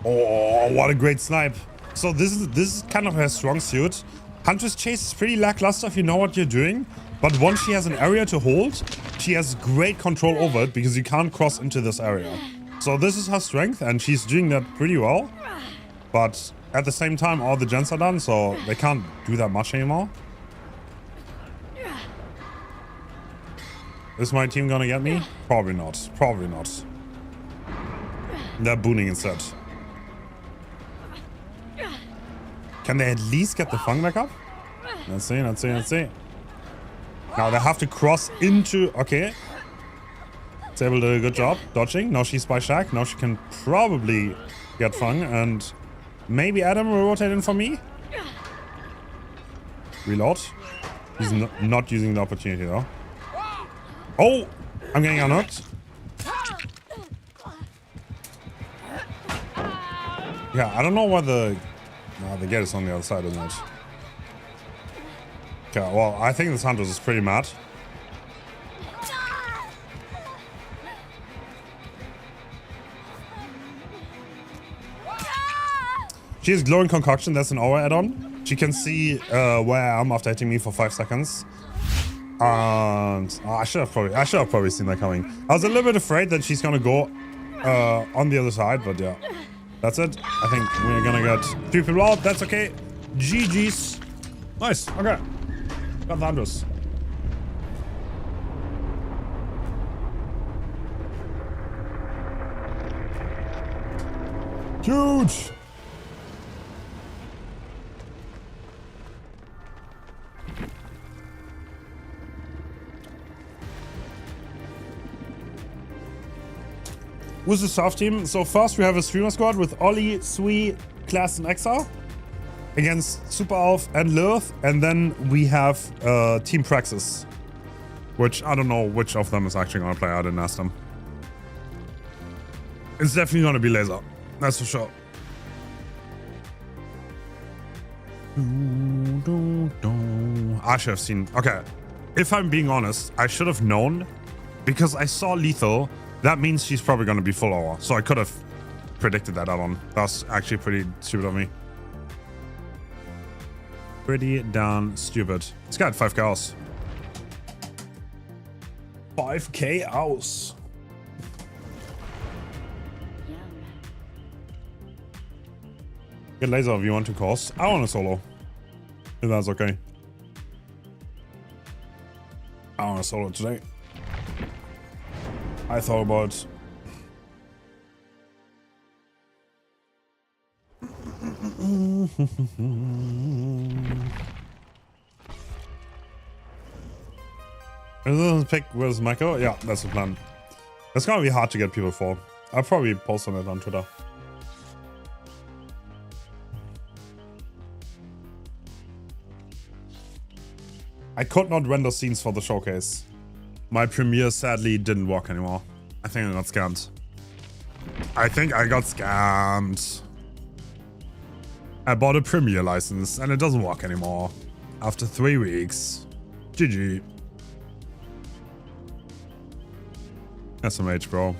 Oh, what a great snipe. So this is kind of her strong suit. Huntress Chase is pretty lackluster if you know what you're doing. But once she has an area to hold, she has great control over it because you can't cross into this area. So this is her strength and she's doing that pretty well. But at the same time, all the gens are done, so they can't do that much anymore. Is my team gonna get me? Probably not. Probably not. They're booning instead. Can they at least get the Fang back up? Let's see, let's see, let's see. Now they have to cross into... Okay. Sable did a good job dodging. Now she's by Shaq. Now she can probably get Fang and maybe Adam will rotate in for me. Reload. He's not using the opportunity though. Oh! I'm getting unhooked. Yeah, I don't know why the gate is on the other side, isn't it? Okay, well, I think this Huntress is pretty mad. She has glowing concoction, that's an aura add-on. She can see where I am after hitting me for 5 seconds. And I should have probably seen that coming. I was a little bit afraid that she's gonna go on the other side, but yeah. That's it. I think we're gonna get 3 people out. That's okay. GG's. Nice. Okay. Got the Huntress. Huge. Who's the soft team? So first we have a streamer squad with Ollie, Sui, Class, and Exa against Super Alf and Lilith, and then we have Team Praxis, which I don't know which of them is actually gonna play. I didn't ask them. It's definitely gonna be Laser, that's for sure. I should have seen. Okay, if I'm being honest, I should have known because I saw Lethal. That means she's probably going to be full aura. So I could have predicted that add-on. That's actually pretty stupid of me. Pretty damn stupid. It's got 5k aus. 5k aus. Get Laser if you want to cost. I want a solo. If that's okay. I want a solo today. I thought about pick where's Michael? Yeah, that's the plan. It's gonna be hard to get people for. I'll probably post on it on Twitter. I could not render scenes for the showcase. My Premiere sadly didn't work anymore. I think I got scammed. I bought a Premiere license and it doesn't work anymore. After 3 weeks. GG. SMH, bro.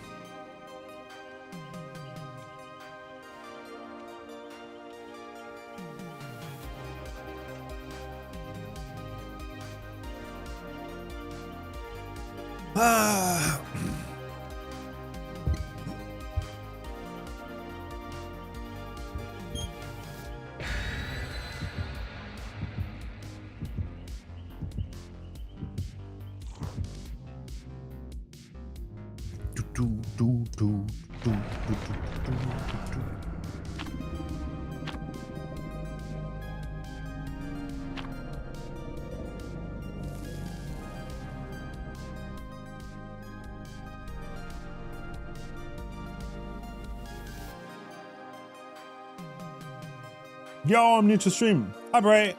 Yo, I'm new to stream. Hi, Bray.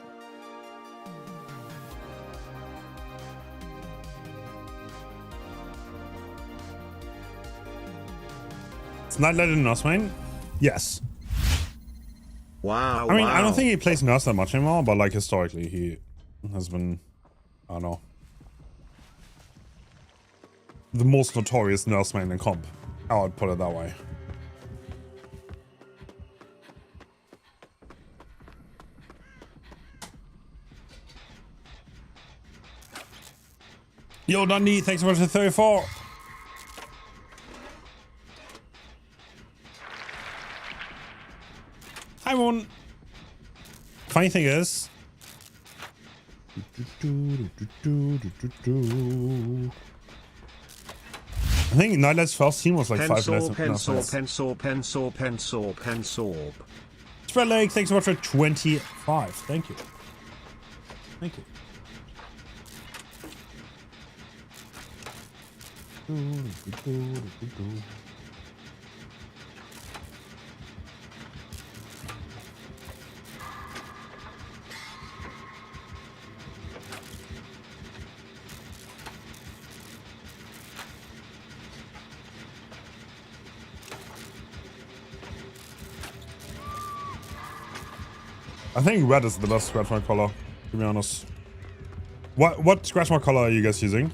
It's Night Light in Nurse main? Yes. Wow. I mean, I don't think he plays Nurse that much anymore, but like historically, he has been, I don't know, the most notorious Nurse main in comp. I would put it that way. Yo, Dundee, thanks so much for 34. Hi, Moon. Funny thing is, I think Nightlight's first team was like 5 minutes. Pensorb. Spread Lake, thanks so much for 25. Thank you. Thank you. I think red is the best scratch mark color, to be honest. What scratch mark color are you guys using?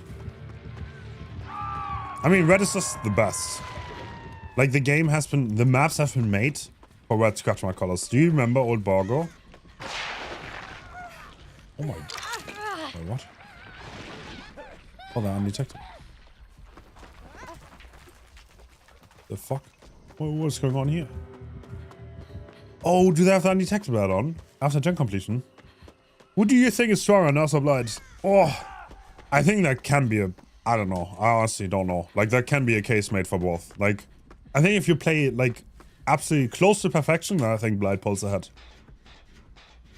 I mean, red is just the best. Like, the maps have been made for red scratch mark colors. Do you remember old Borgo? Oh my... Wait, what? Oh, they're undetected. The fuck? What's going on here? Oh, do they have the undetected add-on after gen completion? What do you think is stronger, Nurse or Blight? Oh, I think that can be a... I don't know. I honestly don't know. Like, that can be a case made for both. Like, I think if you play, like, absolutely close to perfection, then I think Blight pulls ahead.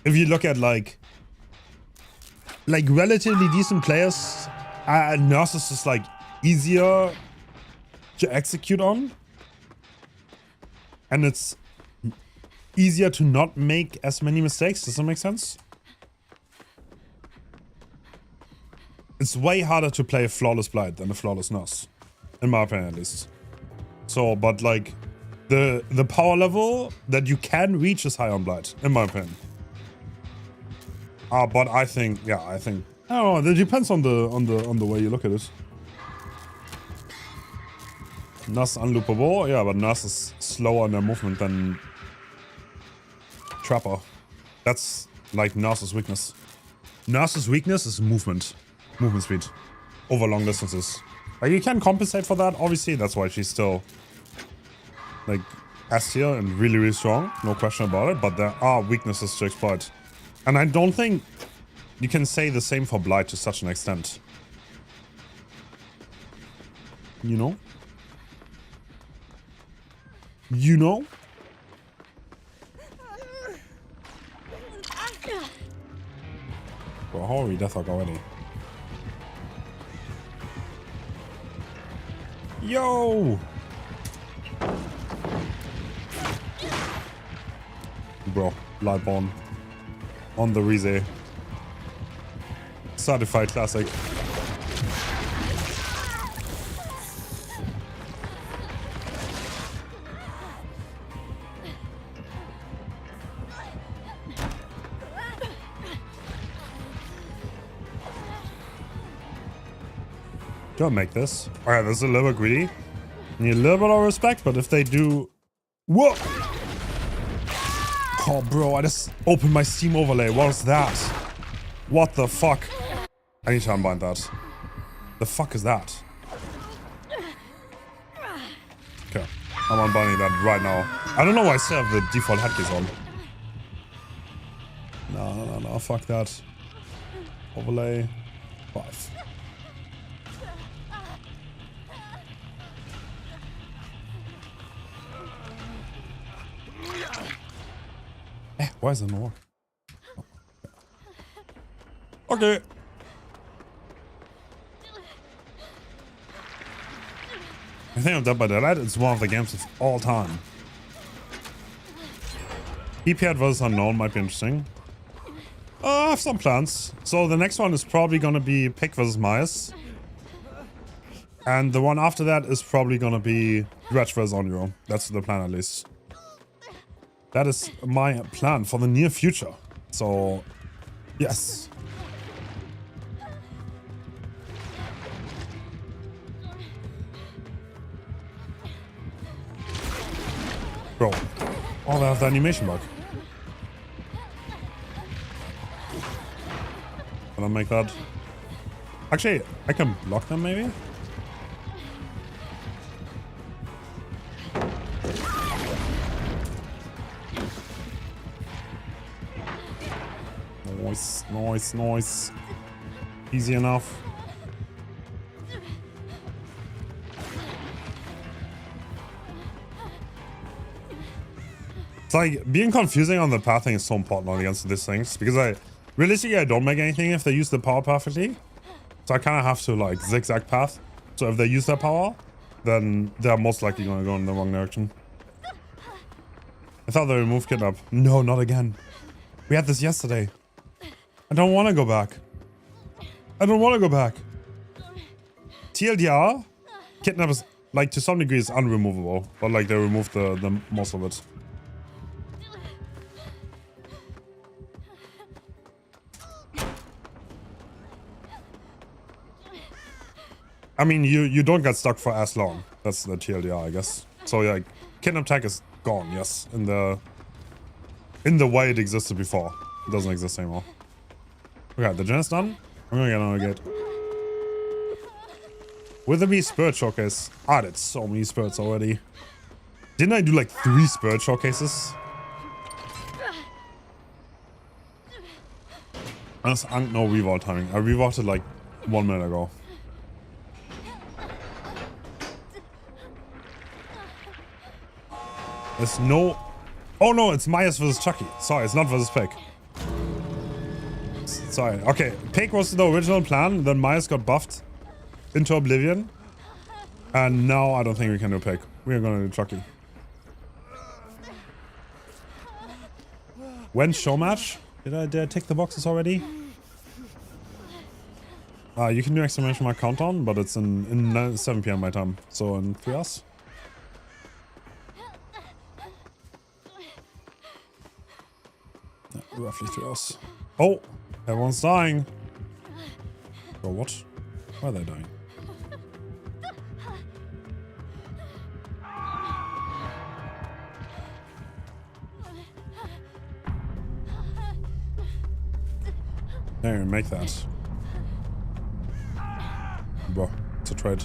If you look at, like relatively decent players, Nurse is just, like, easier to execute on. And it's easier to not make as many mistakes. Does that make sense? It's way harder to play a flawless Blight than a flawless Nurse. In my opinion, at least. So, but like, the power level that you can reach is high on Blight, in my opinion. But I think, yeah, I don't know, it depends on the way you look at it. Nurse unloopable, yeah, but Nurse is slower in their movement than Trapper. That's like Nurse's weakness. Nurse's weakness is movement speed over long distances. Like, you can compensate for that, obviously. That's why she's still like S tier and really, really strong, no question about it. But there are weaknesses to exploit, and I don't think you can say the same for Blight to such an extent. You know? You know? Bro, how are we Deathlock already? Yo! Bro, Lightborn. On the Rize. Certified classic. Don't make this. Alright, this is a little bit greedy. Need a little bit of respect, but if they do... Whoa! Oh, bro, I just opened my Steam overlay. What is that? What the fuck? I need to unbind that. The fuck is that? Okay, I'm unbinding that right now. I don't know why I still have the default headkeys on. No, fuck that. Overlay 5. Why is it not work? Okay. I think I'm Dead by Daylight. It's one of the games of all time. EPAD versus Unknown might be interesting. I have some plans. So the next one is probably gonna be Pick versus Myers. And the one after that is probably gonna be Dredge versus Onyo. That's the plan, at least. That is my plan for the near future. So, yes. Bro. Oh, they have the animation bug. Can I make that? Actually, I can block them maybe. Nice, nice, nice. Easy enough. It's like being confusing on the pathing is so important against these things because realistically I don't make anything if they use the power perfectly. So I kind of have to like zigzag path. So if they use their power, then they're most likely going to go in the wrong direction. I thought they removed kidnap. No, not again. We had this yesterday. I don't want to go back. I don't want to go back. TLDR, kidnap is like to some degree is unremovable, but like they removed the most of it. I mean, you don't get stuck for as long. That's the TLDR, I guess. So yeah, kidnap tag is gone. Yes, in the way it existed before. It doesn't exist anymore. Okay, the gen is done. I'm gonna get another gate. Will there be Spirit Showcase? Ah, that's so many spirits already. Didn't I do like 3 Spirit Showcases? There's no revolt timing. I revolted like 1 minute ago. There's no... Oh no, it's Myers versus Chucky. Sorry, it's not versus Pig. Sorry. Okay, Pig was the original plan, then Myers got buffed into oblivion. And now I don't think we can do Pig. We are gonna do Chucky. When show match? Did I tick the boxes already? You can do exclamation mark countdown, but it's in 7 PM my time. So in 3 hours. Roughly 3 hours. Oh, everyone's dying. Or what? Why are they dying? There, make that. Bro, it's a trade.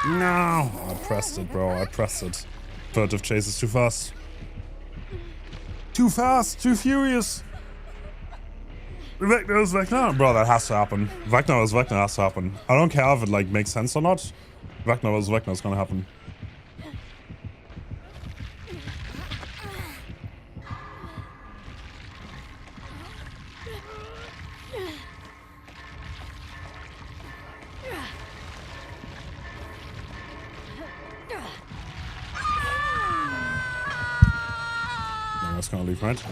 No! I pressed it, bro. I pressed it. Furtive chase is too fast. Too fast! Too furious! Vecna is Vecna? Bro, that has to happen. Vecna is Vecna has to happen. I don't care if it like makes sense or not. Vecna is Vecna is gonna happen. That's gonna leave, right?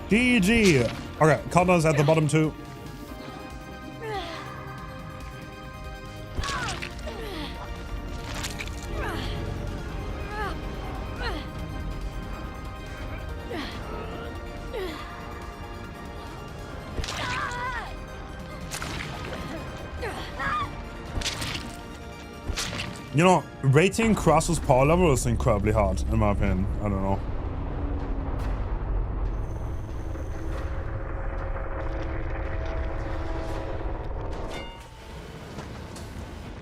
GG! Okay, Connor's at the bottom too. You know, rating Krasus' power level is incredibly hard, in my opinion. I don't know.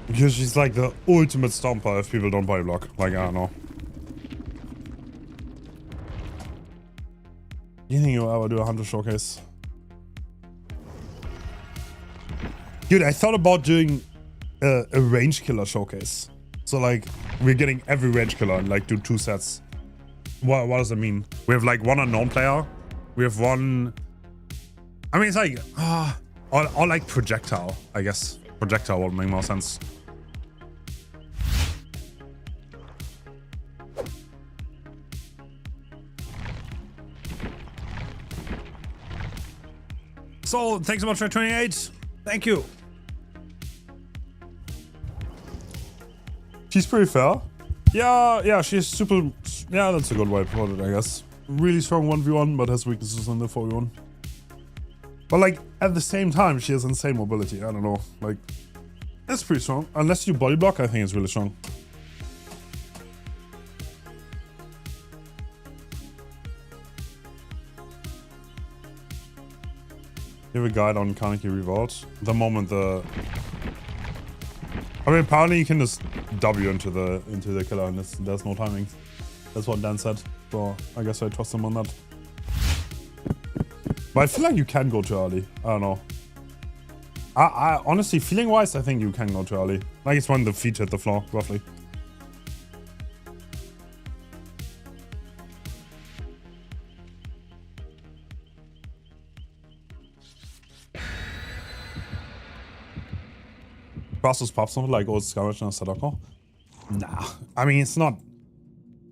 Because she's like the ultimate stomper if people don't body block. Like, I don't know. You think you'll ever do a Hunter Showcase? Dude, I thought about doing a range killer showcase. So like, we're getting every range killer and like do 2 sets. What does that mean? We have like 1 unknown player. We have 1... I mean, it's like, or like projectile, I guess. Projectile would make more sense. So, thanks so much for 28. Thank you. She's pretty fair. Yeah, she's super... Yeah, that's a good way to put it, I guess. really strong 1v1, but has weaknesses in the 4v1. But like at the same time, she has insane mobility. I don't know. Like, it's pretty strong. Unless you body block, I think it's really strong. You have a guide on Kaneki Revolt. The moment the... I mean, apparently you can just W into the killer and there's no timing. That's what Dan said. So I guess I trust him on that. But I feel like you can go too early. I don't know. I honestly, feeling wise, I think you can go too early. Like it's when the feet hit the floor, roughly. Crosses pops something like old Scourge and Sadako? Nah. I mean, it's not...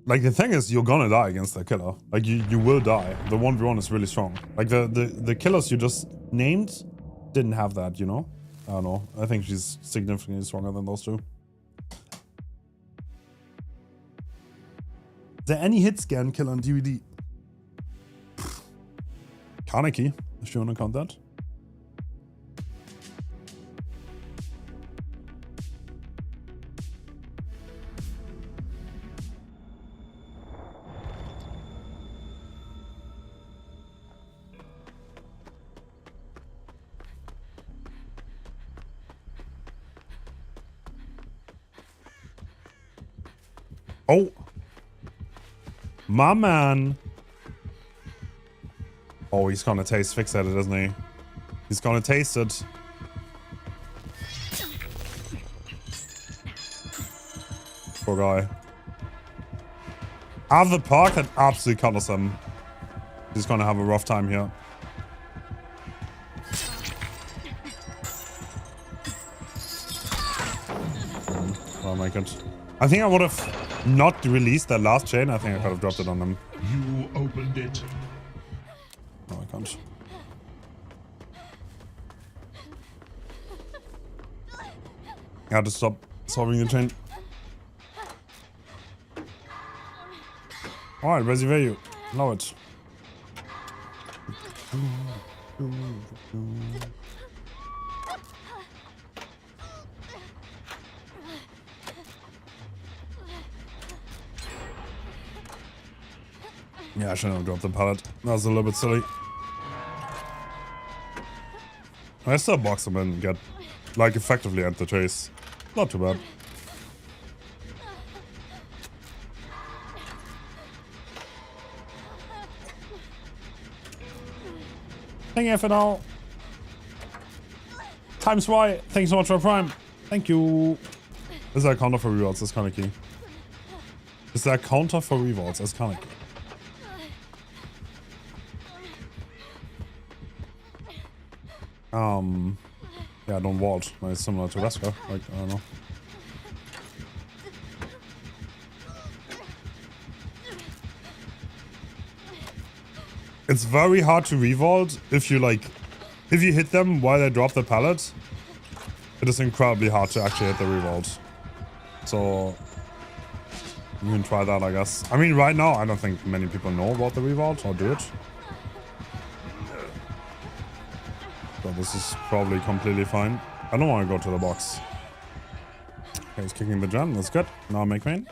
Like, the thing is, you're gonna die against the killer. Like, you will die. The 1v1 is really strong. Like, the killers you just named didn't have that, you know? I don't know. I think she's significantly stronger than those two. Is there any hit scan kill on DVD? Kaneki, if you wanna count that. Oh, my man. Oh, he's gonna taste fixated, isn't he? He's gonna taste it. Poor guy. Out of the park, that absolutely covers him. He's gonna have a rough time here. Oh my god. I think I would have not released that last chain. I think I could have dropped it on them. You opened it. No, I can't. I had to stop solving the chain. Alright, where's your value? Know it. Yeah, I shouldn't have dropped the pallet. That was a little bit silly. I still box them in and get, like, effectively end the chase. Not too bad. Thank you for now. Times Y. Thanks so much for Prime. Thank you. Is that a counter for rewards? That's kind of key. Is that a counter for rewards? That's kind of key. Yeah, don't vault. It's similar to Wesker. Like, I don't know. It's very hard to revault if you hit them while they drop the pallet. It is incredibly hard to actually hit the revault. So you can try that, I guess. I mean, right now, I don't think many people know about the revault or do it. So this is probably completely fine. I don't want to go to the box. Okay, he's kicking the gen. That's good. Now make main.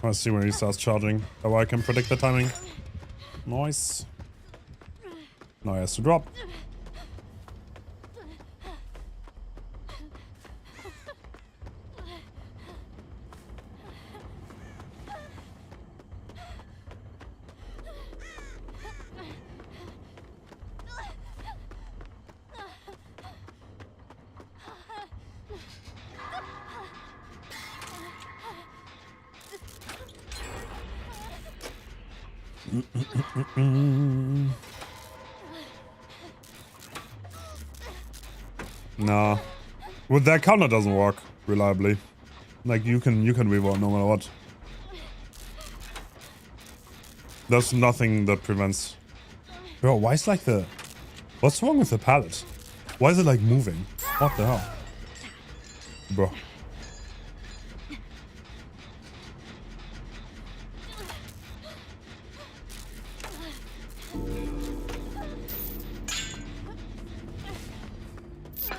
Let's see when he starts charging. That way I can predict the timing. Nice. Now he has to drop. Nah. With that counter doesn't work reliably. Like you can revolt no matter what. There's nothing that prevents. Bro, why is like the... What's wrong with the pallet? Why is it like moving? What the hell? Bro.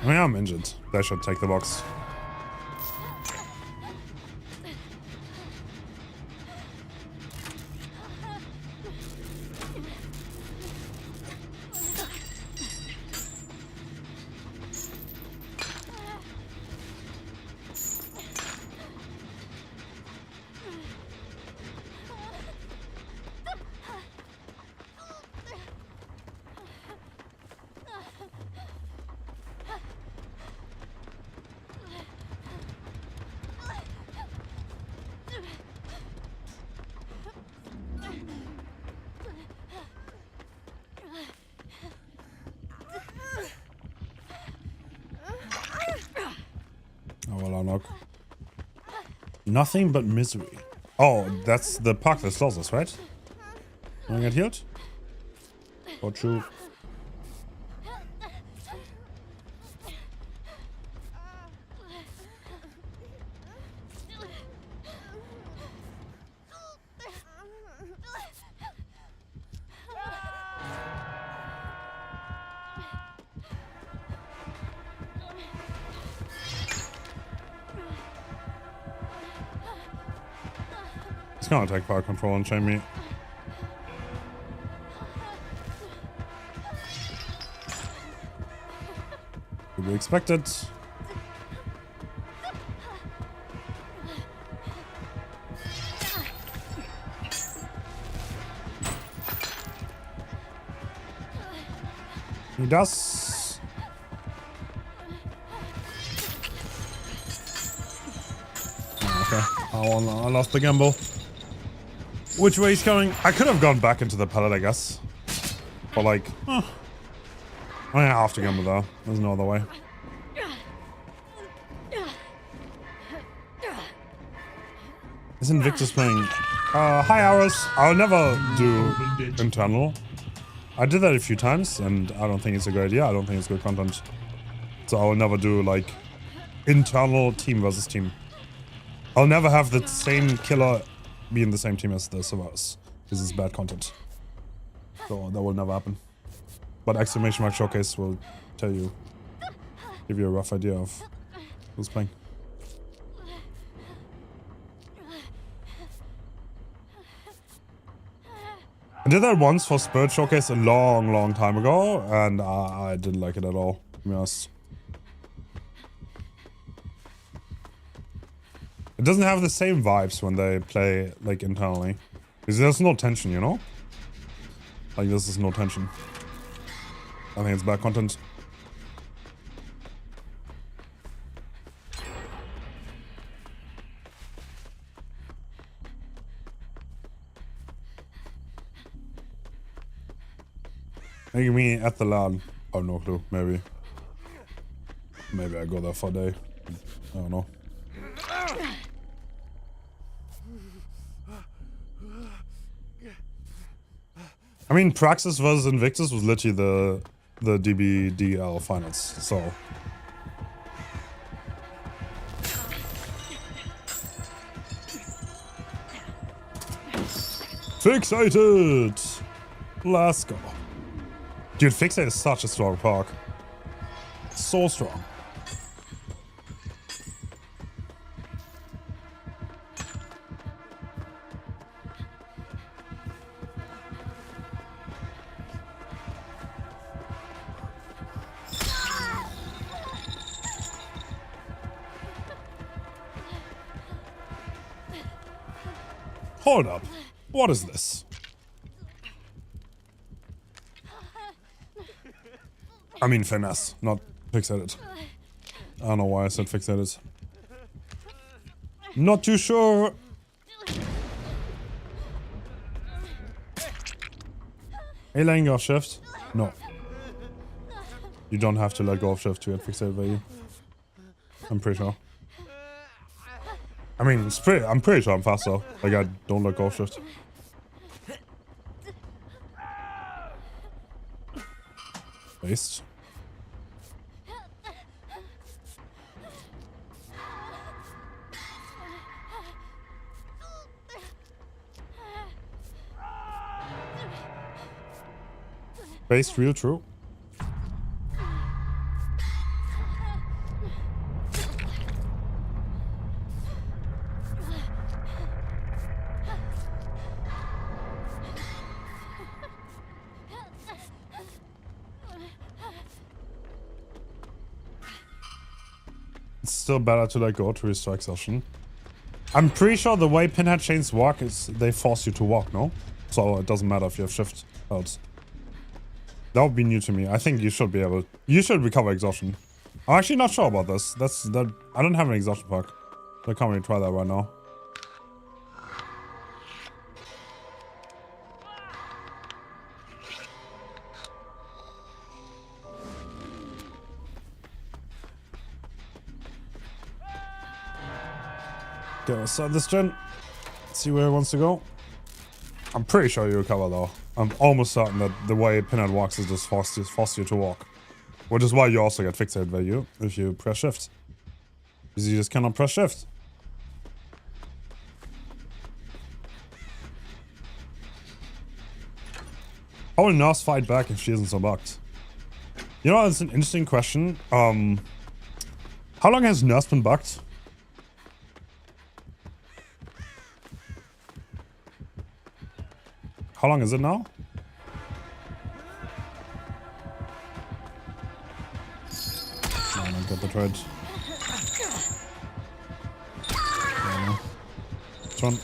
I mean, I'm injured. They should take the box. Oh, well, unlock. Nothing but misery. Oh, that's the park that slows us, right? Wanna get healed? Or true? It's gonna take power control and chain me. To be expected. He does. Okay, I lost the gamble. Which way he's coming? I could have gone back into the pallet, I guess. But like, I have to gamble though. There's no other way. Is Invictus playing? Hi, Hours. I'll never do internal. I did that a few times, and I don't think it's a good idea. I don't think it's good content. So I will never do like internal team versus team. I'll never have the same killer be in the same team as the survivors. This is bad content. So that will never happen. But exclamation mark showcase will tell you, give you a rough idea of who's playing. I did that once for Spirit Showcase a long time ago, and I didn't like it at all, to be honest. It doesn't have the same vibes when they play, like, internally. Because there's no tension, you know? Like, this is no tension. I think it's bad content. Maybe me at the LAN. Oh, no clue. Maybe. Maybe I go there for a day. I don't know. I mean, Praxis versus Invictus was literally the DBDL finals, so. Fixated! Let's go. Dude, Fixate is such a strong park. So strong. Hold up. What is this? I mean finesse, not fixated. I don't know why I said fixated. Not too sure. Are you letting go of shift? No. You don't have to let go of shift to get fixated by you. I'm pretty sure. I mean, I'm pretty sure I'm faster. Like, I don't let go of shift. Based. Based, real true. it's still better to like go to restore exhaustion. I'm pretty sure the way pinhead chains work is they force you to walk, no? So it doesn't matter if you have shift out. That would be new to me. I think you should be able... You should recover exhaustion. I'm actually not sure about this. I don't have an exhaustion pack. So I can't really try that right now. Okay, let's start this gen. See where it wants to go. I'm pretty sure you recover though. I'm almost certain that the way Pinhead walks is just force you to walk. Which is why you also get fixated value if you press shift. Because you just cannot press shift. How will Nurse fight back if she isn't so bugged? You know, it's an interesting question. How long has Nurse been bugged? How long is it now? No, I don't get the trade. No. Which one?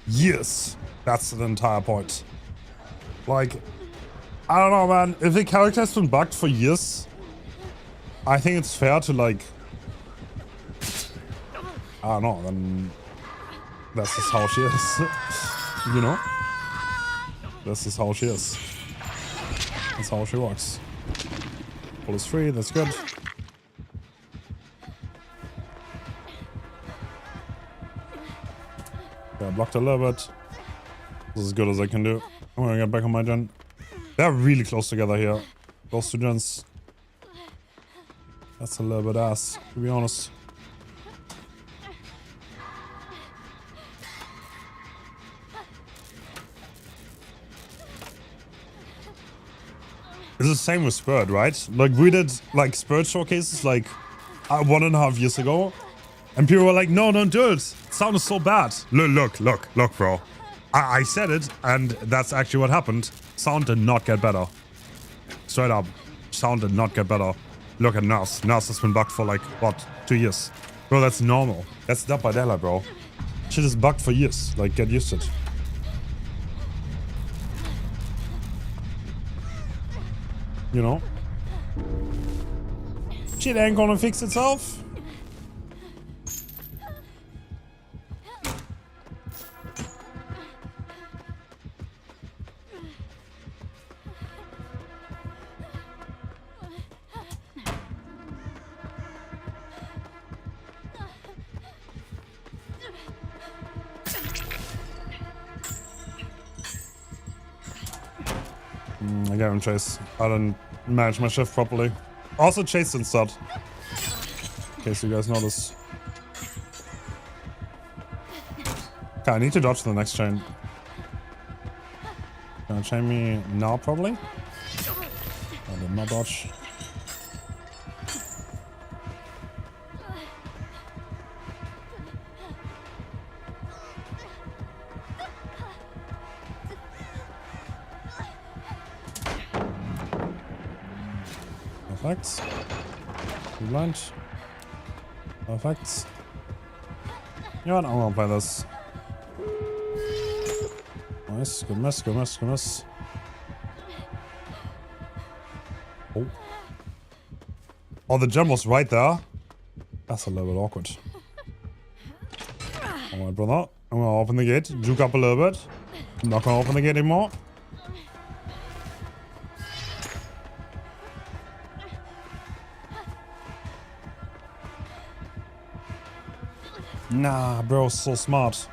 Yes! That's the entire point. Like, I don't know, man. If the character has been bugged for years, I think it's fair to, like... I don't know, then... That's just how she is. You know? This is how she is. That's how she works. Pull is free, that's good. Okay, I blocked a little bit. This is as good as I can do. I'm gonna get back on my gen. They're really close together here. Those two gens. That's a little bit ass, to be honest. It's the same with Spurt, right? Like, we did, like, Spurt showcases, like, 1.5 years ago. And people were like, no, don't do it. It sounded so bad. Look, bro. I said it, and that's actually what happened. Sound did not get better. Straight up. Sound did not get better. Look at Nurse. Nurse has been bugged for, like, what, 2 years? Bro, that's normal. That's Dead by Daylight, bro. Shit is bugged for years. Like, get used to it. You know? Shit ain't gonna fix itself. I got him chase. I didn't manage my shift properly. Also chased instead. In case you guys notice. Okay, I need to dodge the next chain. Gonna chain me now probably? I did not dodge. Perfect. Blight. Perfect. You know what? I'm gonna play this. Nice. Good miss, good miss, good miss. Oh. Oh, the gem was right there. That's a little bit awkward. Alright, brother. I'm gonna open the gate. Juke up a little bit. I'm not gonna open the gate anymore. Nah, bro, so smart.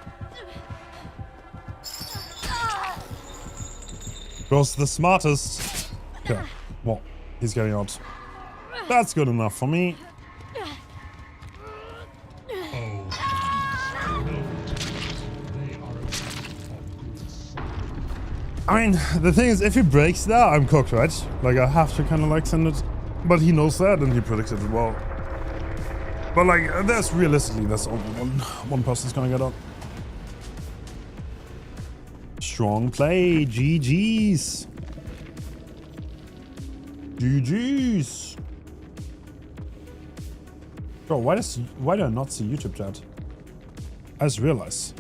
Bro's the smartest. Okay, well, he's getting out. That's good enough for me. I mean, the thing is, if he breaks there, I'm cooked, right? Like, I have to kind of like send it. But he knows that and he predicted it well. But like, there's realistically, there's only one person's gonna get out. Strong play, GG's. GG's. Bro, why do I not see YouTube chat? I just realized.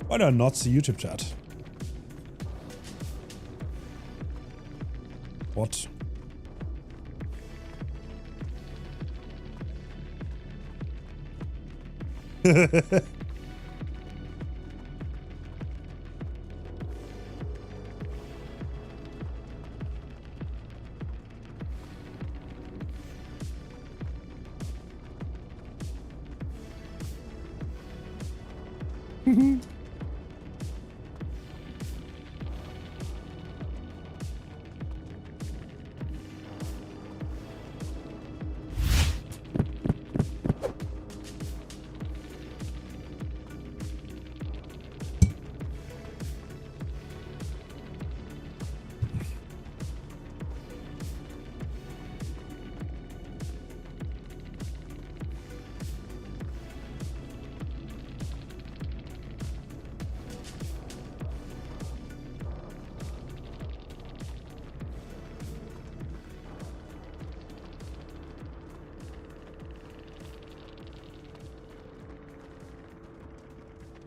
Why do I not see YouTube chat? What?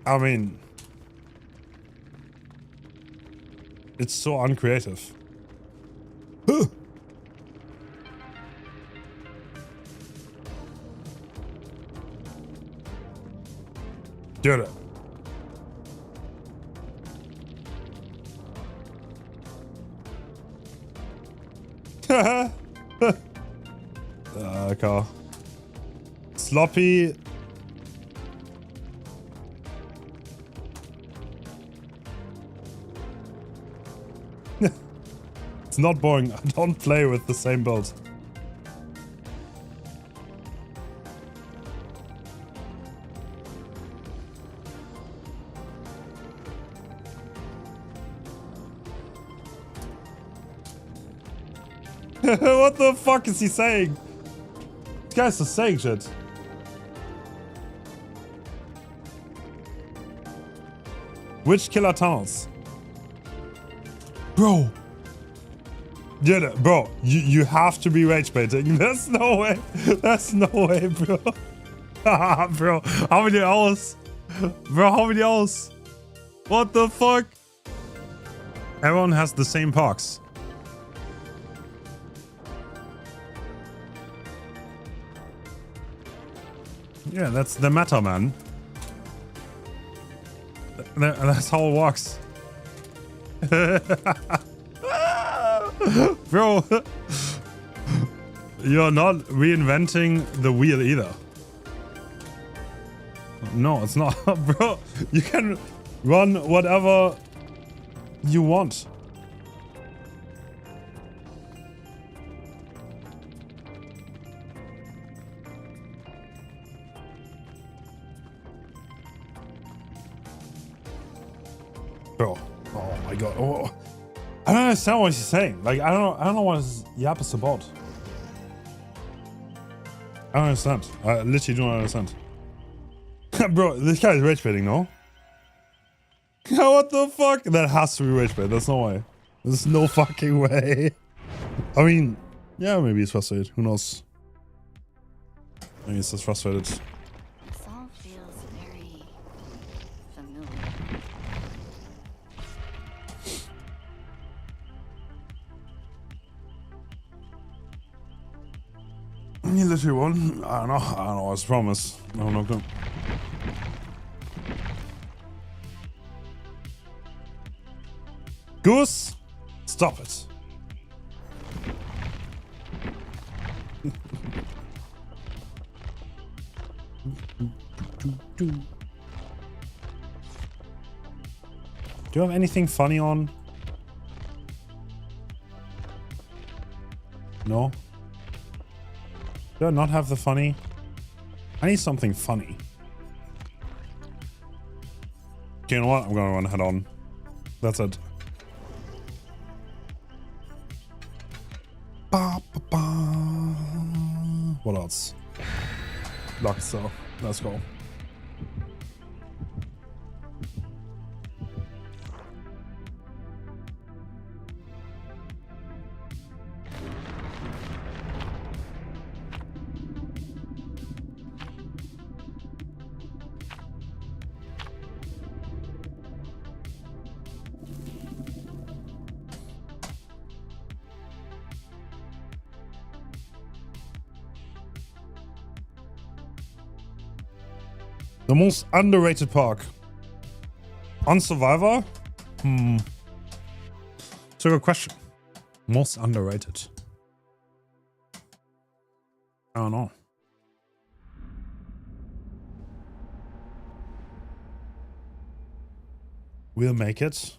I mean, it's so uncreative. Did it. Car. Sloppy. It's not boring. I don't play with the same build. What the fuck is he saying? This guy's just saying shit. Which killer tunnels? Bro. Yeah, bro, you have to be rage baiting. There's no way. There's no way, bro. Bro, how many hours? Bro, how many hours? What the fuck? Everyone has the same parks. Yeah, that's the meta, man. That's how it works. Bro, you're not reinventing the wheel either. No, it's not. Bro, you can run whatever you want. Bro, oh my god. Oh. I don't understand what he's saying. Like, I don't know what his yap is about. I don't understand. I literally don't understand. Bro, this guy is rage baiting, no? What the fuck? That has to be rage bait. There's no way. There's no fucking way. I mean, yeah, maybe he's frustrated. Who knows? Maybe he's just frustrated. This all feels very familiar. He literally won. I don't know. It's a promise. No, no, no. Goose, stop it. Do you have anything funny on? No? Do I not have the funny? I need something funny. Okay, you know what? I'm gonna run head on. That's it. Ba, ba, ba. What else? Luck, so let's go. The most underrated park. On Survivor? It's a good question. Most underrated. I don't know. We'll make it.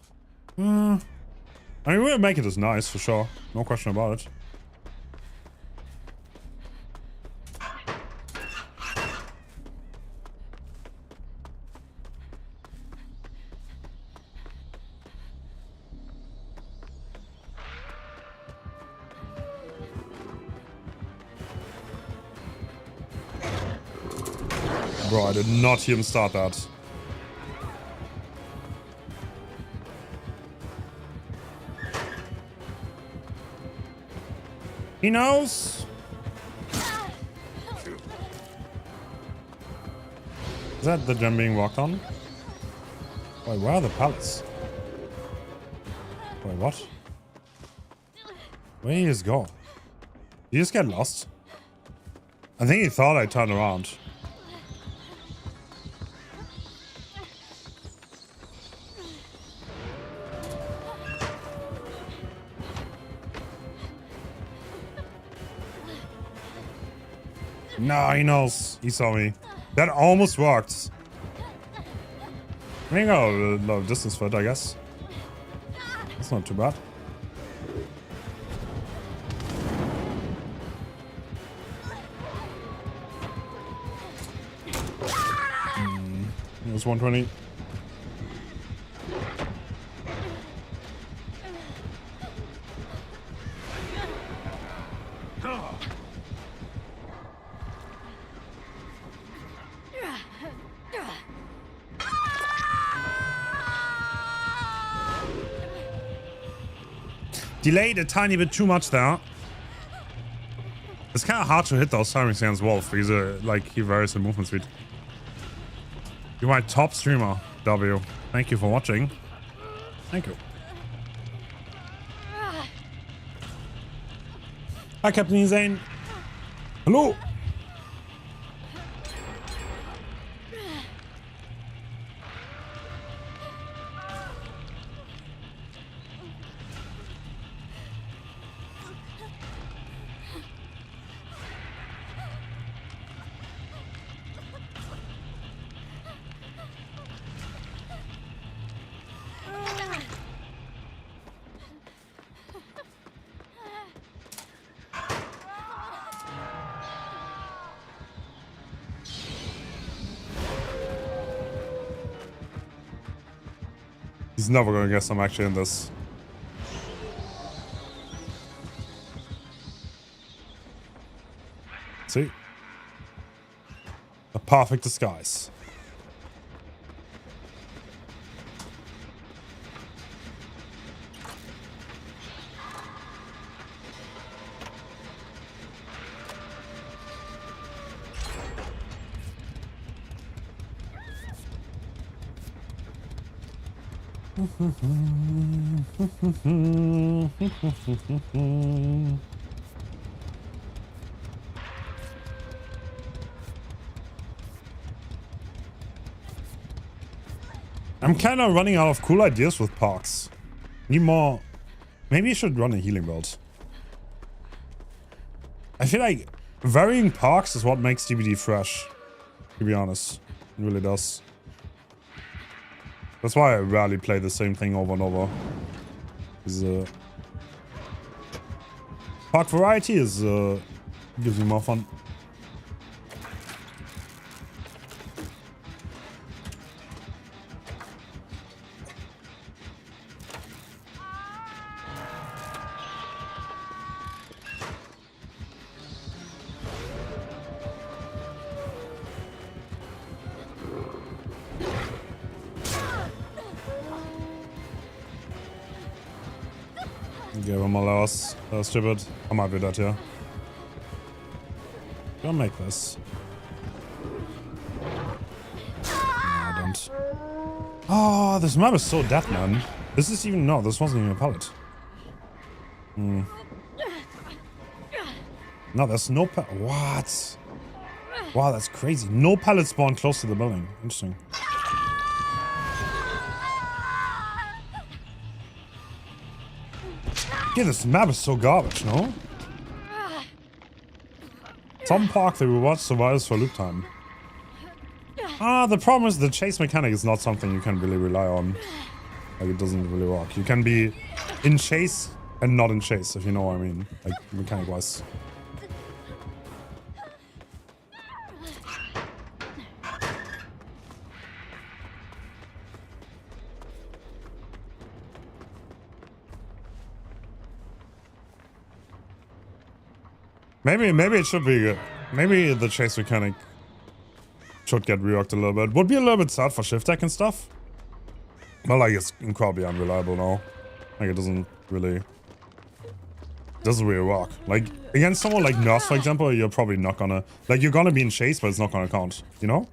I mean, we'll make it is nice for sure. No question about it. Bro, I did not hear him start that. He knows. Is that the gem being walked on? Wait, where are the pallets? Wait, what? Where did he just go? Did he just get lost? I think he thought I turned around. No, he knows. He saw me. That almost worked. I think I'll go a low distance for it, I guess. That's not too bad. It was 120. Delayed a tiny bit too much there. It's kind of hard to hit those timings against Wolf because he varies the movement speed. You're my top streamer, W. Thank you for watching. Thank you. Hi, Captain Insane. Hello. He's never gonna guess I'm actually in this. See? A perfect disguise. I'm kind of running out of cool ideas with parks. Need more. Maybe you should run a healing build. I feel like varying parks is what makes DBD fresh. To be honest, it really does. That's why I rarely play the same thing over and over. Park variety is gives me more fun. Give him a loss. That was stupid. I might do that here. Don't make this. No, I don't. Oh, this map is so dead, man. This is even... No, this wasn't even a pallet. No, there's no pallet. What? Wow, that's crazy. No pallets spawn close to the building. Interesting. Yeah, this map is so garbage, no? Some park the reward survivors for loop time. The problem is the chase mechanic is not something you can really rely on. Like, it doesn't really work. You can be in chase and not in chase, if you know what I mean. Like, mechanic-wise. Maybe it should be good. Maybe the chase mechanic should get reworked a little bit. Would be a little bit sad for shift tech and stuff. But like, it's incredibly unreliable now. Like, it doesn't really work. Like, against someone like Nurse, for example, you're probably not gonna... Like, you're gonna be in chase, but it's not gonna count. You know?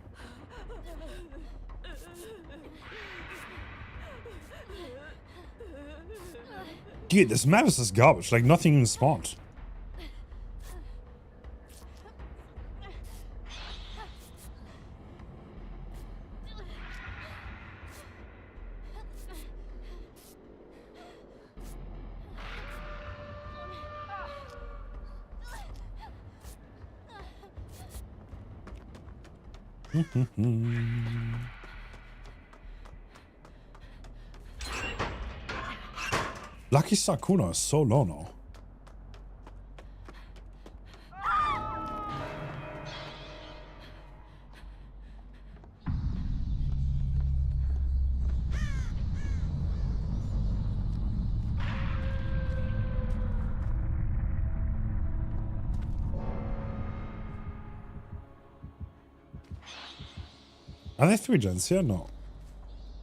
Dude, this map is just garbage. Like, nothing even spawned. Lucky Sakuna is so low now. Are they 3 gens here? No.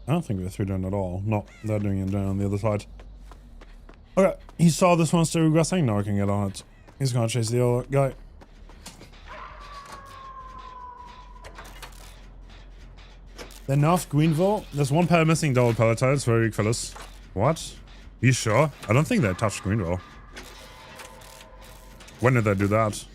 I don't think they're 3 gen at all. No, they're doing it on the other side. Okay, he saw this one still regressing. Now I can get on it. He's gonna chase the other guy. They're nerfed Greenville. There's one pallet missing, double pallet tile. It's very weak, fellas. What? You sure? I don't think they touched Greenville. When did they do that?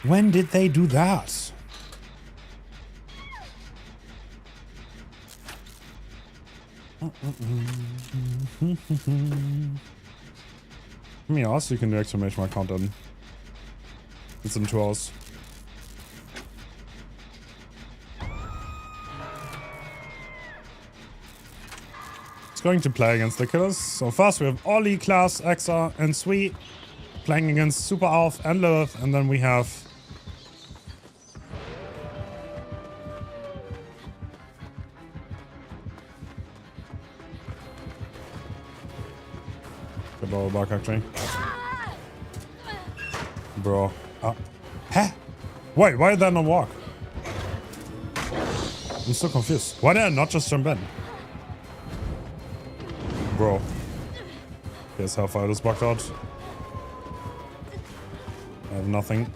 When did they do that? Let me ask, you can do exclamation mark countdown. It's in 2 hours. It's going to play against the killers. So first we have Ollie, Class, Exa, and Sweet playing against Super Alf and Lilith, and then we have back actually. Bro. Huh? Wait, why did that not walk? I'm so confused. Why did I not just jump in? Bro. His Hellfire is blocked out. I have nothing.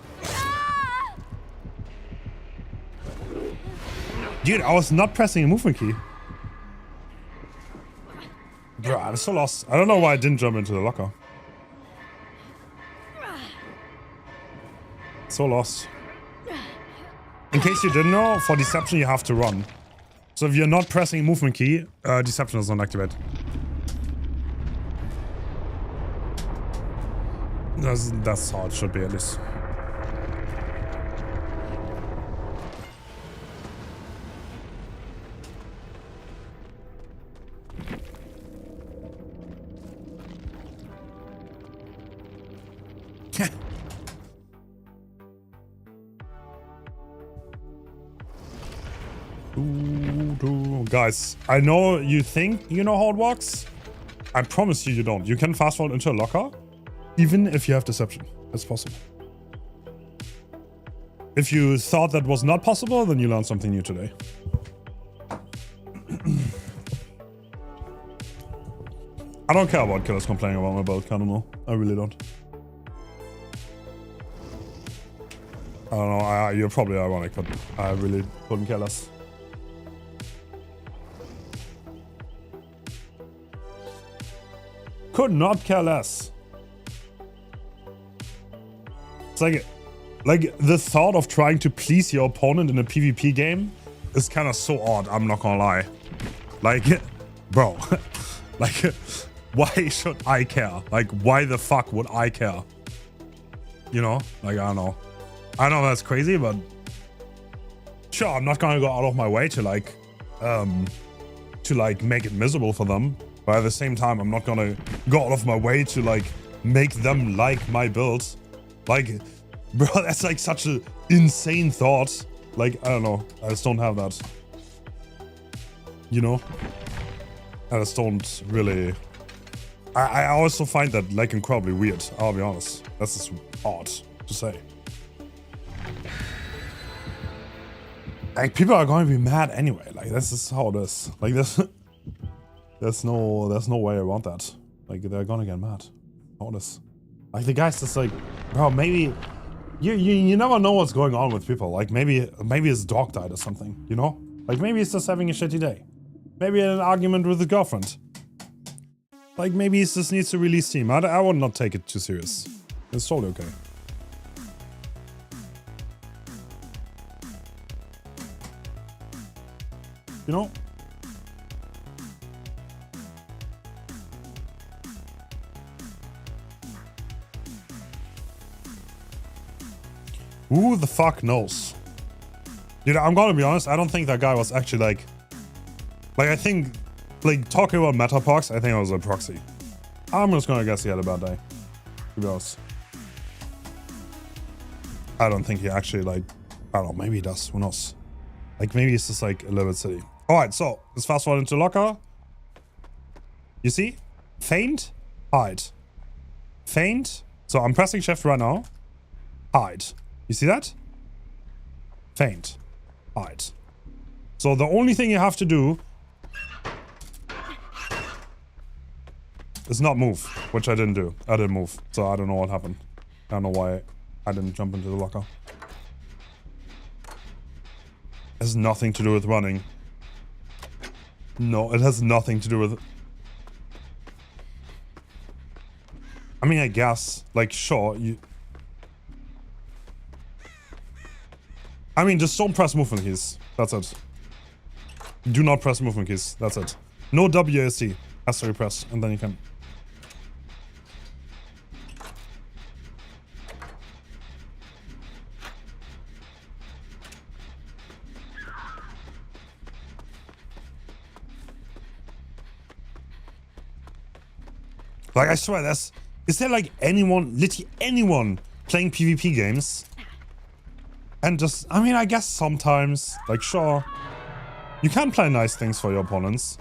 Dude, I was not pressing a movement key. Bro, I'm so lost. I don't know why I didn't jump into the locker. So lost. In case you didn't know, for Deception you have to run. So if you're not pressing a movement key, Deception does not activate. That's how it should be, at least. Guys, I know you think you know how it works. I promise you, you don't. You can fast forward into a locker, even if you have Deception. It's possible. If you thought that was not possible, then you learned something new today. I don't care about killers complaining about my build. I don't know. I really don't. I don't know. You're probably ironic, but I really couldn't care less. Could not care less. It's like the thought of trying to please your opponent in a PvP game is kind of so odd. I'm not gonna lie. Like, bro, like, why should I care? Like, why the fuck would I care? You know, like, I don't know. I know that's crazy, but sure, I'm not gonna go out of my way to like make it miserable for them. But at the same time, I'm not gonna go out of my way to like make them like my build. Like, bro, that's like such an insane thought. Like, I don't know. I just don't have that. You know? I just don't really... I also find that like incredibly weird, I'll be honest. That's just odd to say. Like, people are going to be mad anyway. Like, this is how it is. Like, there's no way around that. Like, they're gonna get mad. How it is. Like, the guy's just like, bro, maybe... You never know what's going on with people. Like, maybe his dog died or something, you know? Like, maybe he's just having a shitty day. Maybe an argument with his girlfriend. Like, maybe he just needs to release steam. I would not take it too serious. It's totally okay. You know? Who the fuck knows? Dude, I'm gonna be honest, I don't think that guy was actually like I think, like, talking about metapox, I think it was a proxy. I'm just gonna guess he had a bad day. To be honest. I don't think he actually, like, I don't know, maybe he does, who knows? Like, maybe he's just like a little bit silly. Alright, so let's fast forward into locker. You see? Feint, hide. Feint. So I'm pressing shift right now. Hide. You see that? Feint. Hide. So the only thing you have to do is not move, which I didn't do. I didn't move, so I don't know what happened. I don't know why I didn't jump into the locker. It has nothing to do with running. No, it has nothing to do with... I mean, I guess, like, sure, you... I mean, just don't press movement keys. That's it. Do not press movement keys. That's it. No WASD has to be pressed, and then you can... Like, I swear, is there like anyone, literally anyone playing PvP games? And just, I mean, I guess sometimes, like, sure, you can play nice things for your opponents.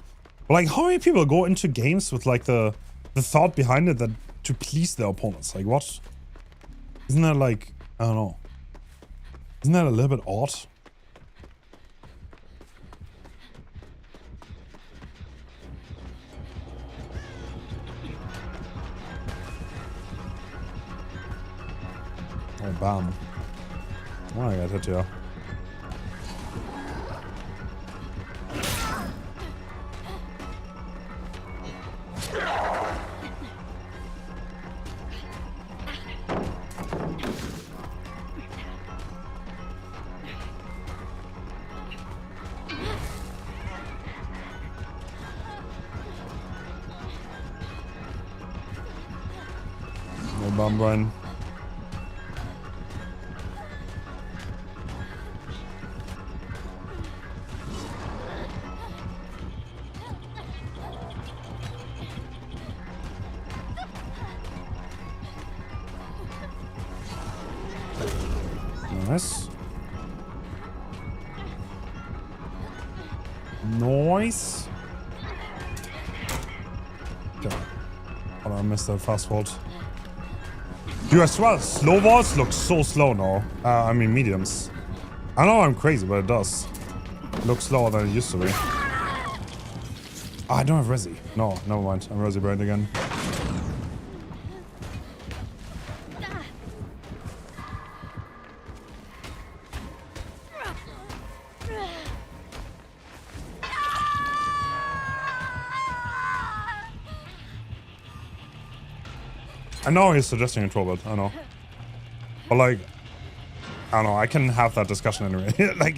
But like, how many people go into games with like the thought behind it that to please their opponents? Like, what? Isn't that like, I don't know. Isn't that a little bit odd? Oh, bam. Oh, I got hit here. No bomb run. Nice. Nice. Okay. Oh, I missed that fast forward. Dude, I swear, slow balls look so slow now. I mean, mediums. I know I'm crazy, but it does. It looks slower than it used to be. Oh, I don't have Resi. No, never mind. I'm Resi brained again. I know he's suggesting a troll, I know. But like, I don't know, I can have that discussion anyway. Like,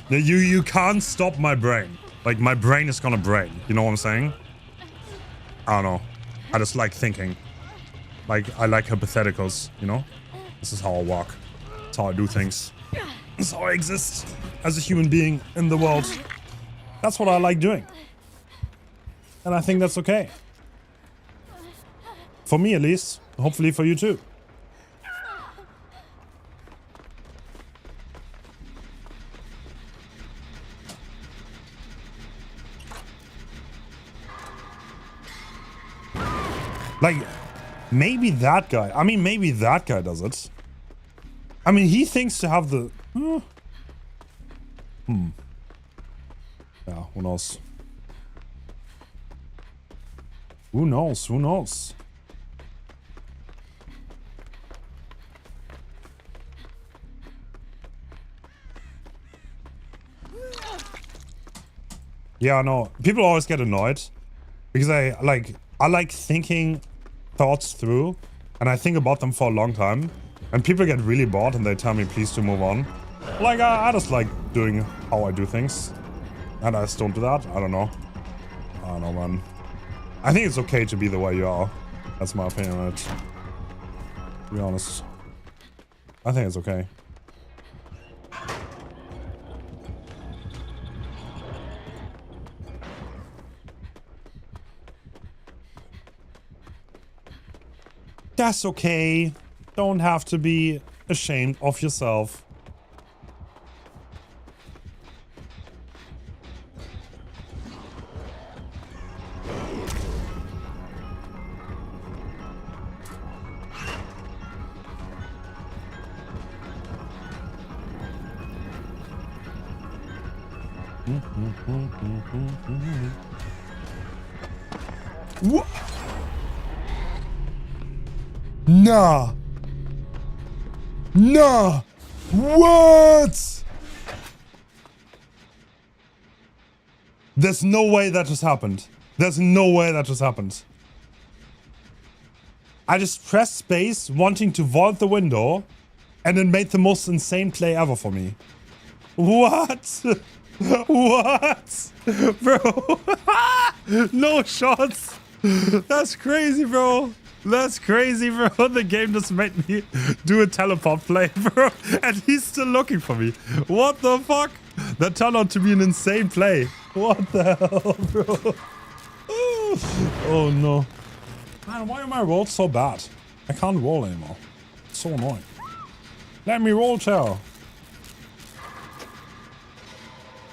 you can't stop my brain. Like, my brain is gonna brain. You know what I'm saying? I don't know. I just like thinking. Like, I like hypotheticals, you know? This is how I walk. That's how I do things. This is how I exist as a human being in the world. That's what I like doing. And I think that's okay. For me, at least. Hopefully for you, too. Like, maybe that guy. I mean, maybe that guy does it. I mean, he thinks to have the... Yeah, who knows? Who knows? Who knows? Yeah, no. People always get annoyed because I like thinking thoughts through, and I think about them for a long time. And people get really bored and they tell me, please to move on. Like, I just like doing how I do things. And I just don't do that. I don't know. I don't know, man. I think it's okay to be the way you are. That's my opinion on it. To be honest. I think it's okay. That's okay. Don't have to be ashamed of yourself. What? Nah. Nah. What? There's no way that just happened. There's no way that just happened. I just pressed space, wanting to vault the window, and it made the most insane play ever for me. What? What? Bro. No shots. That's crazy, bro. That's crazy, bro. The game just made me do a teleport play, bro. And he's still looking for me. What the fuck? That turned out to be an insane play. What the hell, bro? Oh, no. Man, why are my rolls so bad? I can't roll anymore. It's so annoying. Let me roll, Chow.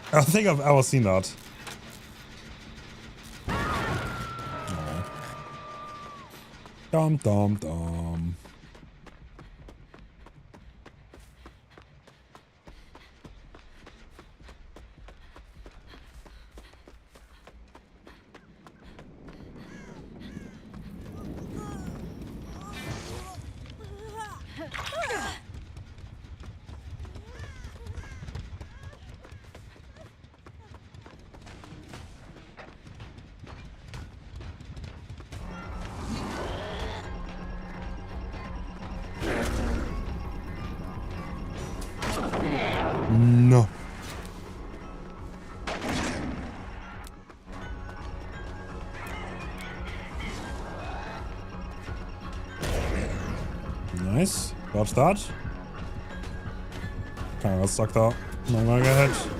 I don't think I've ever seen that. Oh. Dum dum dum. No. Nice. Dodge that. Kinda got stuck though. No, gonna get hit.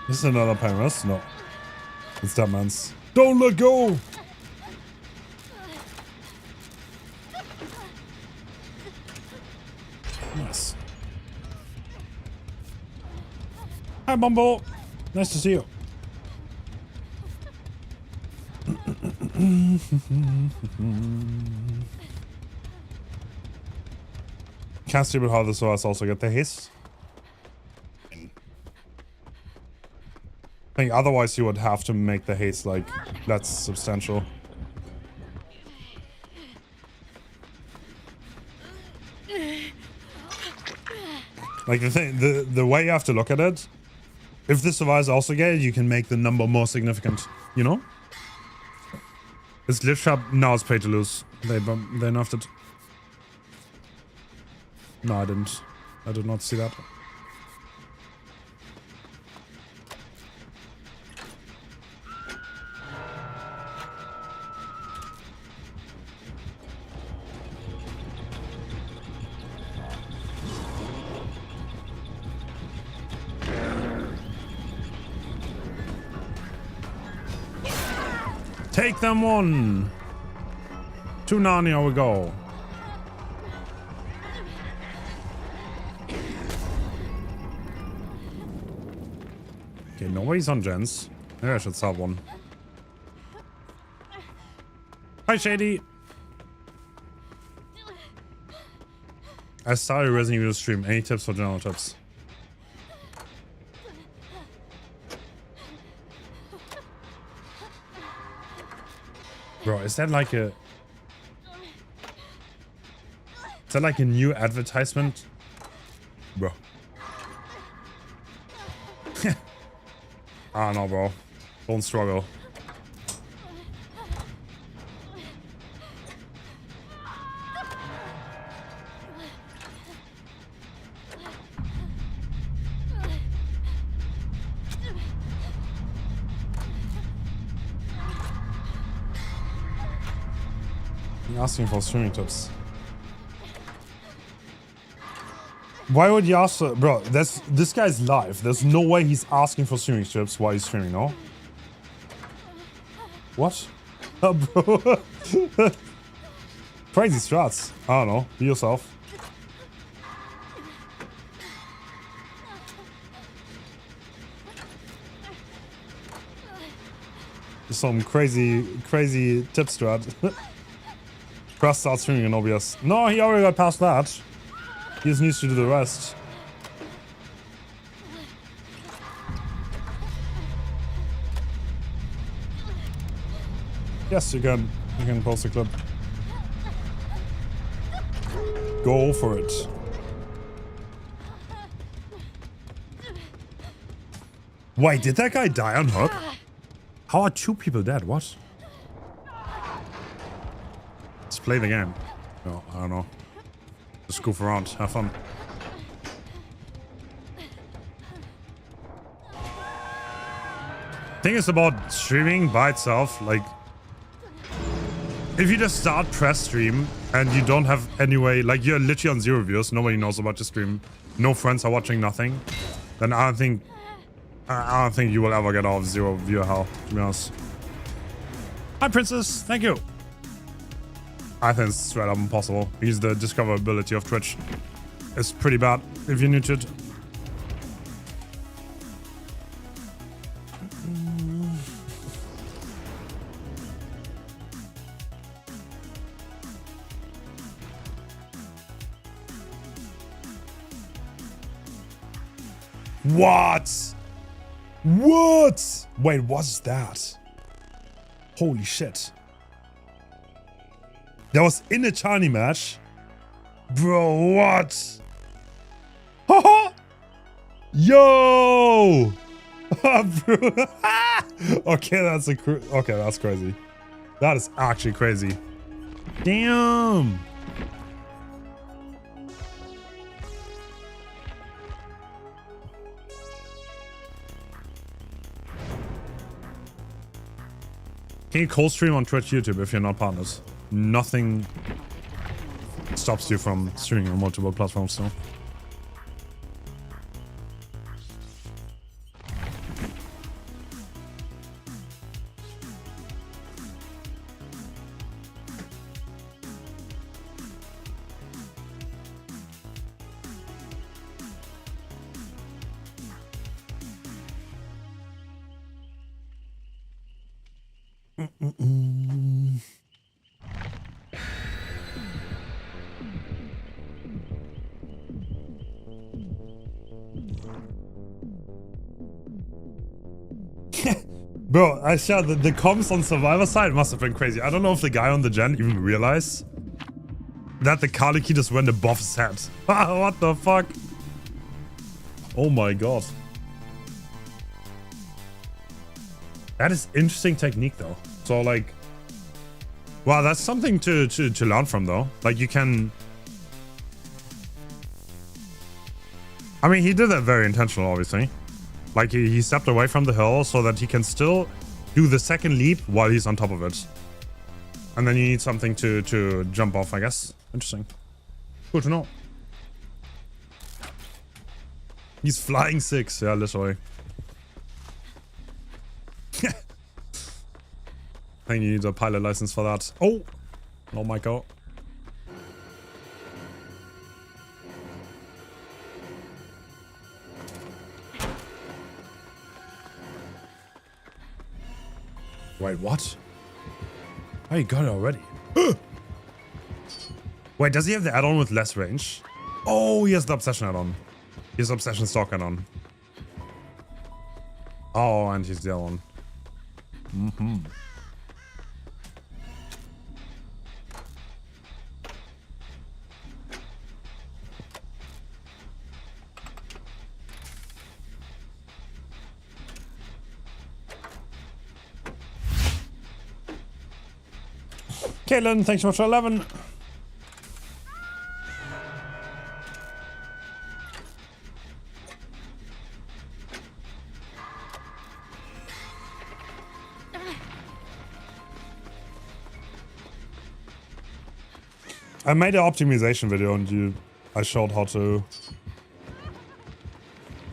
This is another Paris? No. It's that man's. Don't let go! Nice. Hi, Bumble. Nice to see you. Can't see how this was also get the hiss. I think otherwise you would have to make the haste like that's substantial. Like the way you have to look at it, if the survivors also get it, you can make the number more significant, you know? It's glitch shop, now it's pay to lose. They nerfed it. No, I didn't. I did not see that. Take them on! To Narnia we go. Okay, nobody's on gens. Maybe I should sub one. Hi, Shady! I started a Resident Evil stream. Any tips for general tips? Bro, is that like a... Is that like a new advertisement? Bro. I don't know, bro. Don't struggle. You're asking for streaming tips. Why would you ask, bro? This guy's live. There's no way he's asking for streaming tips while he's streaming, no? What? Oh, bro. Crazy strats. I don't know. Be yourself. Some crazy tip strat. Press start streaming in OBS. No, he already got past that. He just needs to do the rest. Yes, you can. You can post a clip. Go for it. Wait, did that guy die on hook? How are two people dead? What? Let's play the game. No, I don't know. Just goof around, have fun. Thing is about streaming by itself, like if you just start press stream and you don't have any way, like you're literally on 0 views, nobody knows about your stream, no friends are watching, nothing, then I don't think you will ever get out of 0 viewer hell, to be honest. Hi Princess, thank you. I think it's straight up impossible because the discoverability of Twitch is pretty bad if you're new to it. What? What? Wait, what's that? Holy shit. That was in a Charlie match? Bro, what? Haha! Yo! Bro. Okay, that's crazy. That is actually crazy. Damn! Can you cold stream on Twitch, YouTube if you're not partners? Nothing stops you from streaming on multiple platforms, so. Bro, I sure the comms on Survivor side must have been crazy. I don't know if the guy on the gen even realized that the Kali key just went above his head. What the fuck? Oh my god. That is interesting technique though. So like, wow, that's something to learn from though. Like you can, I mean, he did that very intentional, obviously. Like he stepped away from the hill so that he can still do the second leap while he's on top of it. And then you need something to jump off, I guess. Interesting. Good to know. He's flying 6, yeah, literally. I think you need a pilot license for that. Oh! Oh my god. Wait, what? Oh, you got it already. Wait, does he have the add-on with less range? Oh, he has the Obsession add-on. He has Obsession Stock add-on. Oh, and he's the other one. Mm-hmm. Caitlin, thanks so much for 11. I made an optimization video and I showed how to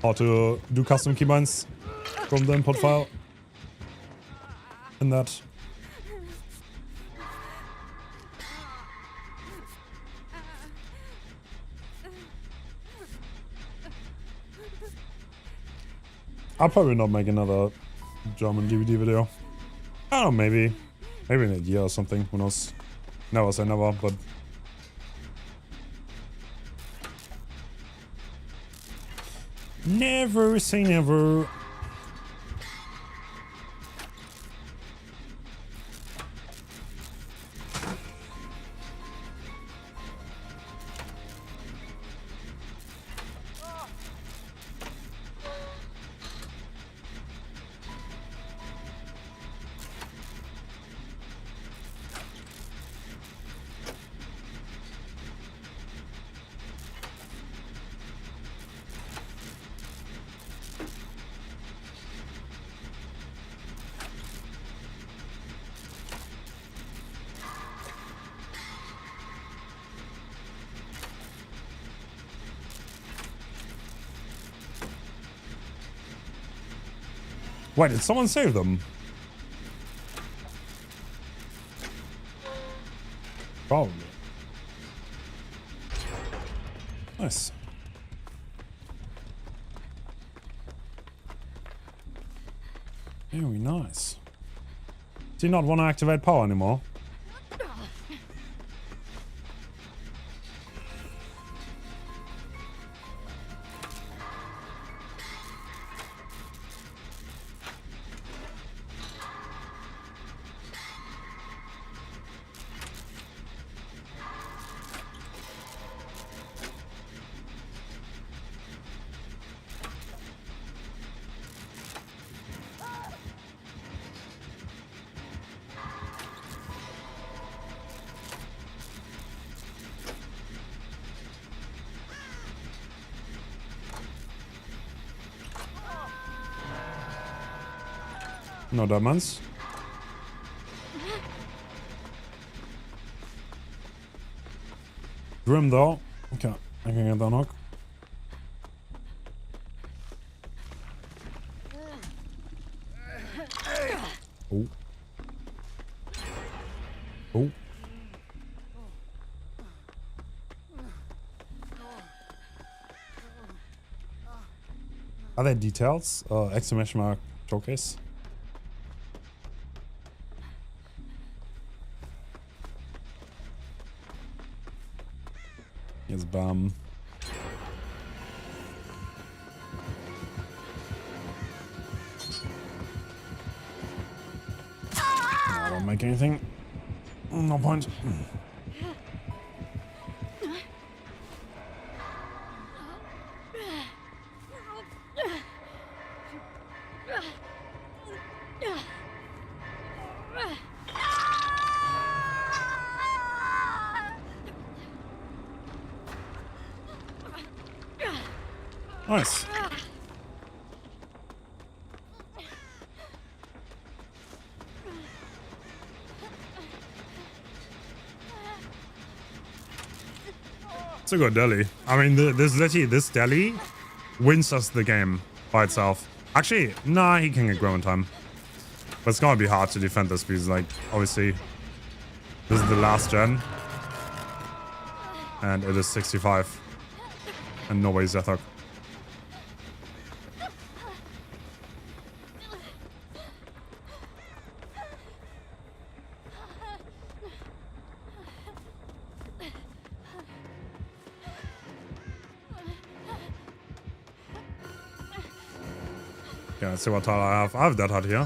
do custom keybinds from the input file. In that. I'll probably not make another German DVD video. I don't know, maybe in a year or something. Who knows? Never say never, but never say never. Wait, did someone save them? Probably. Nice. Very nice. Do you not want to activate power anymore? No diamonds. Grim though. Okay, I can get that knock. Oh. Oh. Are there details? Exclamation mark showcase. Here's bum. I don't make anything. No point. Nice. It's a good deli. I mean, this deli wins us the game by itself. Actually, nah, he can get grow in time. But it's gonna be hard to defend this because, like, obviously, this is the last gen. And it is 65. And nobody's Zethok. Yeah, let's see what tile I have. I have that hut here.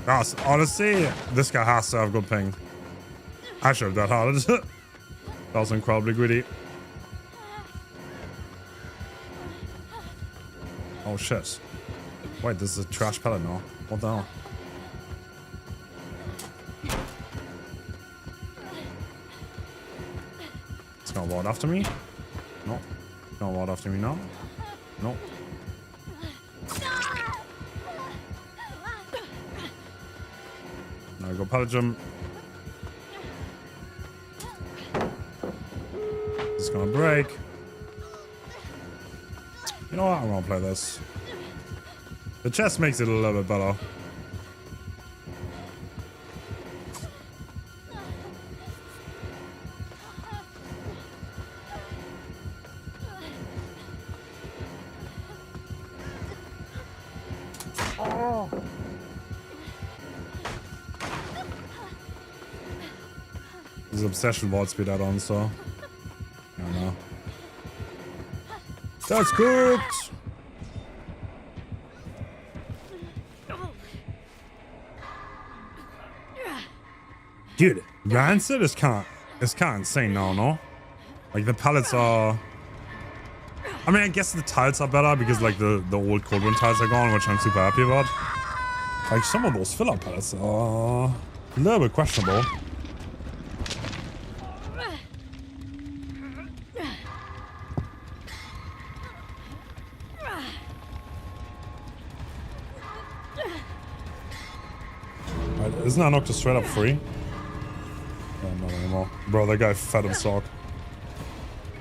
Gosh, honestly, this guy has to have good ping. I should have that hard. That was incredibly greedy. Oh shit. Wait, this is a trash pellet now. What the hell? It's gonna ward after me? No. It's gonna ward after me now? No. Now I go pellet jump. It's gonna break. You know what? I'm gonna play this. The chest makes it a little bit better. This obsession ward speed add-on, so I don't know. That's cooked. Dude, Rancid is kind of insane now, no? Like the pallets are. I mean, I guess the tiles are better because like the old Cold Wind tiles are gone, which I'm super happy about. Like some of those filler pallets are a little bit questionable. Isn't that knocked straight up free? Oh, not anymore. Bro, that guy fed him sock.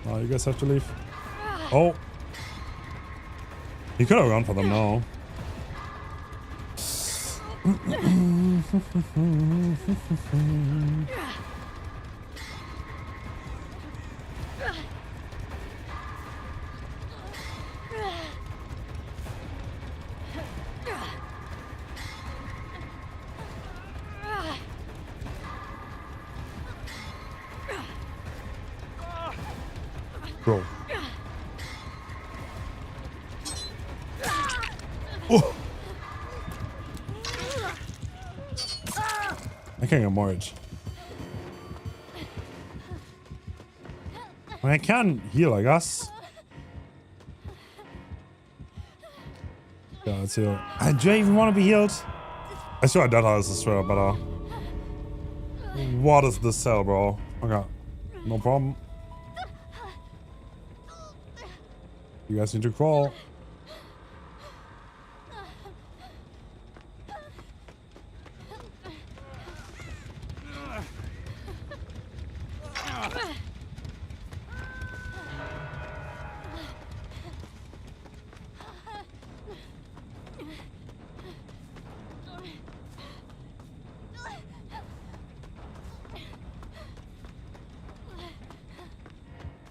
Oh, you guys have to leave. Oh. He could have gone for them now. Bro. Oh. I can't get mortgage. I can heal, I guess. Yeah, let's heal. Do I even want to be healed? I swear that house is straight up better. What is this cell, bro? Okay. No problem. You guys need to crawl.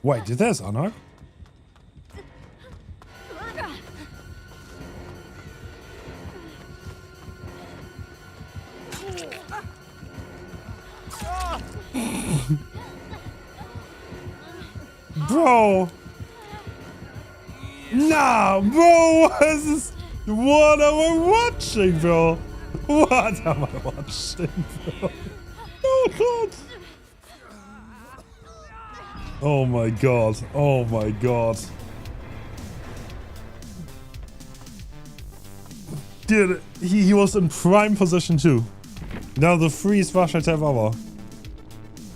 Wait, did there's Anarch? Bro! Nah, bro! What is this? What am I watching, bro? What am I watching, bro? Oh god! Oh my god! Oh my god! Dude, he was in prime position too. Now the freeze rush attack ever.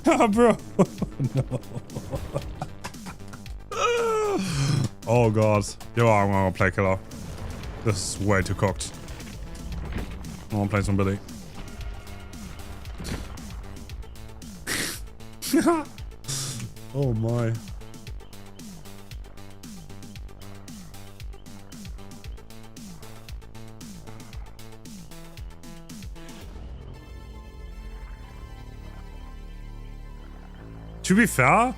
Ah, bro! No. Oh god. Yo, I'm gonna play killer. This is way too cooked. I wanna play some Billy. Oh my. To be fair,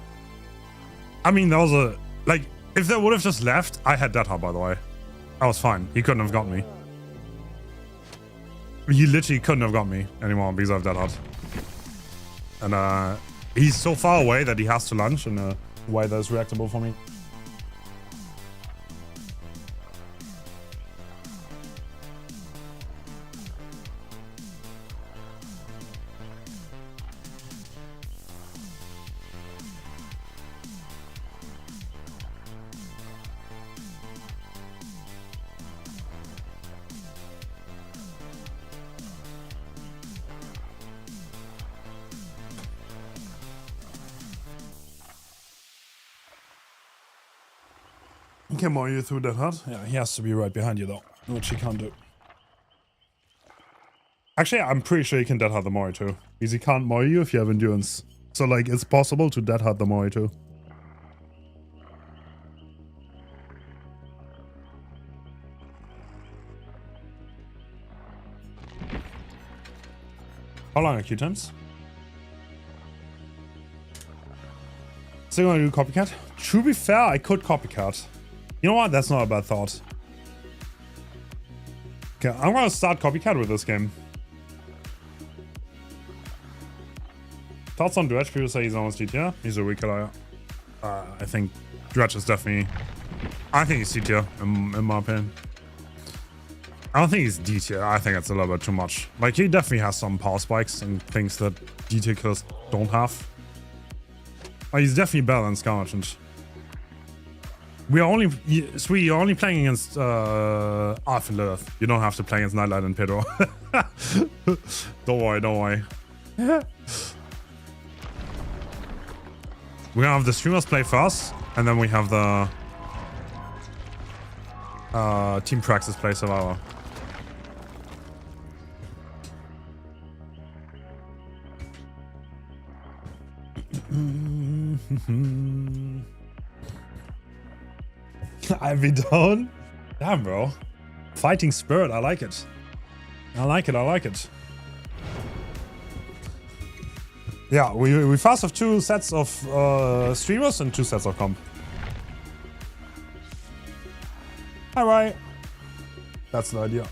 I mean, that was a, like, if they would have just left, I had that hard, by the way. I was fine. He couldn't have got me. He literally couldn't have got me anymore because I have that hard. And he's so far away that he has to lunge in a way that's reactable for me. Can more you through that hut? Yeah, he has to be right behind you though, which he can't do. Actually, I'm pretty sure you can dead hard the Mori too, because he can't Mori you if you have endurance. So like, it's possible to dead hard the Mori too. How long are Q times? So you're gonna do copycat? To be fair, I could copycat. You know what? That's not a bad thought. Okay, I'm gonna start copycat with this game. Thoughts on Dredge? People say he's almost G tier. He's a weak killer. I think Dredge is definitely... I think he's C tier, in my opinion. I don't think he's D tier. I think it's a little bit too much. Like, he definitely has some power spikes and things that D tier killers don't have. Like, he's definitely better than Scar Merchant. We are only, Sweet, you're only playing against Arf and Lilith. You don't have to play against Nightlight and Pedro. Don't worry, don't worry. We're gonna have the streamers play first, and then we have the Team Praxis play Survivor. I'll be down. Damn, bro. Fighting spirit. I like it. I like it. I like it. Yeah, we fast have 2 sets of streamers and 2 sets of comp. Alright. That's the idea.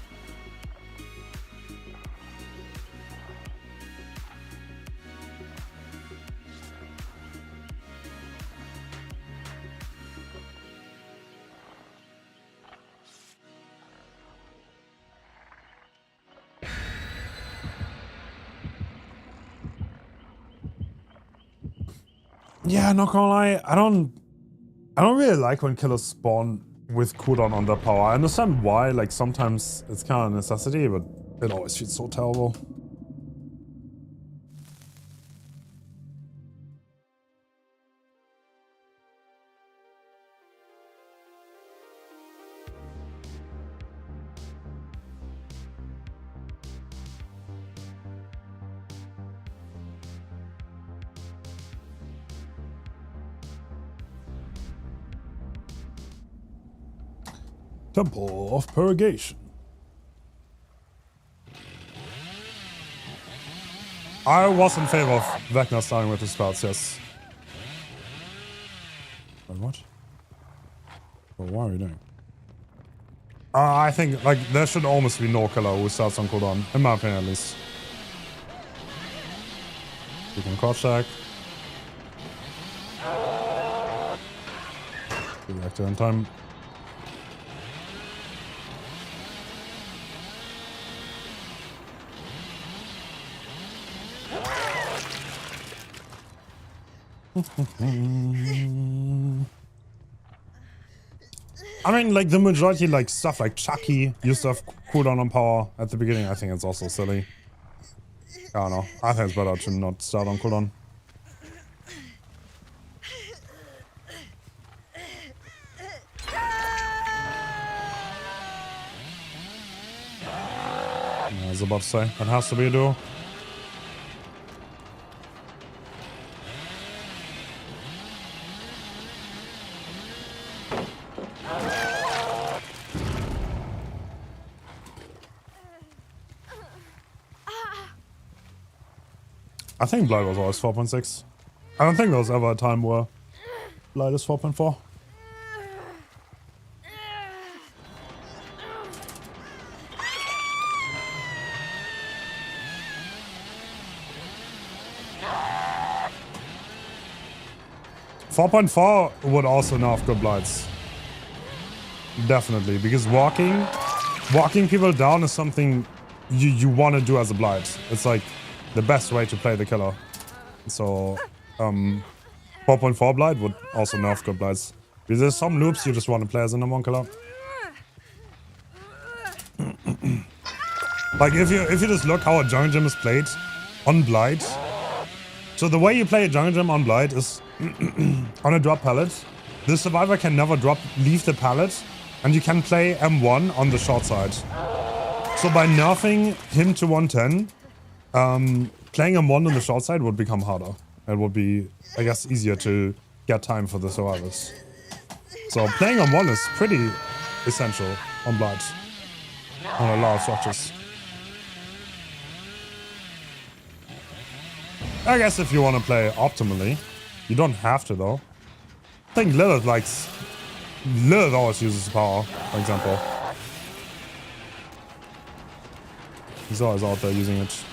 Yeah, not gonna lie, I don't really like when killers spawn with cooldown on their power. I understand why, like sometimes it's kind of a necessity, but it always feels so terrible. Temple of Purgation. I was in favor of Vecna starting with the spells, yes. Wait, what? Well, what are we doing? I think like there should almost be no killer who starts on cooldown, in my opinion at least. You can crouch check. Reactor in time. I mean, like the majority, like stuff like Chucky used to have cooldown on power at the beginning. I think it's also silly. I don't know. I think it's better to not start on cooldown. I was about to say, it has to be a duo. I think Blight was always 4.6. I don't think there was ever a time where Blight is 4.4. .4 would also nerf good Blights. Definitely, because walking people down is something you want to do as a Blight. It's like the best way to play the killer. So 4.4 Blight would also nerf good Blights. Because there's some loops you just want to play as a number one killer. Like if you just look how a jungle gym is played on Blight. So the way you play a jungle gym on Blight is on a drop pallet. The survivor can never leave the pallet, and you can play M1 on the short side. So by nerfing him to 110, playing M1 on the short side would become harder. It would be, I guess, easier to get time for the survivors. So playing M1 is pretty essential on Blight, on a lot of structures. I guess if you want to play optimally, you don't have to though. I think Lilith always uses power, for example. He's always out there using it.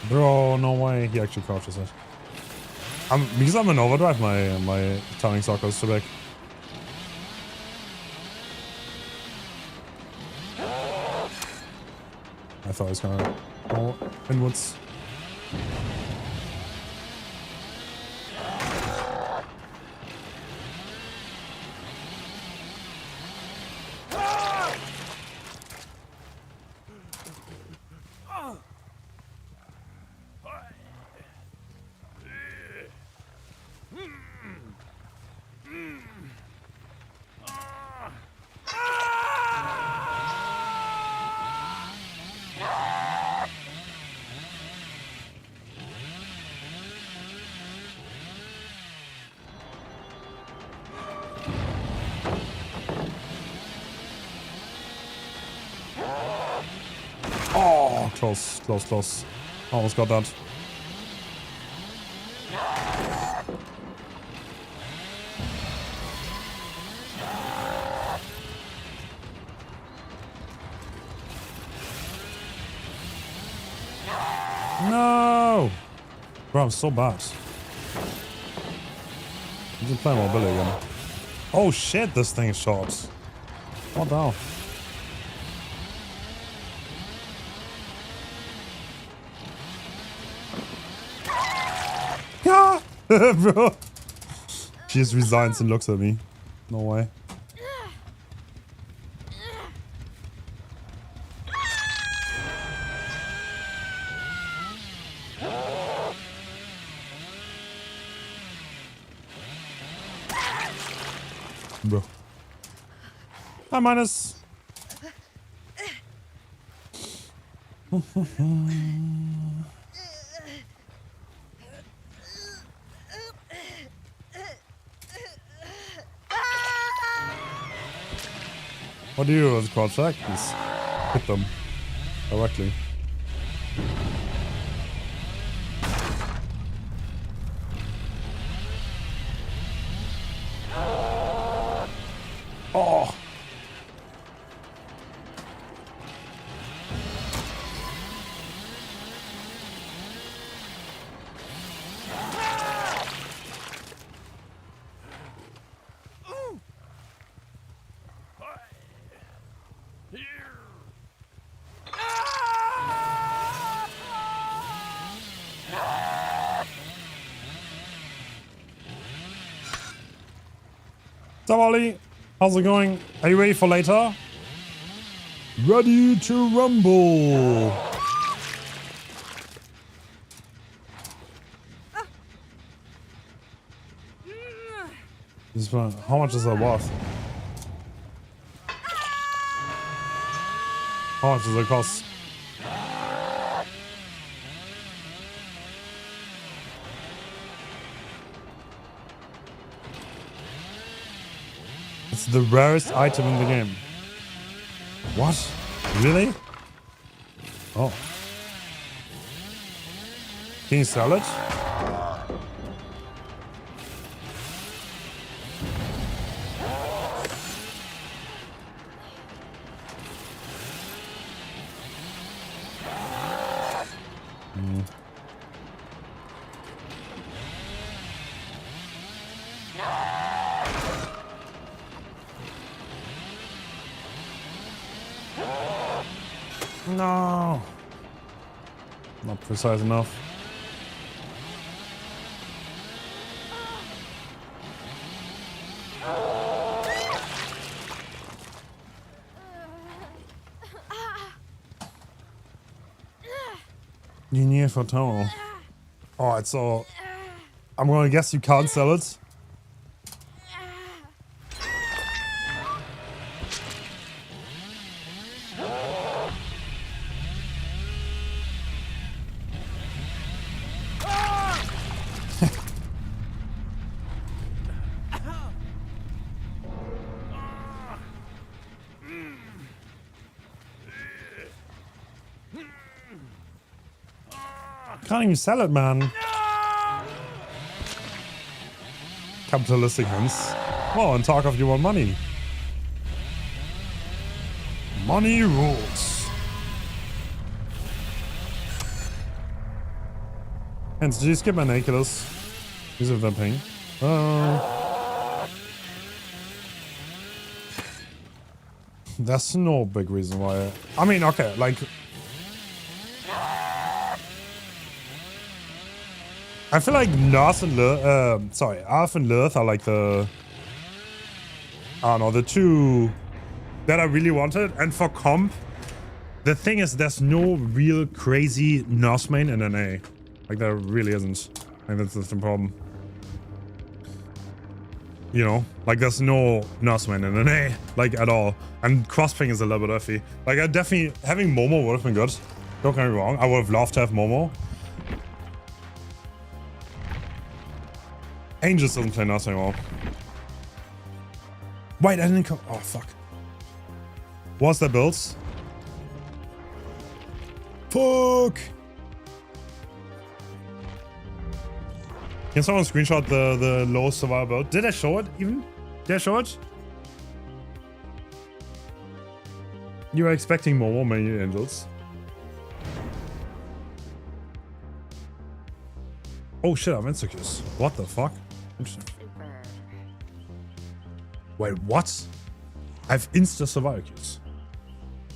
Bro, no way. He actually crouches it. Because I'm in overdrive, my timing circle is too big. I thought he was gonna go inwards. Oh, close. Almost got that. No! Bro, I'm so bad. I'm just playing more Billy again. Oh shit, this thing is short. What the hell? Bro. She just resigns and looks at me. No way. Bro. Hi, minus. What do you do with crouch check? Just hit them directly. So Ollie, how's it going? Are you ready for later? Ready to rumble. This one, how much is that worth? How much does it cost? It's the rarest item in the game. What? Really? Oh. Can you sell it? No. Not precise enough. You need for tunnel. Oh, it's all. I'm gonna guess you can't sell it. Can't even sell it, man. Capitalistic Hens. Oh, and talk of you want money. Money rules. Hens, did you skip my Nakedus? He's a vamping. That's no big reason why. I mean, okay, like. I feel like Nurse and Alf and Lilith are like the, I don't know, the two that I really wanted. And for comp, the thing is there's no real crazy Nurse main in NA. Like there really isn't. I think that's the problem. You know, like there's no Nurse main in NA, like at all. And cross-ping is a little bit iffy. Like I definitely, having Momo would have been good. Don't get me wrong, I would have loved to have Momo. Angels doesn't play Nurse anymore. Wait, I didn't come. Oh, fuck. What's that builds? Fuck! Can someone screenshot the low survival build? Did I show it even? Did I show it? You were expecting more many angels. Oh shit, I'm insecure. What the fuck? Interesting. Wait, what? I've insta survival queues.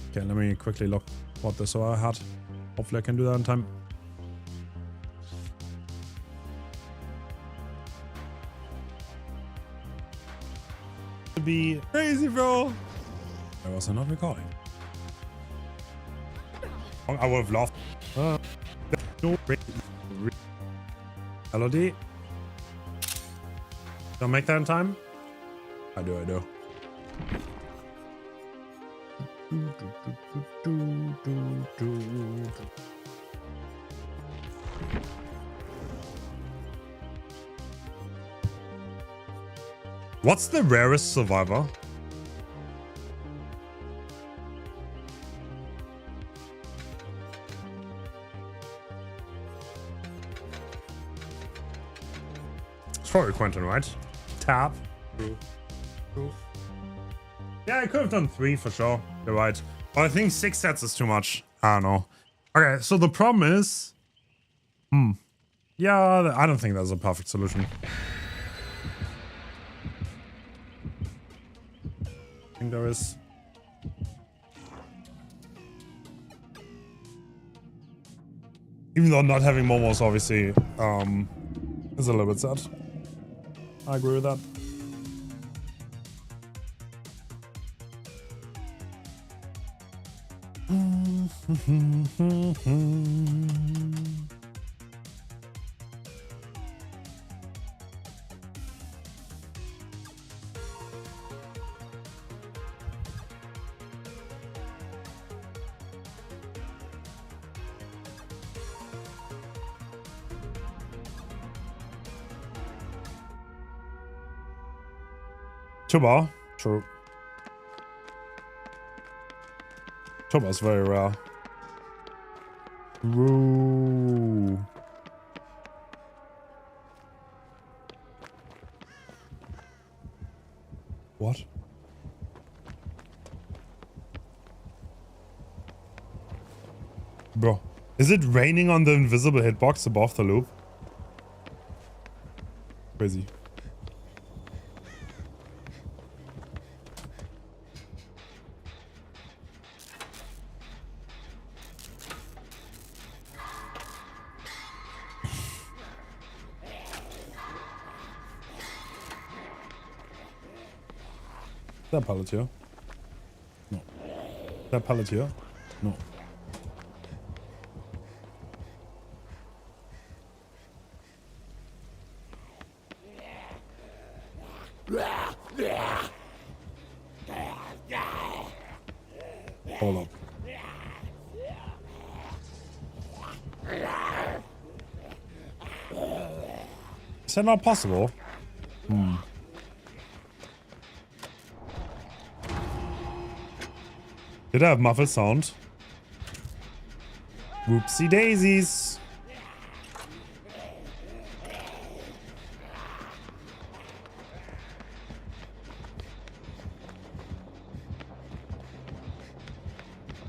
Okay, let me quickly look what the survival had. Hopefully I can do that in time. To be crazy, bro. Why was I not recording? I would have laughed. No. LOD. Don't make that in time? I do. What's the rarest survivor? It's probably Quentin, right? Tap. True. Yeah, I could have done 3 for sure. You're right. But I think 6 sets is too much. I don't know. Okay, so the problem is... Yeah, I don't think that's a perfect solution. I think there is... Even though not having Momos obviously is a little bit sad. I agree with that. Tuba, true. Tuba's very rare. True. What? Bro, is it raining on the invisible hitbox above the loop? Crazy. That pallet here? No. That pallet here? No. Hold up. Is that not possible? Did I have muffled sound? Whoopsie daisies.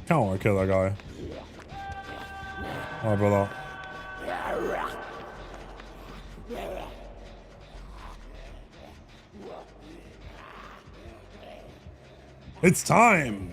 Can't want to kill that guy. Alright, brother. It's time!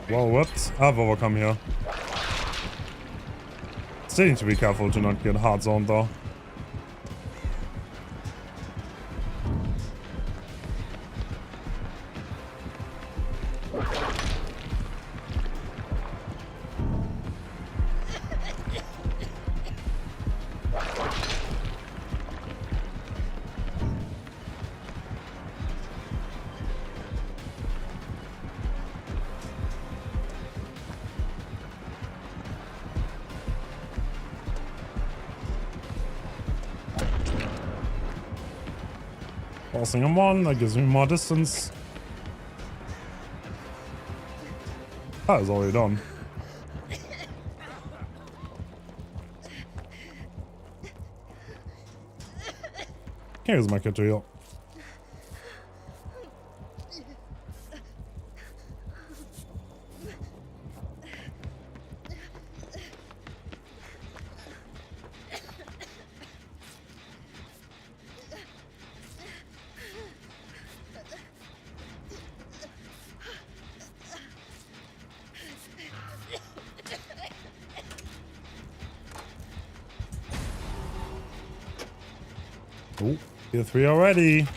Whoa, whoops. I've overcome here. Still need to be careful to not get hard zoned though. Passing him on, that gives me more distance. That is already done. Here's my kit to heal. Oh, tier 3 already.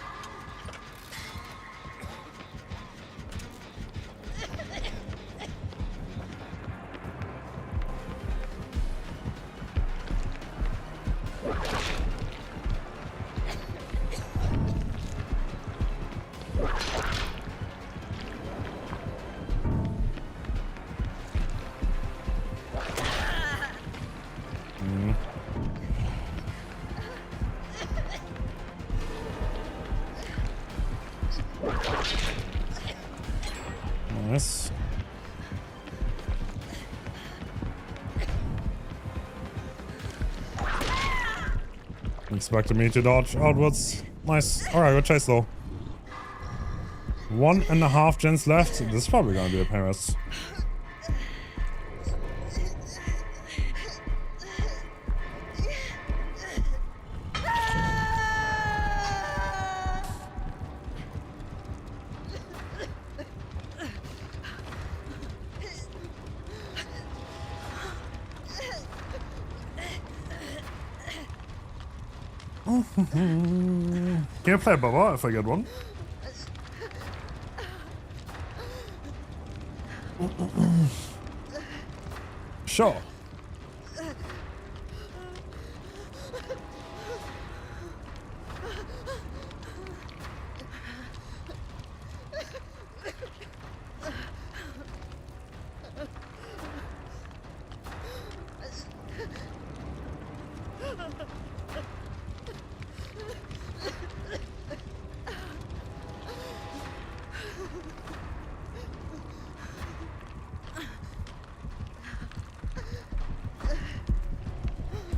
Nice. Expected me to dodge outwards. Nice. Alright, good chase though. 1.5 gens left. This is probably gonna be a Paris. Can you play Baba if I get one? Sure.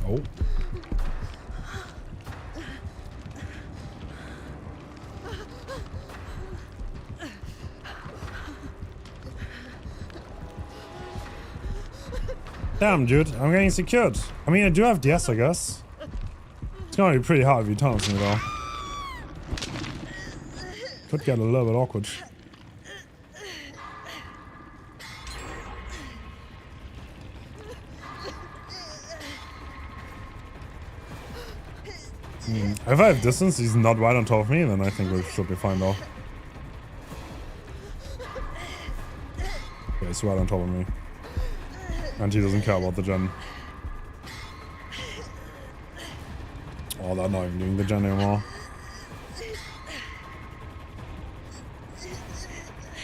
Oh. Damn, dude, I'm getting secured. I mean, I do have DS, I guess. It's gonna be pretty hard if you tunnels me, though. Could get a little bit awkward. If I have distance, he's not right on top of me, then I think we should be fine, though. Okay, he's right on top of me. And he doesn't care about the gen. Oh, they're not even doing the gen anymore.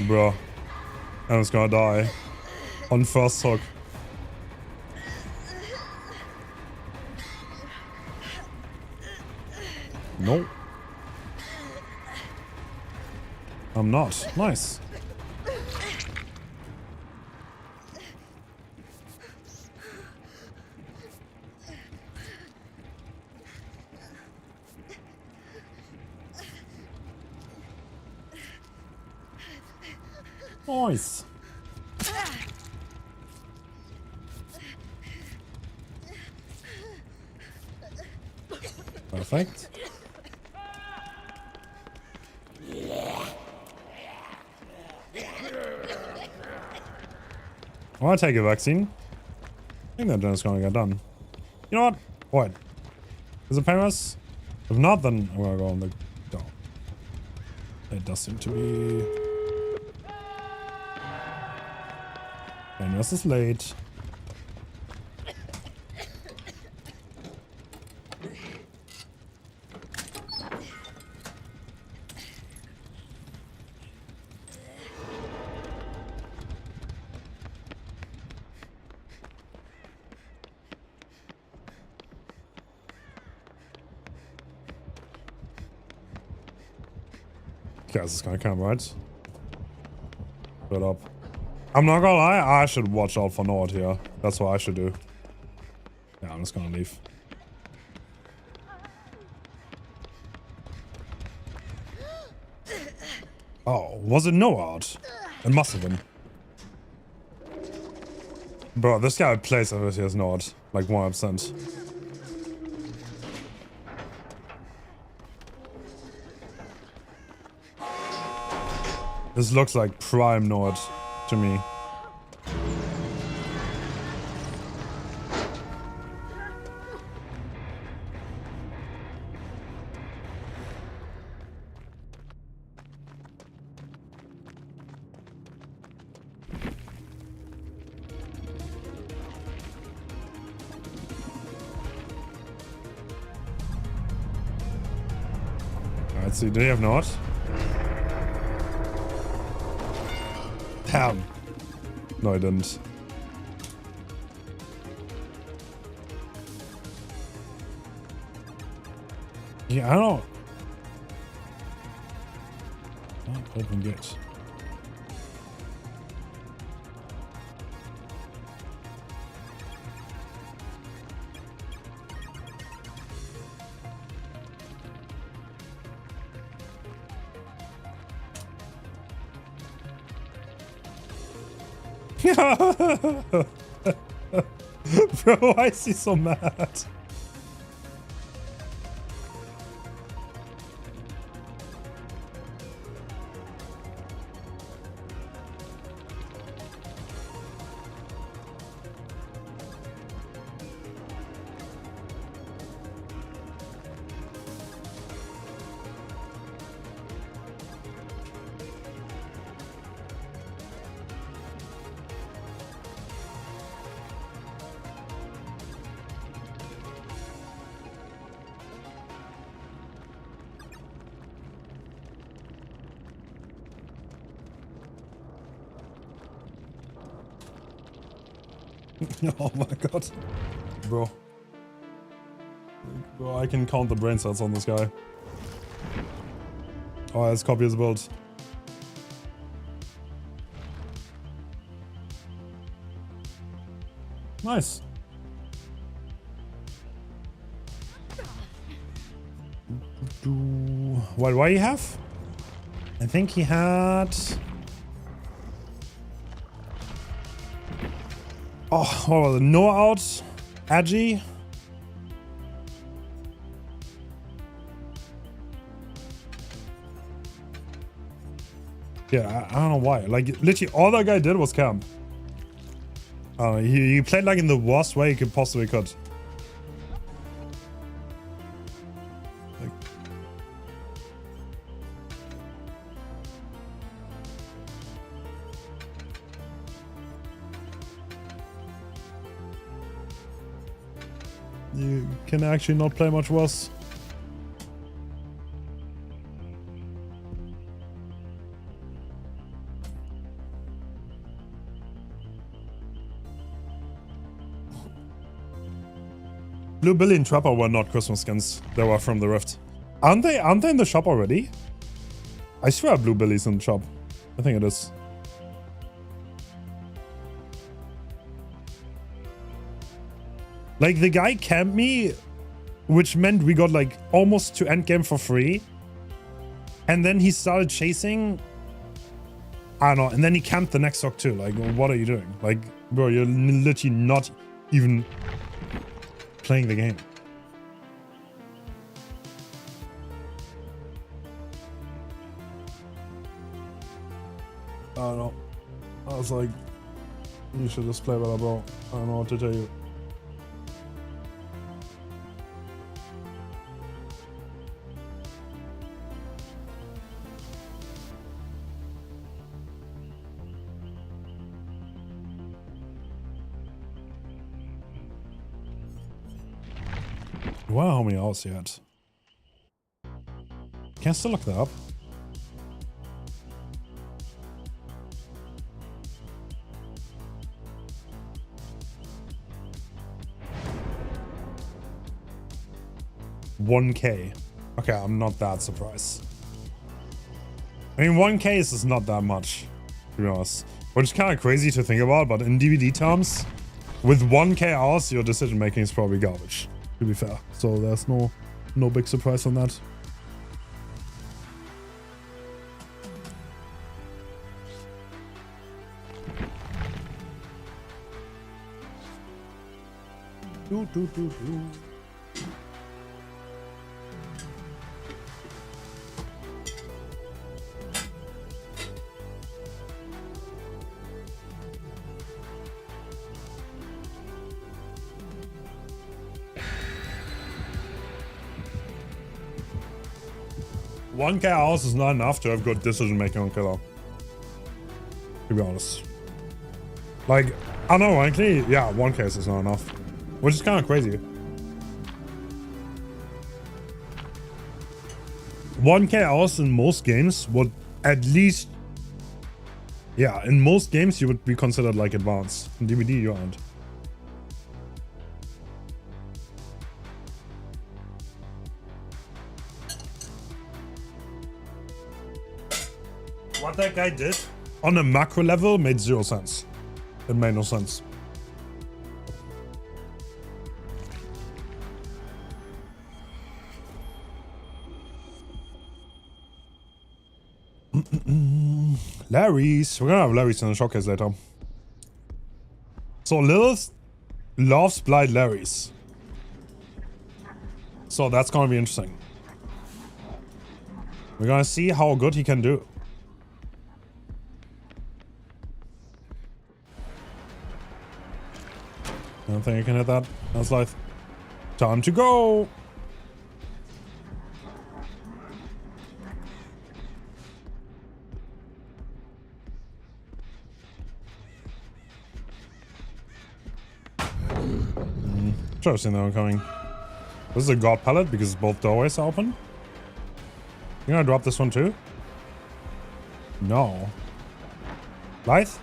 Bro. I'm just gonna die. On first hook. Nope. I'm not. Nice. Nice. Perfect. I want to take a vaccine. I think that gen's gonna get done. You know what? What? Is it painless? If not, then I'm gonna go on the door. It does seem to be... Painless is late. Guys, it's gonna come, right? Shut up. I'm not gonna lie, I should watch out for Nord here. That's what I should do. Yeah, I'm just gonna leave. Oh, was it Nord? It must have been. Bro, this guy plays as if he has Nord. Like 100%. This looks like prime Nord to me. Let's see, do you have Nord? Damn. No, I didn't. Yeah, I don't. Open gate. Bro, why is he so mad? Oh my god. Bro. Bro, I can count the brain cells on this guy. Oh, let's copy his build. Nice. What do you have? I think he had... Oh, what was it? No out, Agi. Yeah, I don't know why. Like, literally, all that guy did was camp. He played like in the worst way he could possibly could. Like, you can actually not play much worse. Blue Billy and Trapper were not Christmas skins. They were from the Rift. Aren't they in the shop already? I swear Blue Billy's in the shop. I think it is. Like, the guy camped me, which meant we got like almost to end game for free. And then he started chasing. I don't know. And then he camped the next stock too. Like, what are you doing? Like, bro, you're literally not even playing the game. I don't know. I was like, you should just play better, bro. I don't know what to tell you. Wow, how many hours yet? Can I still look that up? $1K. Okay, I'm not that surprised. I mean, 1K is not that much, to be honest. Which is kind of crazy to think about, but in DVD terms, with 1K hours, your decision making is probably garbage, to be fair. So there's no big surprise on that. Do. 1K hours is not enough to have good decision making on killer. To be honest. Like, unironically, yeah, 1K is not enough. Which is kind of crazy. 1K hours in most games would at least... Yeah, in most games you would be considered like advanced. In DVD you aren't. What that guy did on a macro level made zero sense. It made no sense. Larry's. We're gonna have Larry's in the showcase later. So Lilith loves Blight Larry's. So that's gonna be interesting. We're gonna see how good he can do. I don't think I can hit that. That's life. Time to go. Should have seen that one coming. This is a god pallet because both doorways are open. You gonna drop this one too? No. Blight?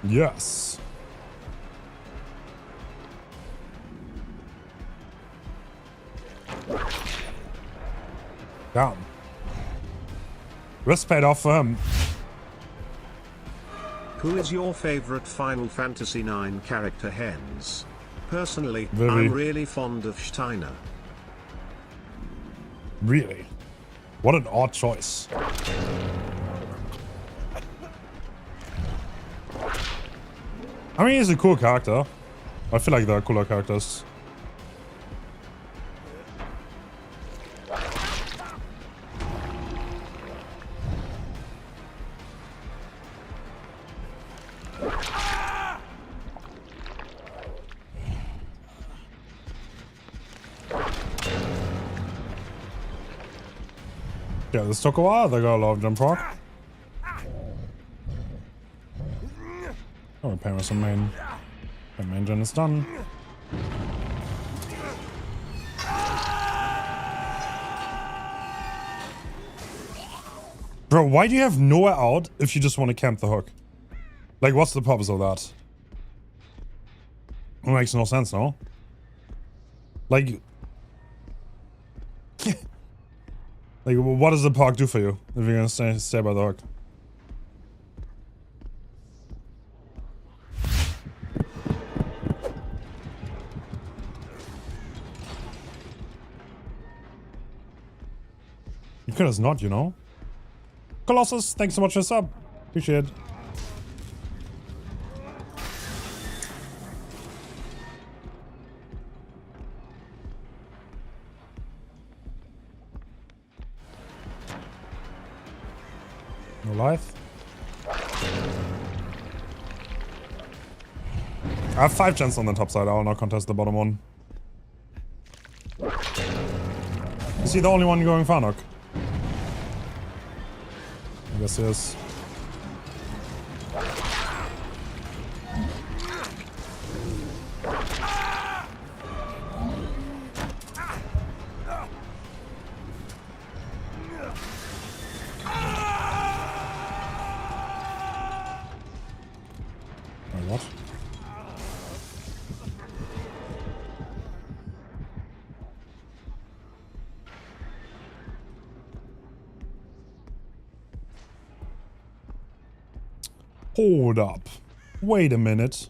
Yes. Damn. Risk paid off for him. Who is your favorite Final Fantasy IX character, Hens? Personally, Vivi. I'm really fond of Steiner. Really? What an odd choice. I mean, he's a cool character. I feel like there are cooler characters. Yeah, this took a while. They got a lot of jump rock. Oh, repair with some main. The main gen is done. Bro, why do you have nowhere out if you just want to camp the hook? Like, what's the purpose of that? It makes no sense, no? Like... like, what does the park do for you if you're gonna stay by the hook? You could have not, you know? Colossus, thanks so much for the sub. Appreciate it. No life. I have 5 gens on the top side. I will not contest the bottom one. Is he the only one going Farnock? I guess he is. What? Hold up. Wait a minute.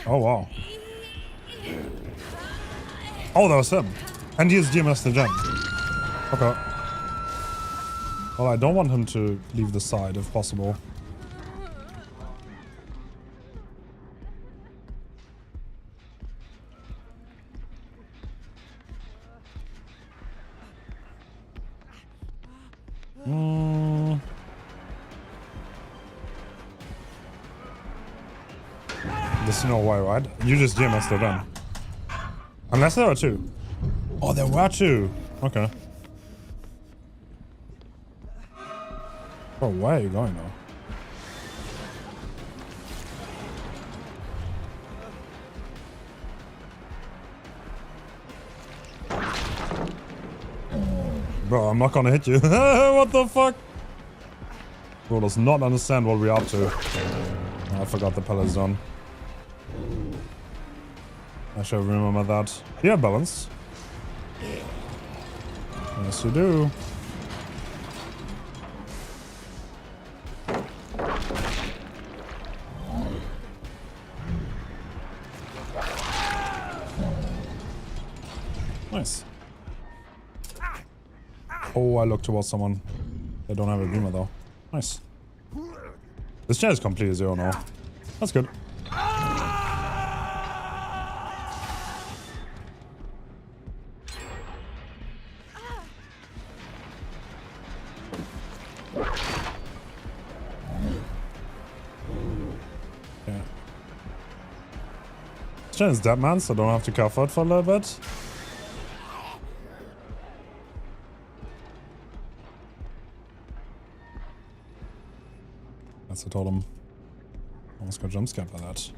Oh, wow. Oh, that was him. And he is DMS the gem. Okay. Well, I don't want him to leave the side if possible. There's no way, right? You just DMS the done. Unless there are 2. Oh, there were 2. Okay. Bro, where are you going now? Bro, I'm not gonna hit you. What the fuck? Bro does not understand what we're up to. Oh, I forgot the pellet's done. I should remember that. Yeah, balance. Yes, you do. Nice. Oh, I look towards someone. They don't have a beamer though. Nice. This chair is completely 0 now. That's good. This chair is dead, man, so don't have to care for it for a little bit. the totem. Almost got jump scared by that.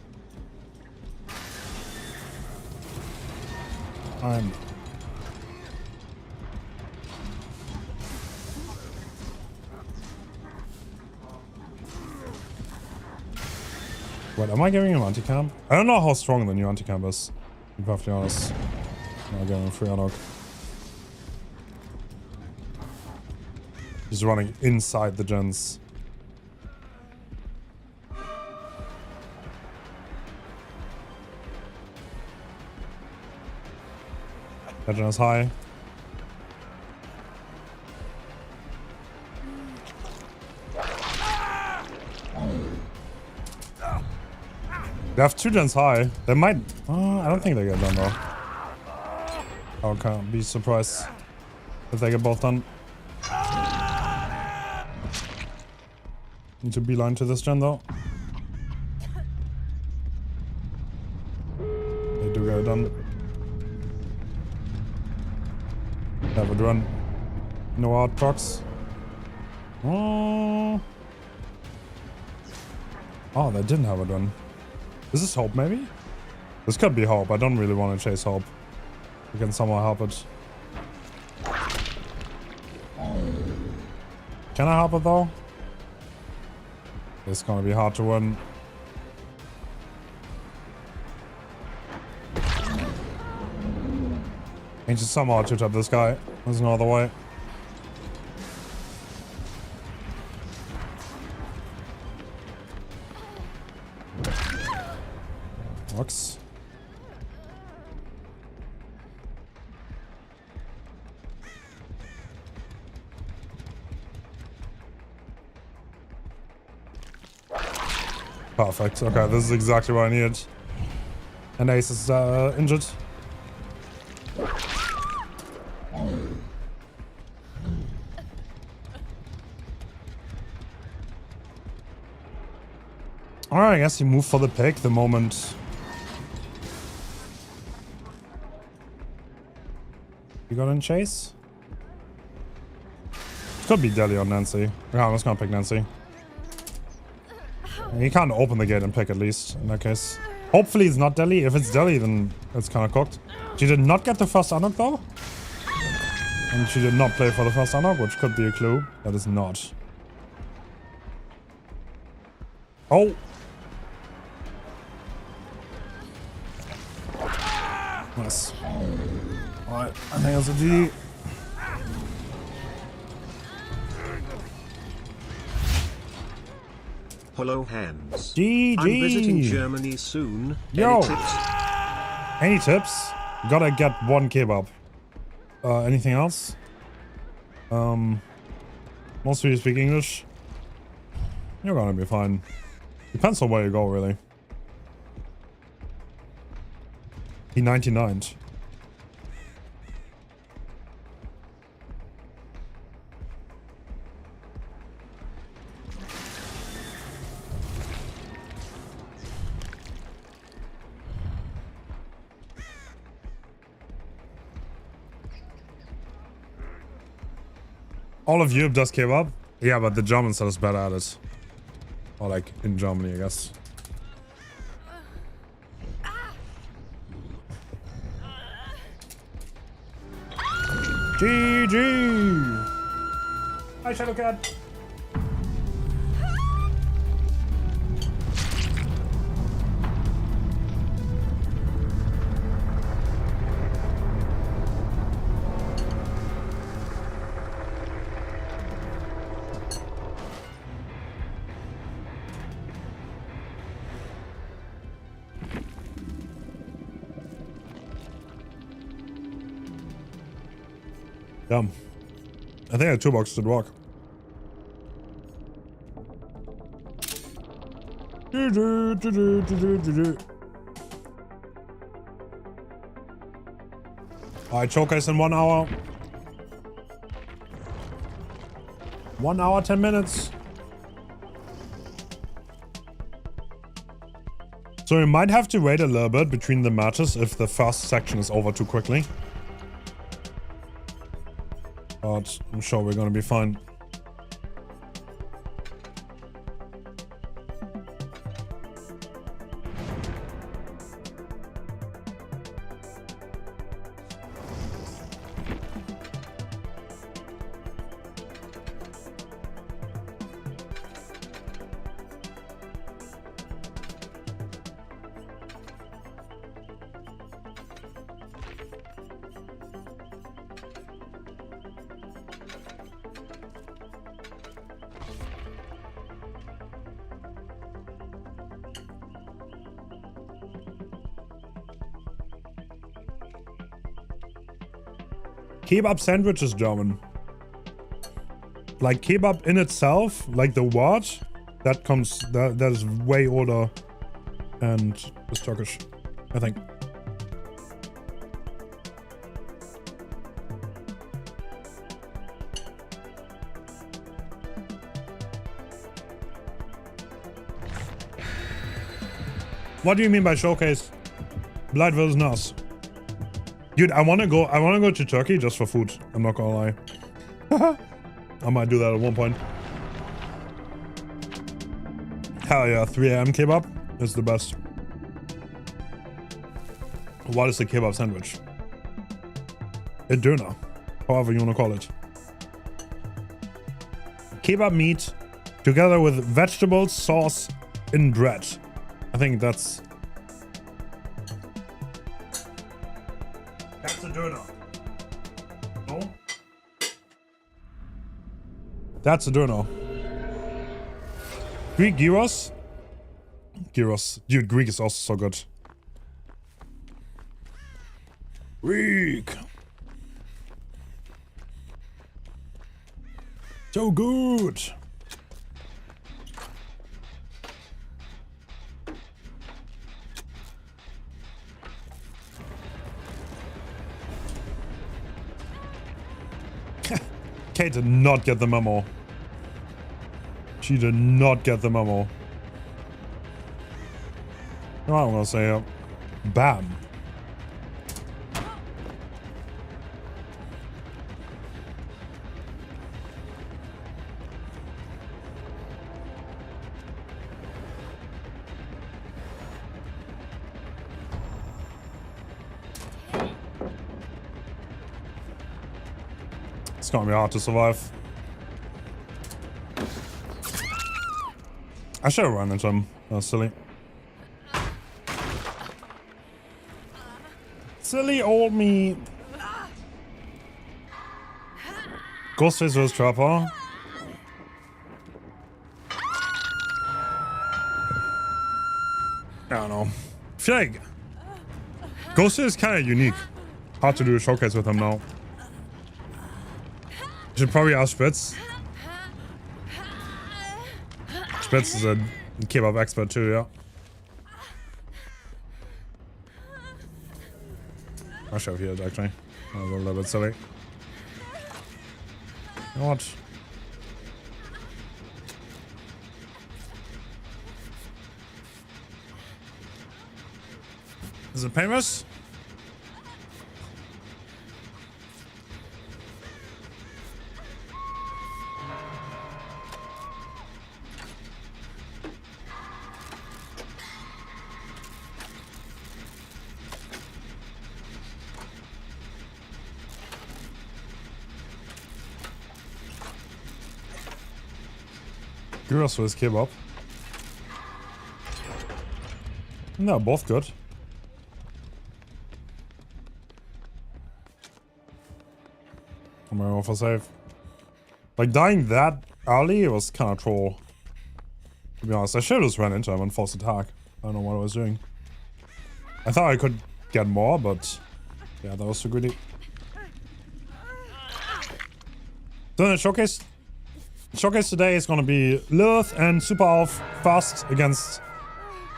Wait, am I giving him anti-camp? I don't know how strong the new anti-camp is, to be perfectly honest. I'm giving him free unlock. He's running inside the gens. That gen is high. They have 2 gens high. They might... I don't think they get done though. I can't be surprised if they get both done. Need to beeline to this gen though. They do get it done. Have it run. No out procs. Oh, they didn't have it run. Is this hope maybe? This could be hope. I don't really want to chase hope. We can somehow help it. Can I help it though? It's gonna be hard to win. Need to somehow two-tap this guy. There's no other way. Works. Perfect. Okay, this is exactly what I needed. And Ace is injured. Alright, I guess he moved for the pick the moment. You got in chase? It could be Deli on Nancy. Yeah, I'm just gonna pick Nancy. He can't open the gate and pick at least, in that case. Hopefully it's not Deli. If it's Deli, then it's kind of cooked. She did not get the first unlock though. And she did not play for the first unlock, which could be a clue. That is not. Oh! Nice. Alright, I think that's a G. Hello, Hens. GG. I'm visiting Germany soon. Yo. Any tips? Any tips? Gotta get 1 kebab. Anything else? Most of you speak English. You're gonna be fine. Depends on where you go, really. He 99'd. All of Europe does kebab? Yeah, but the Germans are just better at it. Or like in Germany, I guess. GG! Hi, Shadowcat! Damn. I think a 2-box should work. Alright, showcase in 1 hour. 1 hour, 10 minutes. So we might have to wait a little bit between the matches if the first section is over too quickly. But I'm sure we're gonna be fine. Kebab sandwich is German. Like kebab in itself, like the word, that is way older and is Turkish, I think. What do you mean by showcase? Blight versus Nas. Dude, I wanna go to Turkey just for food. I'm not gonna lie. I might do that at one point. Hell yeah, 3 AM kebab is the best. What is the kebab sandwich? A döner, however you wanna call it. Kebab meat together with vegetables, sauce, in bread. I think that's a döner. No? That's a döner. Greek gyros? Gyros. Dude, Greek is also so good. Greek. So good. Kate did not get the memo. She did not get the memo. No, I'm gonna say bam. It's gonna be hard to survive. I should have run into him. That was silly. Silly old me. Ghostface vs Trapper. I don't know. I feel like Ghostface is kind of unique. Hard to do a showcase with him now. Should probably ask Spitz. Spitz is a kebab expert too, yeah. I should have healed actually. That was a little bit silly. You know what? Is it painless? Gyros with kebab. No, both good. I'm gonna go for save. Like dying that early was kind of troll. To be honest, I should have just ran into him and forced attack. I don't know what I was doing. I thought I could get more, but yeah, that was too greedy. So the showcase today is gonna be Lilith and Super Alf fast against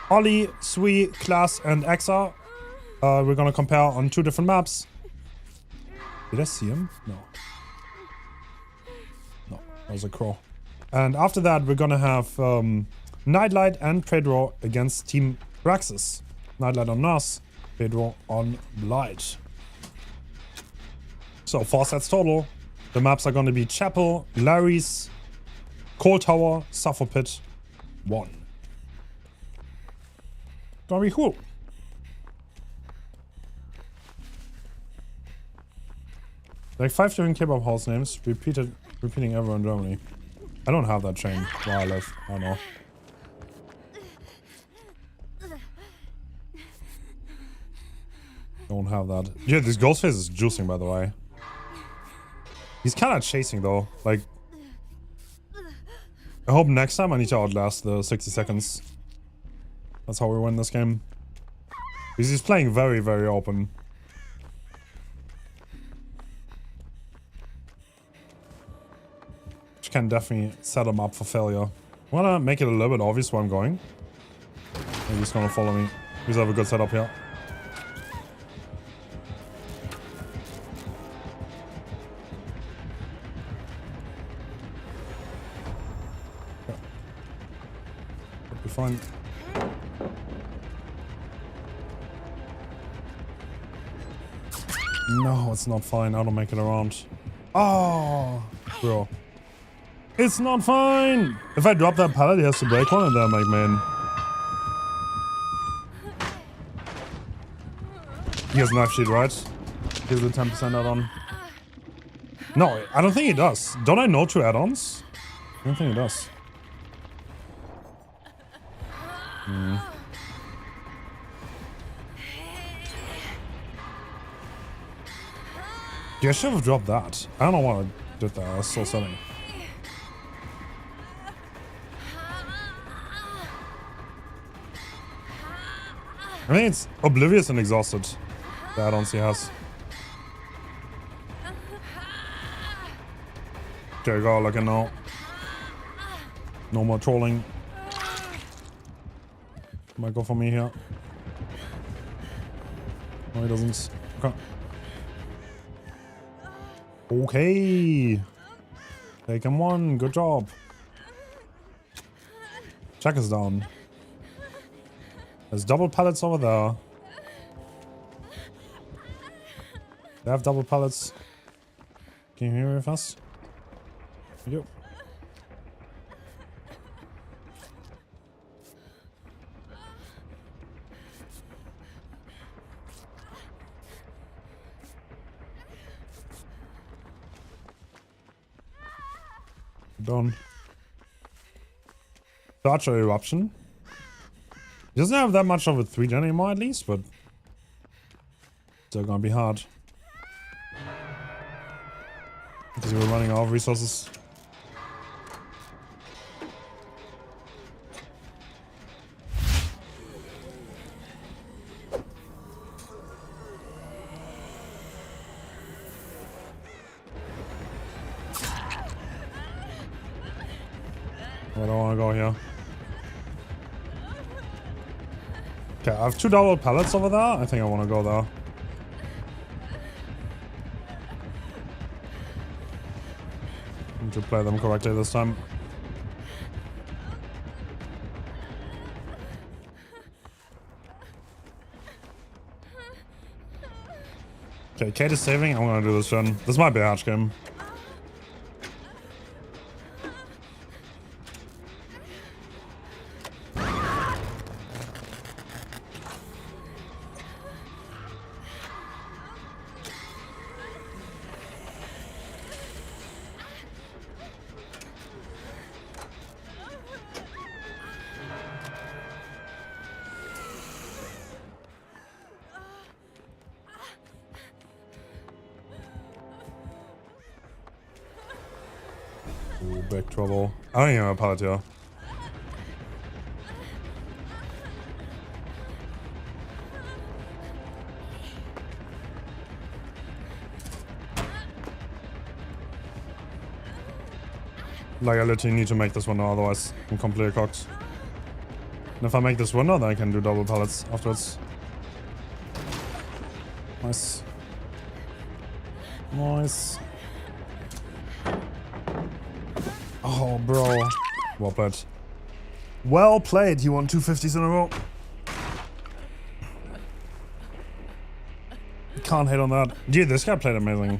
Ollie, Sui, Klaas, and Exa. We're gonna compare on 2 different maps. Did I see him? No. No, that was a crow. And after that, we're gonna have Nightlight and Pedro against Team Praxis. Nightlight on Nas, Pedro on Blight. So 4 sets total. The maps are gonna be Chapel, Larry's, Cold Tower, Suffer Pit, 1. Gonna be cool. Like 5 different kebab house names, repeating everywhere in Germany. I don't have that chain where I live. I don't know. Don't have that. Yeah, this Ghostface is juicing, by the way. He's kind of chasing though. Like, I hope next time I need to outlast the 60 seconds. That's how we win this game. Because he's playing very, very open. which can definitely set him up for failure. I want to make it a little bit obvious where I'm going. And he's going to follow me. He's have a good setup here. Yeah. Should be fine. No, it's not fine. I don't make it around. Oh, bro. It's not fine. If I drop that pallet, he has to break one and then make main. He has knife shield, right? He has a 10% add-on. No, I don't think he does. Don't I know 2 add-ons? I don't think he does. Yeah, I should have dropped that. I don't know why I did that. I was so silly. I think it's oblivious and exhausted. The add-ons he has. There you go, looking now. No more trolling. Might go for me here. No, he doesn't. Okay. Okay. Take him one. Good job. Check is down. There's double pallets over there. They have double pallets. Can you hear me fast? Yep. Done. Archer eruption. He doesn't have that much of a 3-gen anymore, at least, but still gonna be hard because we're running out of resources. I don't want to go here. Okay, I have 2 double pallets over there. I think I want to go there. Need to play them correctly this time. Okay, Kate is saving. I'm gonna do this turn. This might be a hatch game. Ooh, big trouble. I don't even have a pallet here. Like, I literally need to make this one now, otherwise I'm completely cocked. And if I make this window, then I can do double pallets afterwards. Nice. Nice. Oh, bro. Well played. Well played. You won 250s in a row. Can't hate on that. Dude, this guy played amazing.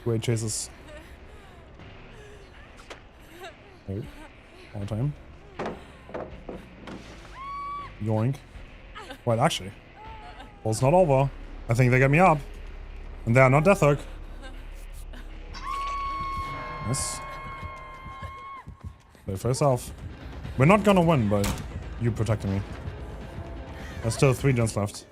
Great chases. Oh, all time. Yoink. Well, actually, well, it's not over. I think they get me up. And they are not death hook. Nice. Play for yourself. We're not gonna win, but you protected me. There's still 3 gens left.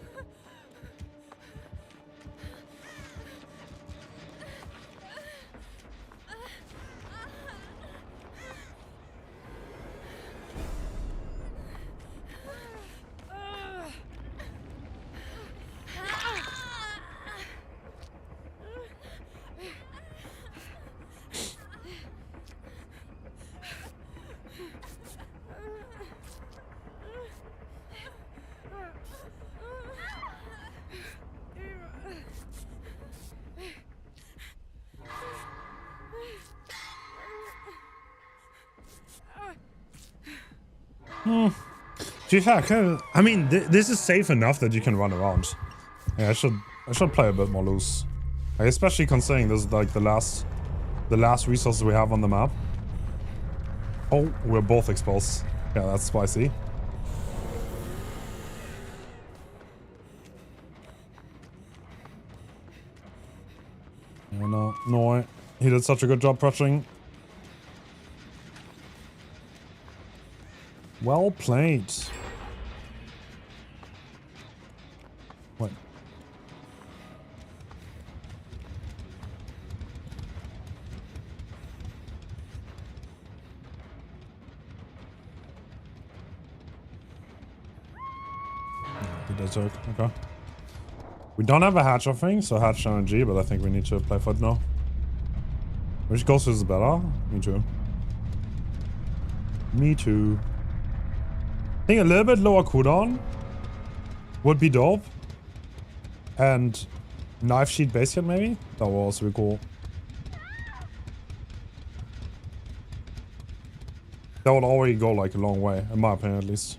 To be fair, I mean, this is safe enough that you can run around. Yeah, I should play a bit more loose. Like, especially considering this is like the last resources we have on the map. Oh, we're both exposed. Yeah, that's spicy. Oh, no, he did such a good job pressuring. Well played. What? He does work. Okay. We don't have a hatch offering, so hatch energy, but I think we need to play for it now. Which ghost is better? Me too. Me too. I think a little bit lower cooldown would be dope. And knife sheet base kit maybe? That would also be cool. That would already go like a long way, in my opinion at least.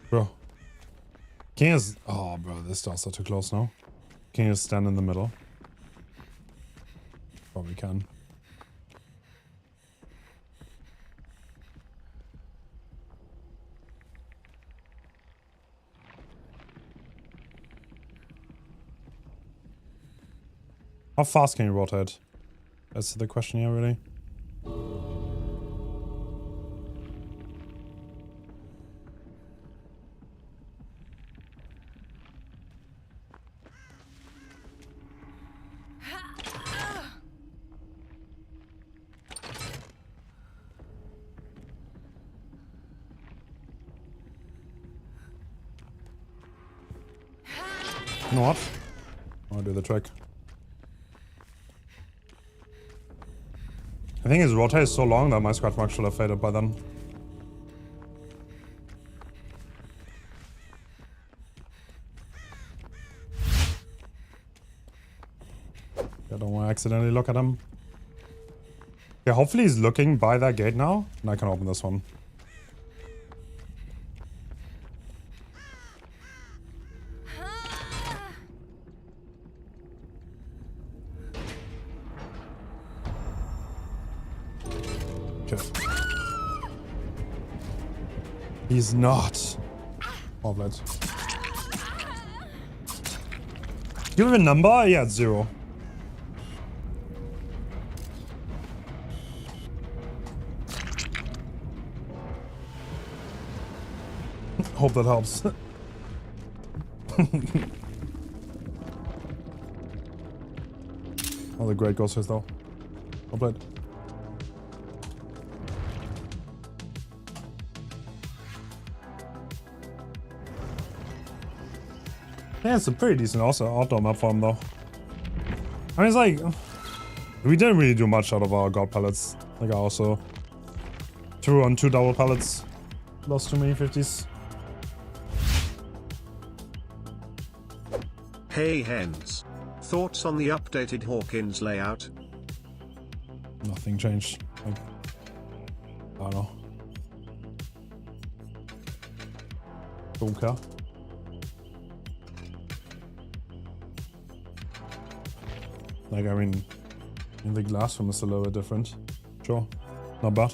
Bro. Can you just... Oh, bro, this stars are too close now. Can you just stand in the middle? Probably can. How fast can you rotate? That's the question here, really. You know what? I'll do the trick. I think his rotate is so long that my scratch mark should have faded by then. I don't want to accidentally look at him. Yeah, hopefully he's looking by that gate now, and I can open this one. He's not. Oh, Blight. You have a number? Yeah, it's 0. Hope that helps. Oh, the great ghost is though. Oh, Blight. Yeah, it's a pretty decent also outdoor map for him though. I mean, it's like, we didn't really do much out of our god pallets. Like I also threw on 2 double pallets. Lost too many 50s. Hey Hens. Thoughts on the updated Hawkins layout? Nothing changed. Like, I don't know. Don't care. Like, I mean, in the glass room is a little bit different. Sure, not bad.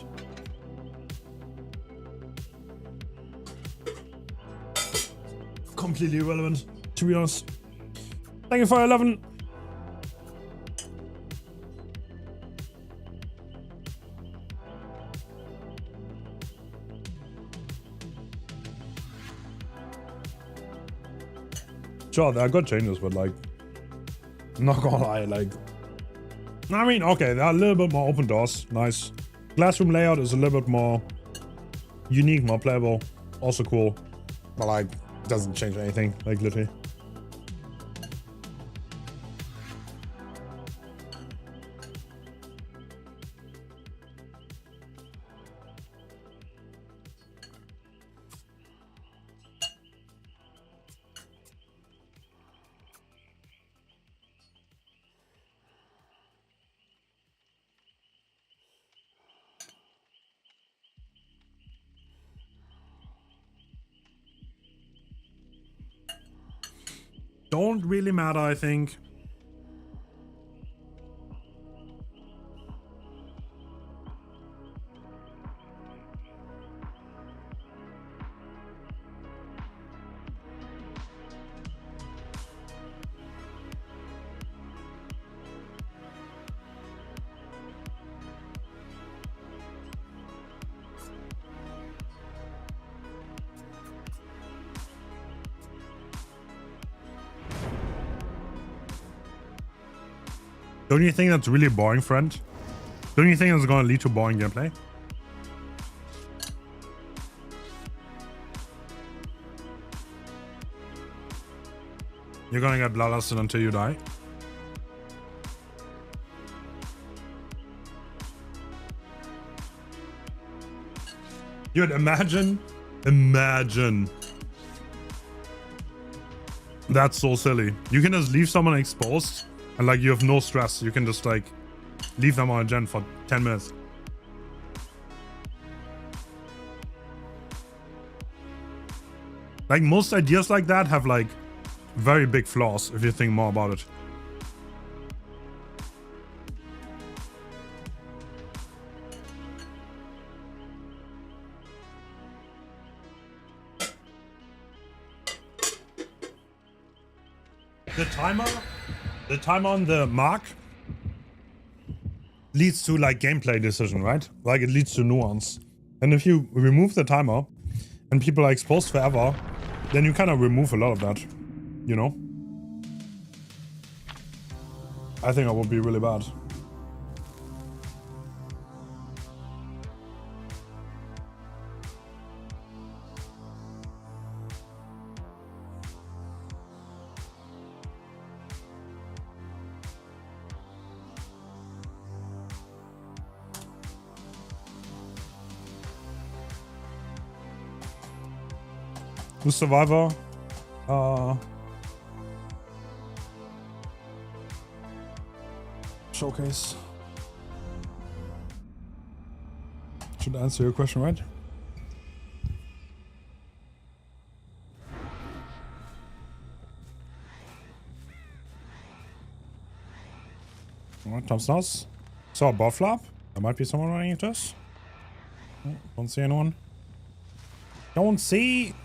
Completely irrelevant, to be honest. Thank you for 11. Sure, there are good changes, but like, I'm not gonna lie, like, I mean, okay, there are a little bit more open doors, nice. Glassroom layout is a little bit more Unique, more playable, also cool, but like doesn't change anything, like literally. Don't really matter, I think. Don't you think that's really boring, friend? Don't you think it's gonna lead to boring gameplay? You're gonna get bloodlusted until you die. Dude, imagine. That's so silly. You can just leave someone exposed and like you have no stress. You can just like leave them on a gen for 10 minutes. Like most ideas like that have like very big flaws if you think more about it. The timer on the mark leads to like gameplay decision, right? Like it leads to nuance. And if you remove the timer and people are exposed forever, then you kind of remove a lot of that, you know? I think that would be really bad. Who's Survivor? Showcase. Should answer your question, right? Alright, Tom Snows. Saw a buff flap. There might be someone running into us. Oh, don't see anyone. Don't see.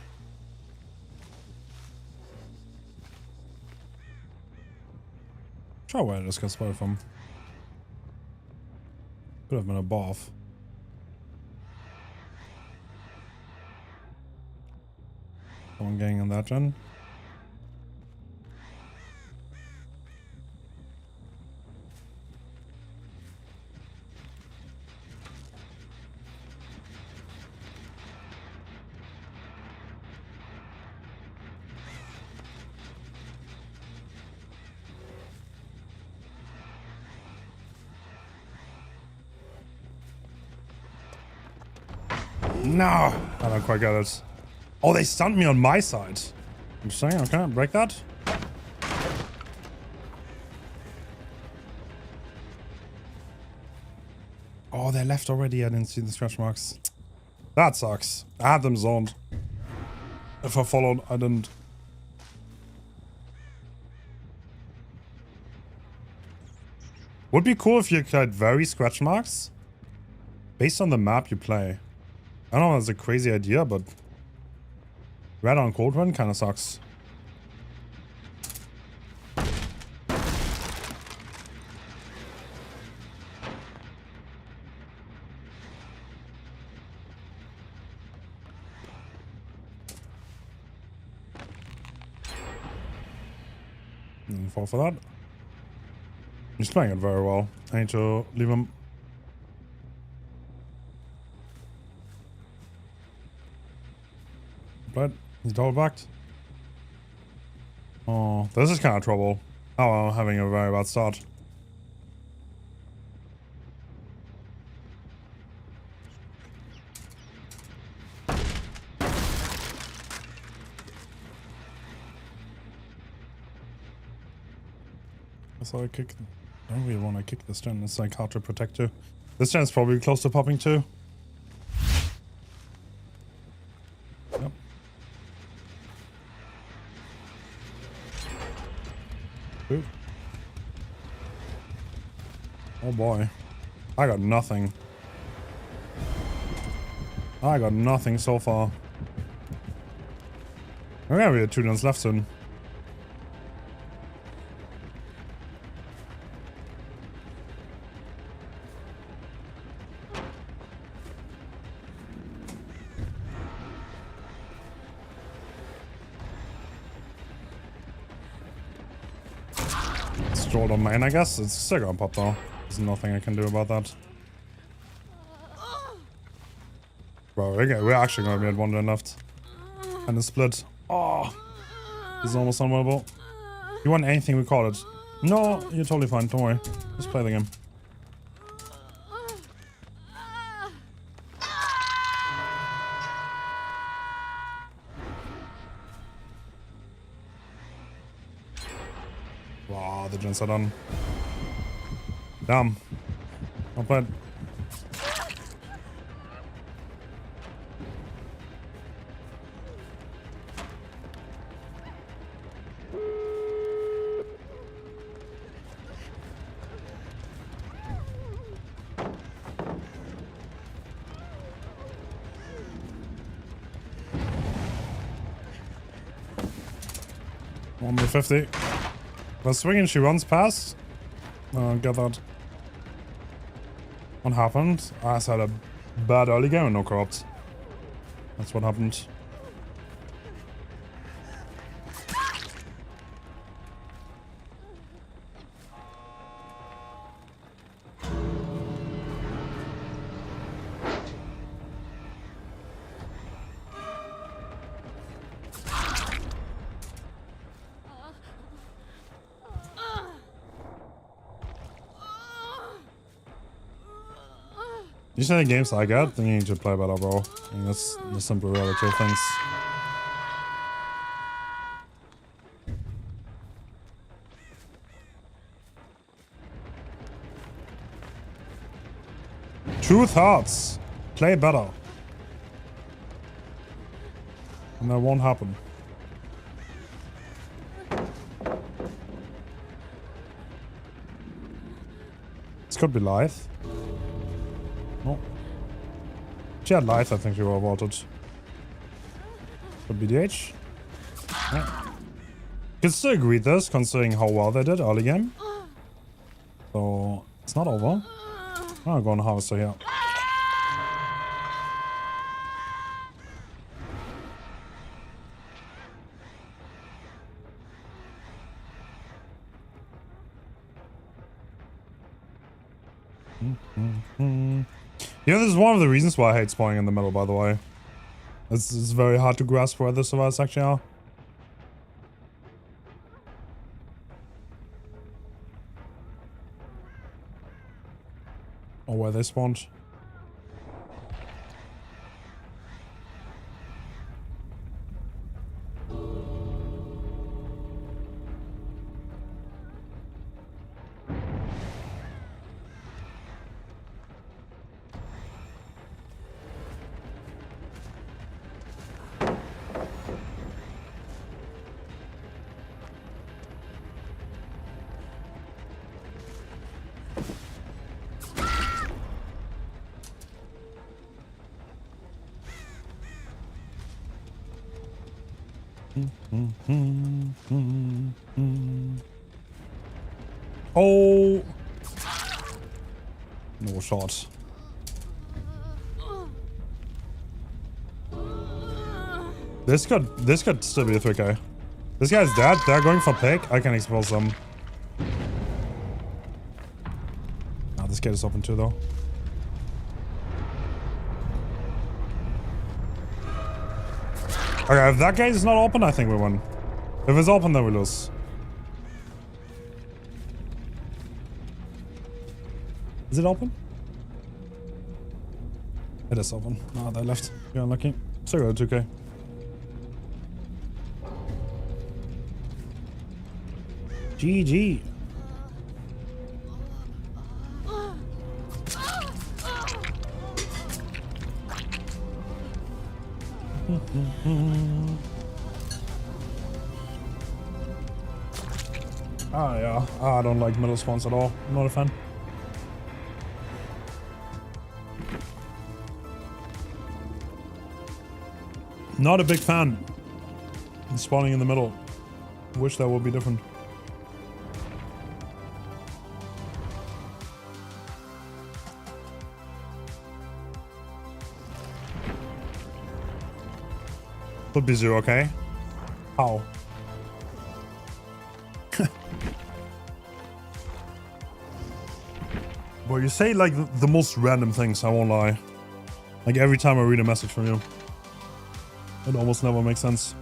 Try where this got spotted from. Could have been above. Someone getting on that gen. No, I don't quite get it. Oh, they stunned me on my side. I'm saying, okay, break that. Oh, they left already. I didn't see the scratch marks. That sucks. I had them zoned. If I followed, I didn't. Would be cool if you could vary scratch marks based on the map you play. I don't know if that's a crazy idea, but red on cold run kind of sucks. Didn't fall for that. He's playing it very well. I need to leave him. But he's double backed. Oh, this is kind of trouble. Oh, I'm having a very bad start. So I kick. I don't really want to kick this gen. It's like hard to protect you. This gen's probably close to popping too. Yep. Ooh. Oh boy. I got nothing. I got nothing so far. We're gonna be at 2 guns left soon. Strolled on main, I guess. It's still gonna pop though. There's nothing I can do about that. Bro, we're actually gonna be at 1 turn left. And a split. Oh, this is almost unwinnable. You want anything, we call it. No, you're totally fine. Don't worry. Just play the game. Wow, the gens are done. Damn. Not bad. On the 50. The swinging she runs past. Get that. What happened? I just had a bad early game and no corrupt. That's what happened. You say the games I get, then you need to play better, bro. I mean, that's the simple reality of things. True thoughts. Play better. And that won't happen. This could be live. No. She had life, I think she were aborted. Could be DH. Yeah. Can still agree with this, considering how well they did early game. So, it's not over. I'm going to harvester here. Yeah, this is one of the reasons why I hate spawning in the middle, by the way. It's very hard to grasp where the survivors actually are. Or where they spawned. Oh, no shot. This could still be a 3K. This guy's dead. They're going for pick. I can expose them. Ah, this gate is open too, though. Okay, if that gate is not open, I think we win. If it's open, then we lose. Is it open? It is open. No, they left. You're unlucky. So good, 2K. GG. Ah, yeah. I don't like middle spawns at all. I'm not a fan. Not a big fan. Spawning in the middle. Wish that would be different. Could be 0, okay? How? Well, you say like the most random things, I won't lie. Like every time I read a message from you. It almost never makes sense.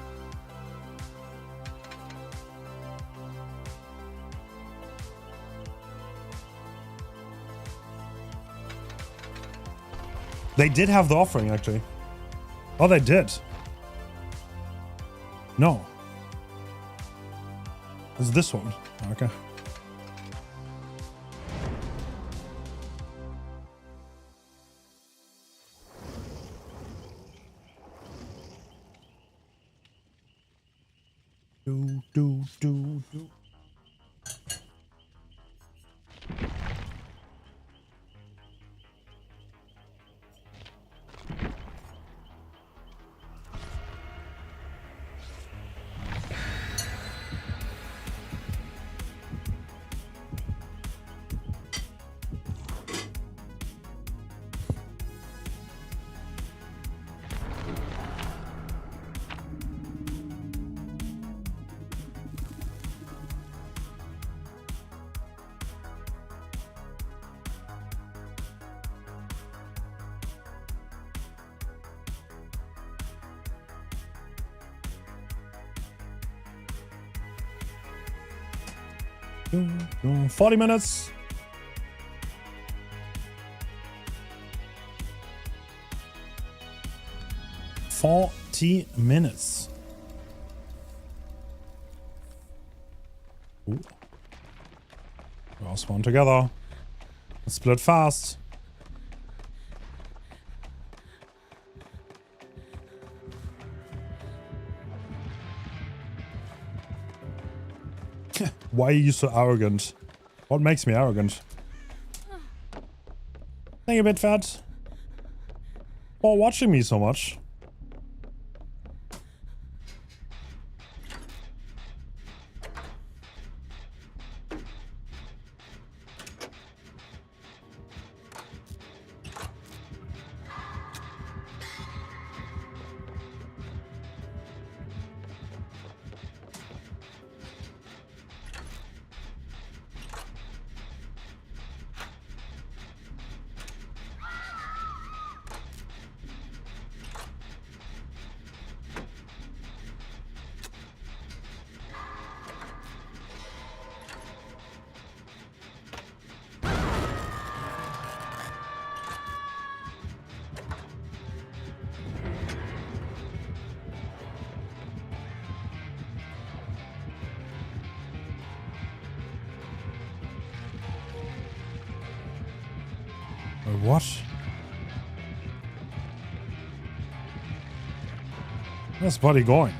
They did have the offering, actually. Oh, they did. No. It's this one. Okay. Do. 40 minutes. Ooh. We all spawn together. Let's split fast. Why are you so arrogant? What makes me arrogant? Thank you, BitFat, for watching me so much. What? Where's Buddy going?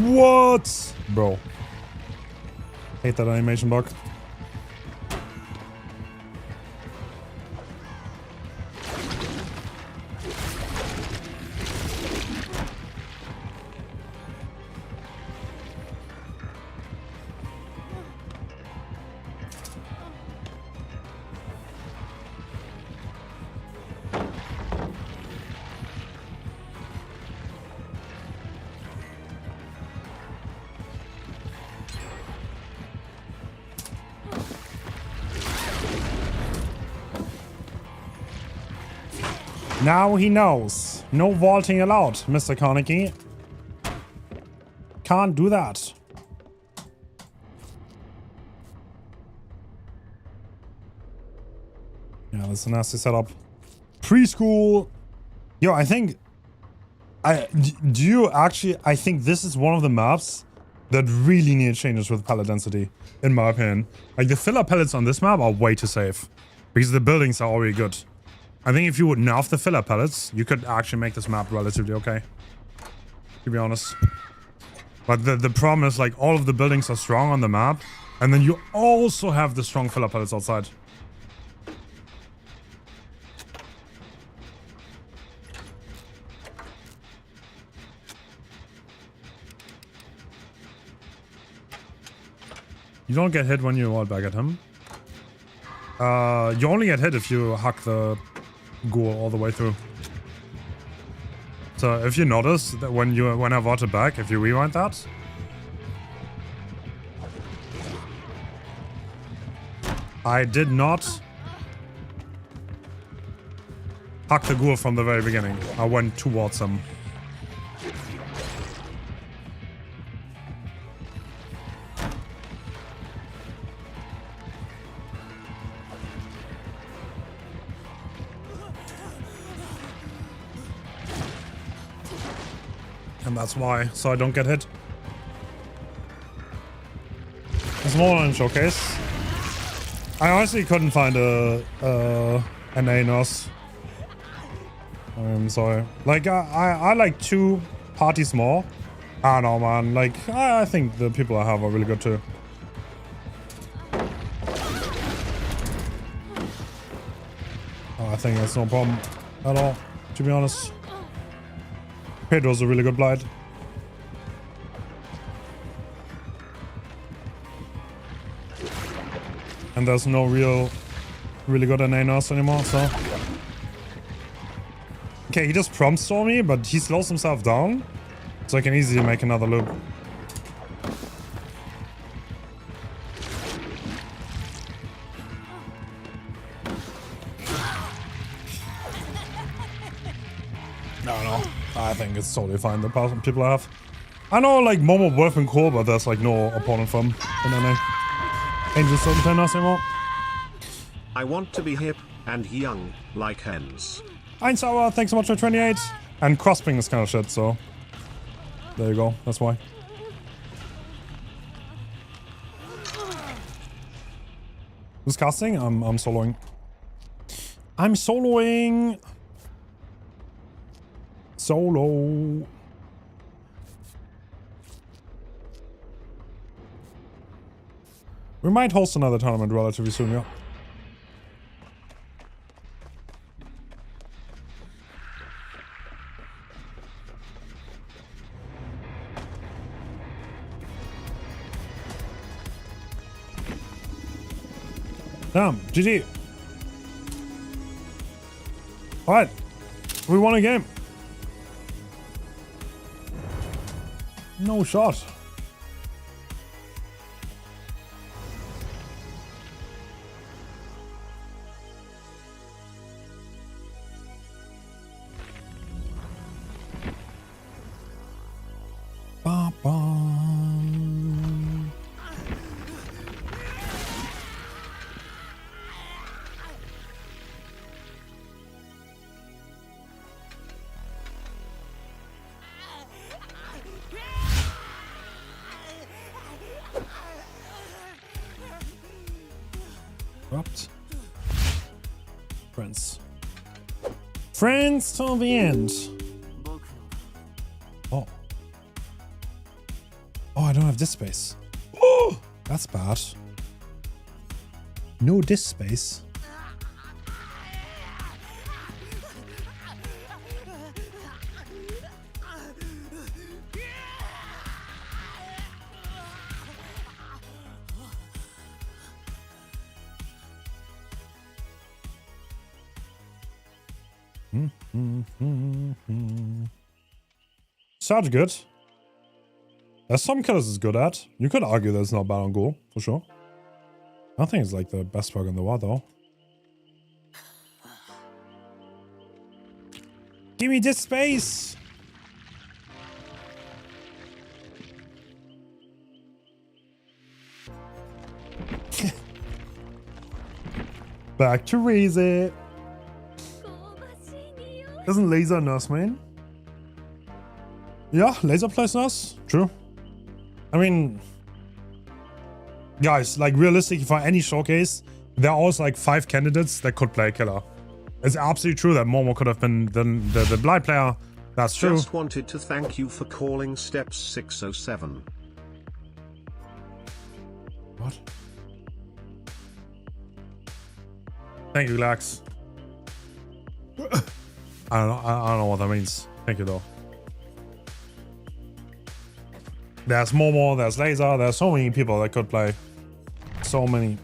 What? Bro. Hate that animation bug. Now he knows. No vaulting allowed, Mr. Carnegie. Can't do that. Yeah, that's a nasty setup. Preschool. Yo, I think... I think this is one of the maps that really need changes with pallet density, in my opinion. Like, the filler pallets on this map are way too safe, because the buildings are already good. I think if you would nerf the filler pallets, you could actually make this map relatively okay, to be honest. But the problem is, like, all of the buildings are strong on the map, and then you also have the strong filler pallets outside. You don't get hit when you wall back at him. You only get hit if you hack the ghoul all the way through. So if you notice that when I vaulted back, if you rewind that, I did not hack the ghoul from the very beginning. I went towards him. And that's why, so I don't get hit. There's more in showcase. I honestly couldn't find an Anos. I'm sorry. Like, I like 2 parties more. I don't know, man. Like, I think the people I have are really good too. Oh, I think that's no problem at all, to be honest. Pedro's a really good Blight. And there's no really good Anos anymore, so... Okay, he just prompt stole me, but he slows himself down. So I can easily make another loop. No. I think it's totally fine, the people I have. I know, like, Momo worth and cool, but there's, like, no opponent from in NA. Angels don't turn us anymore. I want to be hip and young, like Hens. Einzauer, thanks so much for 28. And crossping is kind of shit, so... There you go, that's why. Who's casting? I'm soloing. I'm soloing! Solo. We might host another tournament relatively soon, yeah. Damn, GG. Alright. We won a game. No shot. Ba -ba. Corrupt. Friends. Friends till the end. Oh. Oh, I don't have disk space. Oh, that's bad. No disk space. Such good. There's some killers is good at. You could argue that it's not bad on goal, for sure. I don't think it's like the best perk in the world though. Give me this space. Back to Raise. Isn't Laser Nurse main? Yeah, Laser plays Nurse. True. I mean, guys, like realistically for any showcase, there are always like 5 candidates that could play Killer. It's absolutely true that Momo could have been the Blight player. That's true. Just wanted to thank you for calling Steps 607. What? Thank you, Lax. I don't know what that means. Thank you, though. There's Momo, there's Laser, there's so many people that could play. So many.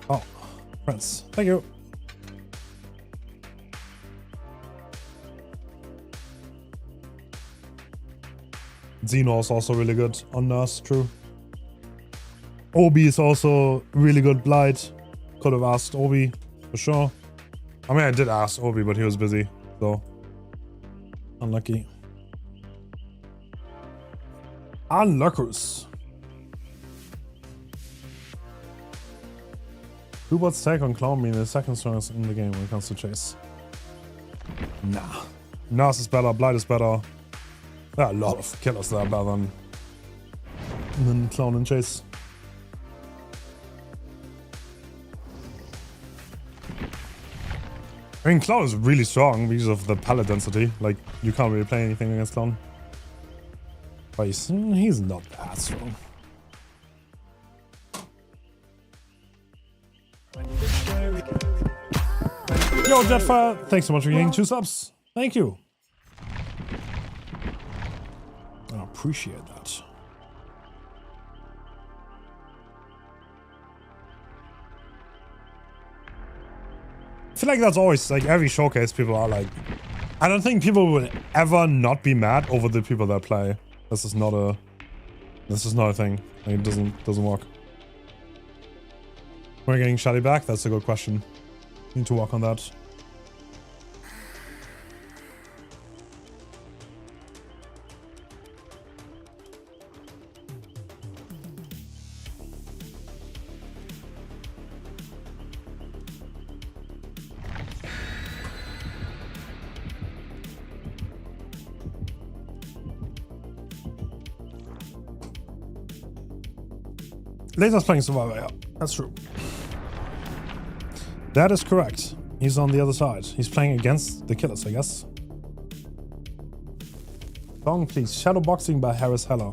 Oh, friends. Thank you. Xeno is also really good on Nurse, true. Obi is also really good Blight. Could have asked Obi, for sure. I mean, I did ask Obi, but he was busy, so unlucky. Unluckers. Hubert's take on Clown being the second strongest in the game when it comes to chase. Nah. Nurse is better, Blight is better. There are a lot of killers that are better than Clown and Chase. I mean, Clown is really strong because of the pallet density. Like, you can't really play anything against Clown. But he's not that strong. Yo, Jetfire, thanks so much for getting 2 subs. Thank you. I appreciate that. I feel like that's always like every showcase people are like, I don't think people will ever not be mad over the people that play. This is not a thing. Like, it doesn't work. We're getting Shadi back? That's a good question. Need to work on that. Laser's playing Survivor, yeah. That's true. That is correct. He's on the other side. He's playing against the killers, I guess. Song, please. Shadowboxing by Harris Heller.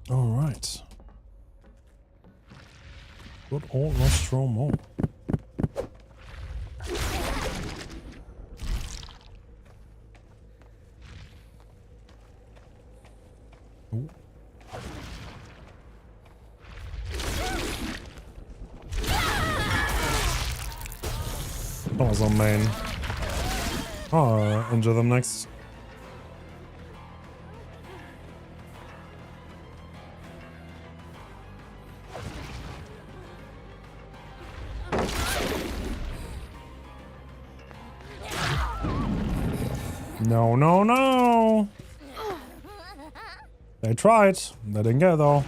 All right. Good old Nostromo. Ooh. That was on main. Oh, injure them next. No, no, no! They tried. They didn't get it though.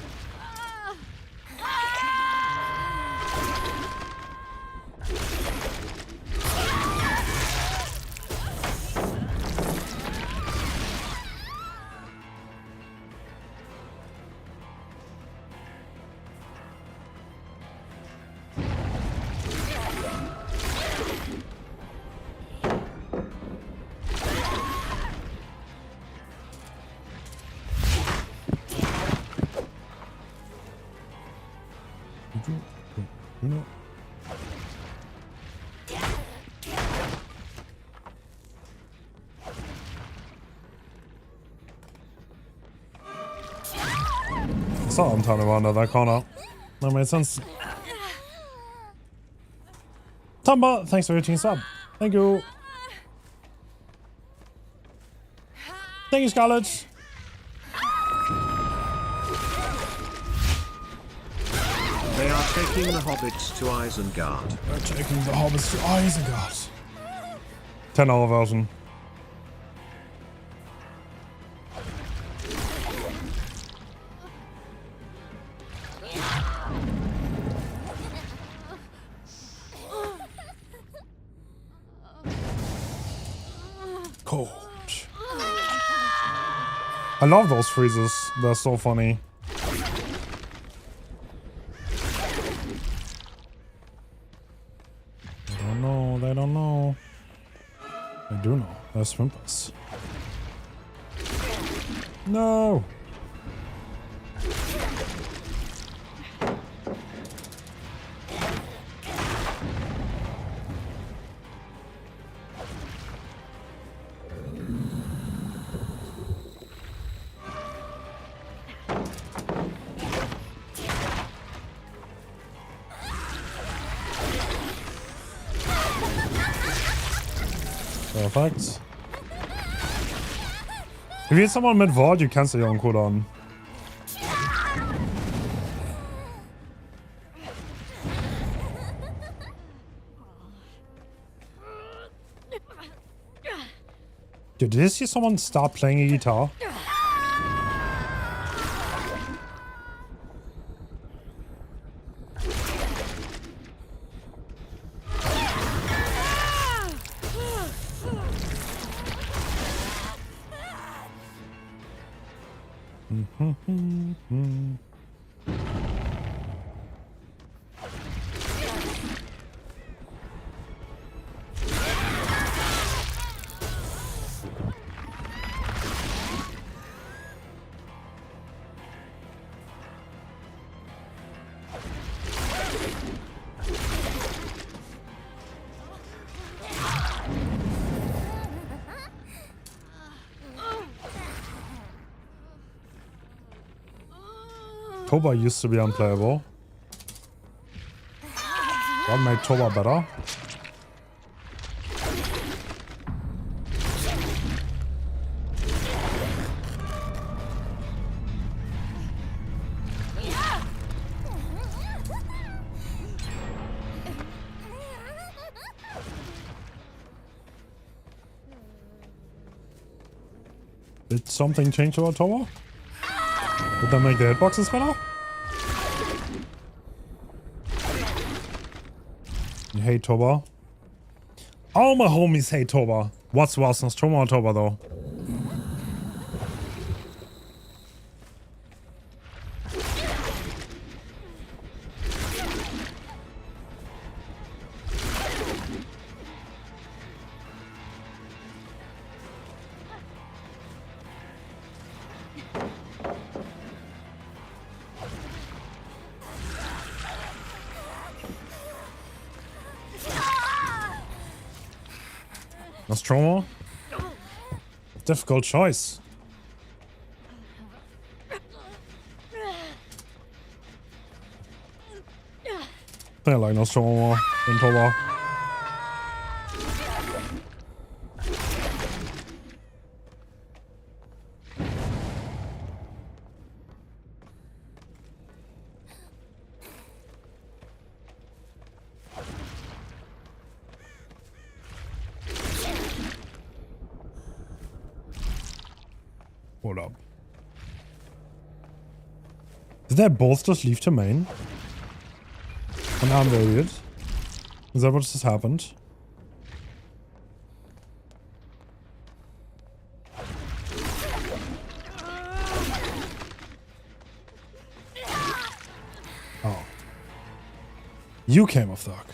No. I saw him turn around at that corner. That made sense. Tamba, thanks for reaching sub. Thank you. Thank you, Scarlet. They are taking the hobbits to Isengard. They're taking the hobbits to Isengard. 10-hour version. Cold. I love those freezes. They're so funny. They don't know. They don't know. They do know. They're swimpers. No. Perfect. If you hit someone mid-ward, you cancel your own cooldown. Dude, did you see someone start playing a guitar? Toba used to be unplayable. What made Toba better? Did something change about Toba? Did that make the hitboxes better? You hate Toba? All my homies hate Toba. What's worse, Nostromo or Toba though? Nostromo? Difficult choice. I like Nostromo more than Toba. Hold up. Did they both just leave to main? And now they did? Is that what just happened? Oh. You came off dark.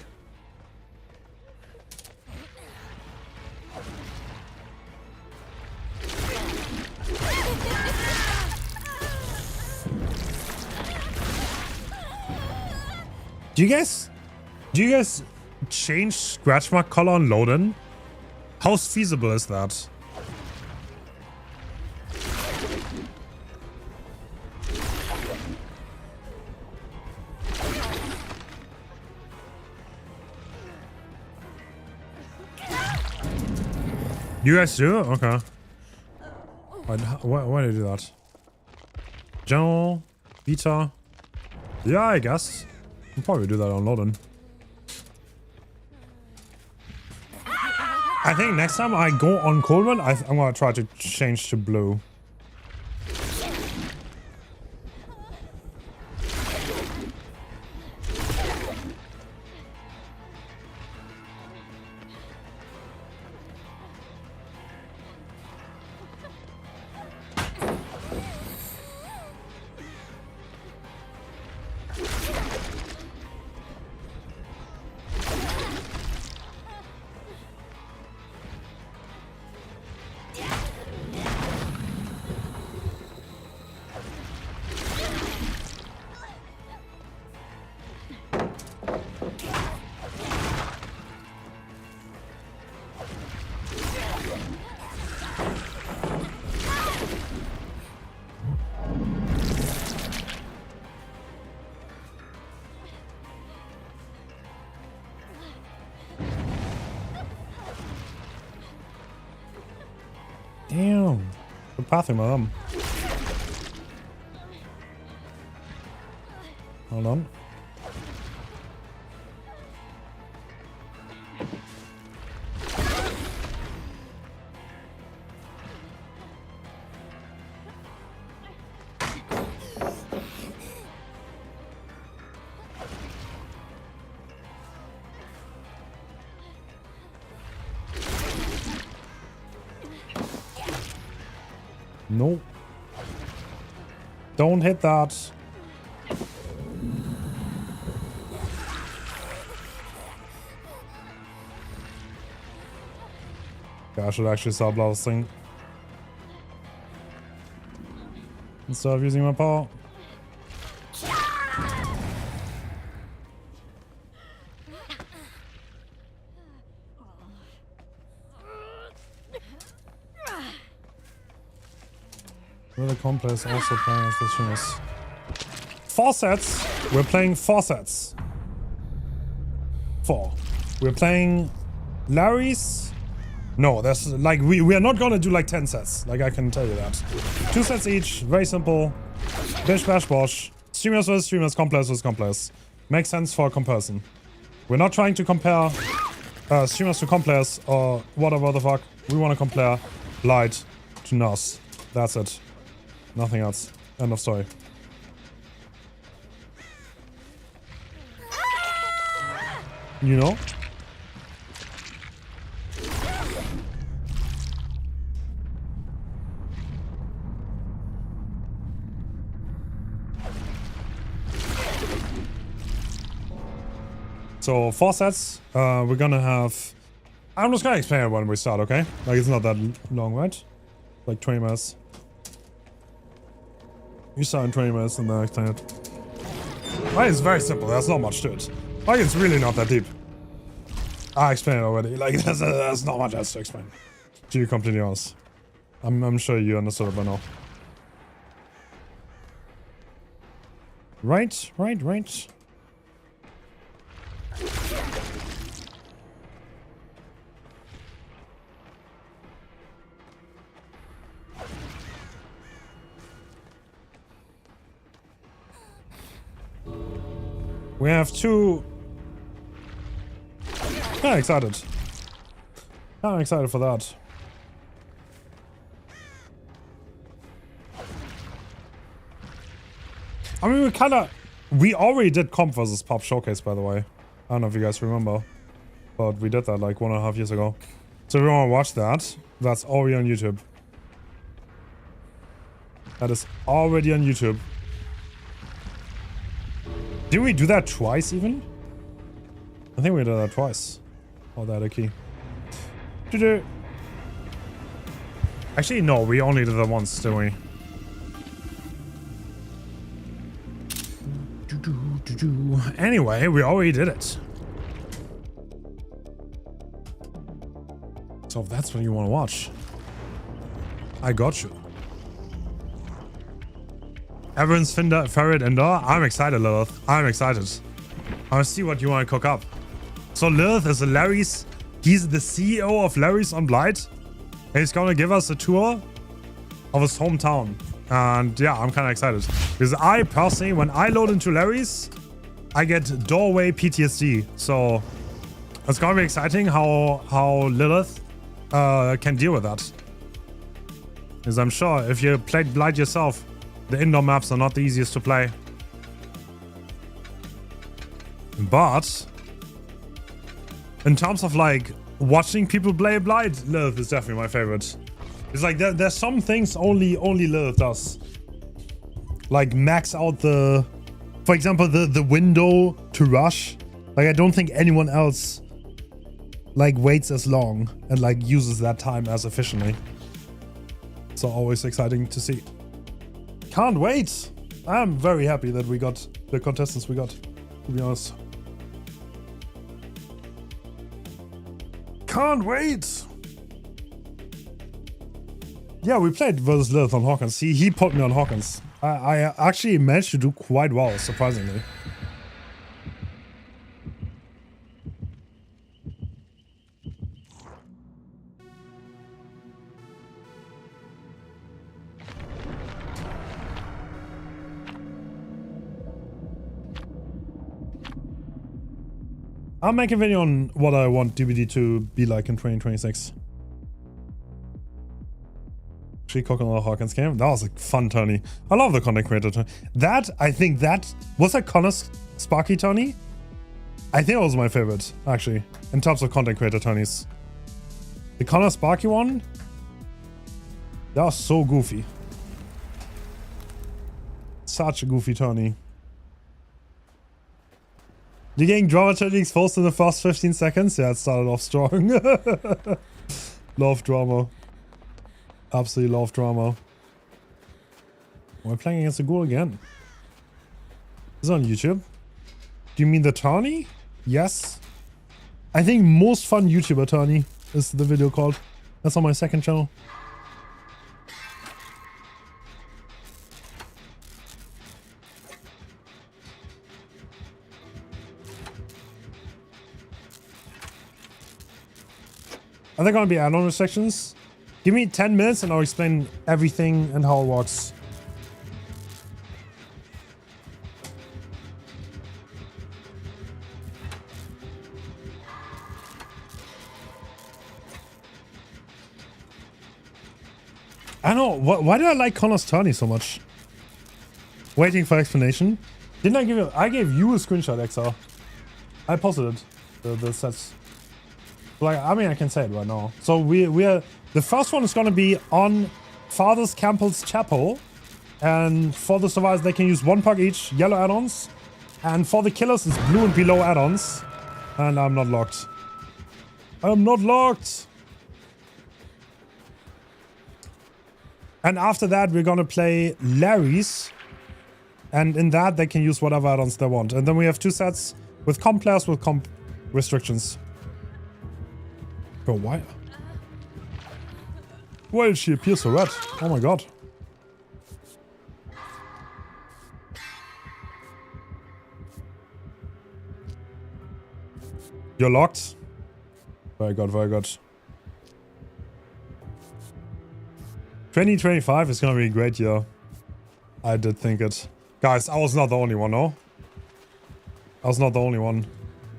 Do you guys Do you guys change scratch mark color on load-in? How feasible is that? You guys do? Okay. Why do you do that? General? Beta? Yeah, I guess. I'll probably do that on load-in. I think next time I go on cold run, I'm gonna try to change to blue. Damn. The pathing with them. Hold on. No. Don't hit that. Okay, I should actually stop blasting instead of using my power. Really complex also playing as the streamers. 4 sets. We're playing 4 sets. 4. We're playing Larry's. No, there's like we are not gonna do like 10 sets. Like I can tell you that. 2 sets each. Very simple. Bish bash bosh. Streamers versus streamers. Complex versus complex. Makes sense for a comparison. We're not trying to compare streamers to complex or whatever the fuck. We want to compare Blight to Nos. That's it. Nothing else. End of story. You know? So 4 sets. We're gonna have... I'm just gonna explain it when we start, okay? Like it's not that long, right? Like 20 minutes. You start in 20 minutes and then I explain it. Like, it's very simple. There's not much to it. Like it's really not that deep. I explained it already. Like there's not much else to explain. To be completely honest. I'm sure you understood it by now. Right. We have 2. Yeah, excited. I'm excited for that. I mean, we already did Comp versus Pop Showcase, by the way. I don't know if you guys remember, but we did that like 1.5 years ago. So if you want to watch that, that's already on YouTube. That is already on YouTube. Did we do that twice even? I think we did that twice. Oh, that a key. Actually, no, we only did that once, didn't we? Anyway, we already did it. So if that's what you want to watch, I got you. Everyone's favorite indoor. I'm excited, Lilith. I'm excited. I want to see what you want to cook up. So Lilith is Larry's. He's the CEO of Larry's on Blight. And he's gonna give us a tour of his hometown. And yeah, I'm kind of excited. Because I personally, when I load into Larry's, I get doorway PTSD. So it's gonna be exciting how Lilith can deal with that. Because I'm sure if you played Blight yourself, the indoor maps are not the easiest to play. But in terms of like watching people play Blight, Lilith is definitely my favorite. It's like there's some things only Lilith does. Like max out the, for example, the window to rush. Like I don't think anyone else like waits as long and like uses that time as efficiently. So always exciting to see. Can't wait. I'm very happy that we got the contestants we got, to be honest. Can't wait. Yeah, we played versus Lilith on Hawkins. He put me on Hawkins. I actually managed to do quite well, surprisingly. I'll make a video on what I want DBD to be like in 2026. Actually, Coconut Hawkins game. That was a fun tourney. I love the content creator tourney. That, I think that was that Connor's Sparky tourney. I think it was my favorite, actually, in terms of content creator tourneys. The Connor Sparky one, that was so goofy. Such a goofy tourney. You're getting dramatically exposed in the first 15 seconds? Yeah, it started off strong. Love drama. Absolutely love drama. We're playing against a ghoul again. This is on YouTube. Do you mean the tourney? Yes. I think most fun YouTuber tourney is the video called. That's on my second channel. Are there gonna be add-on restrictions? Give me 10 minutes and I'll explain everything and how it works. I don't know, why do I like Connor's tourney so much? Waiting for explanation. Didn't I give you, I gave you a screenshot, XR. I posted it, the sets. Like, I mean, I can say it right now. So we are, the first one is going to be on Father's Campbell's Chapel. And for the survivors, they can use 1 puck each, yellow add-ons. And for the killers, it's blue and below add-ons. And I'm not locked. I'm not locked! And after that, we're going to play Larry's. And in that, they can use whatever add-ons they want. And then we have 2 sets with comp players with comp restrictions. Bro, why? Why did she appear so red? Oh my god. You're locked? Very good, very good. 2025 is gonna be a great year. I did think it. Guys, I was not the only one, no? I was not the only one.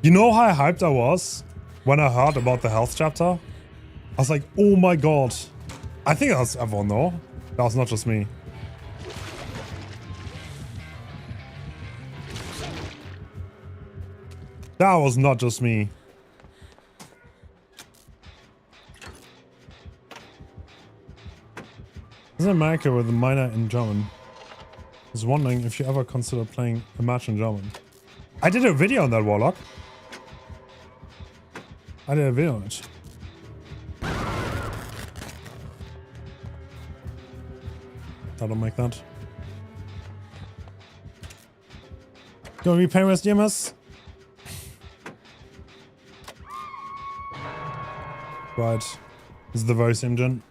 You know how hyped I was when I heard about the health chapter? I was like, oh my god. I think that's everyone, though. That was not just me. That was not just me. Isn't America with a minor in German? I was wondering if you ever consider playing a match in German. I did a video on that, Warlock. I did a video on it. I don't make that. Gonna be playing with DMS? Right. It's the very same gen.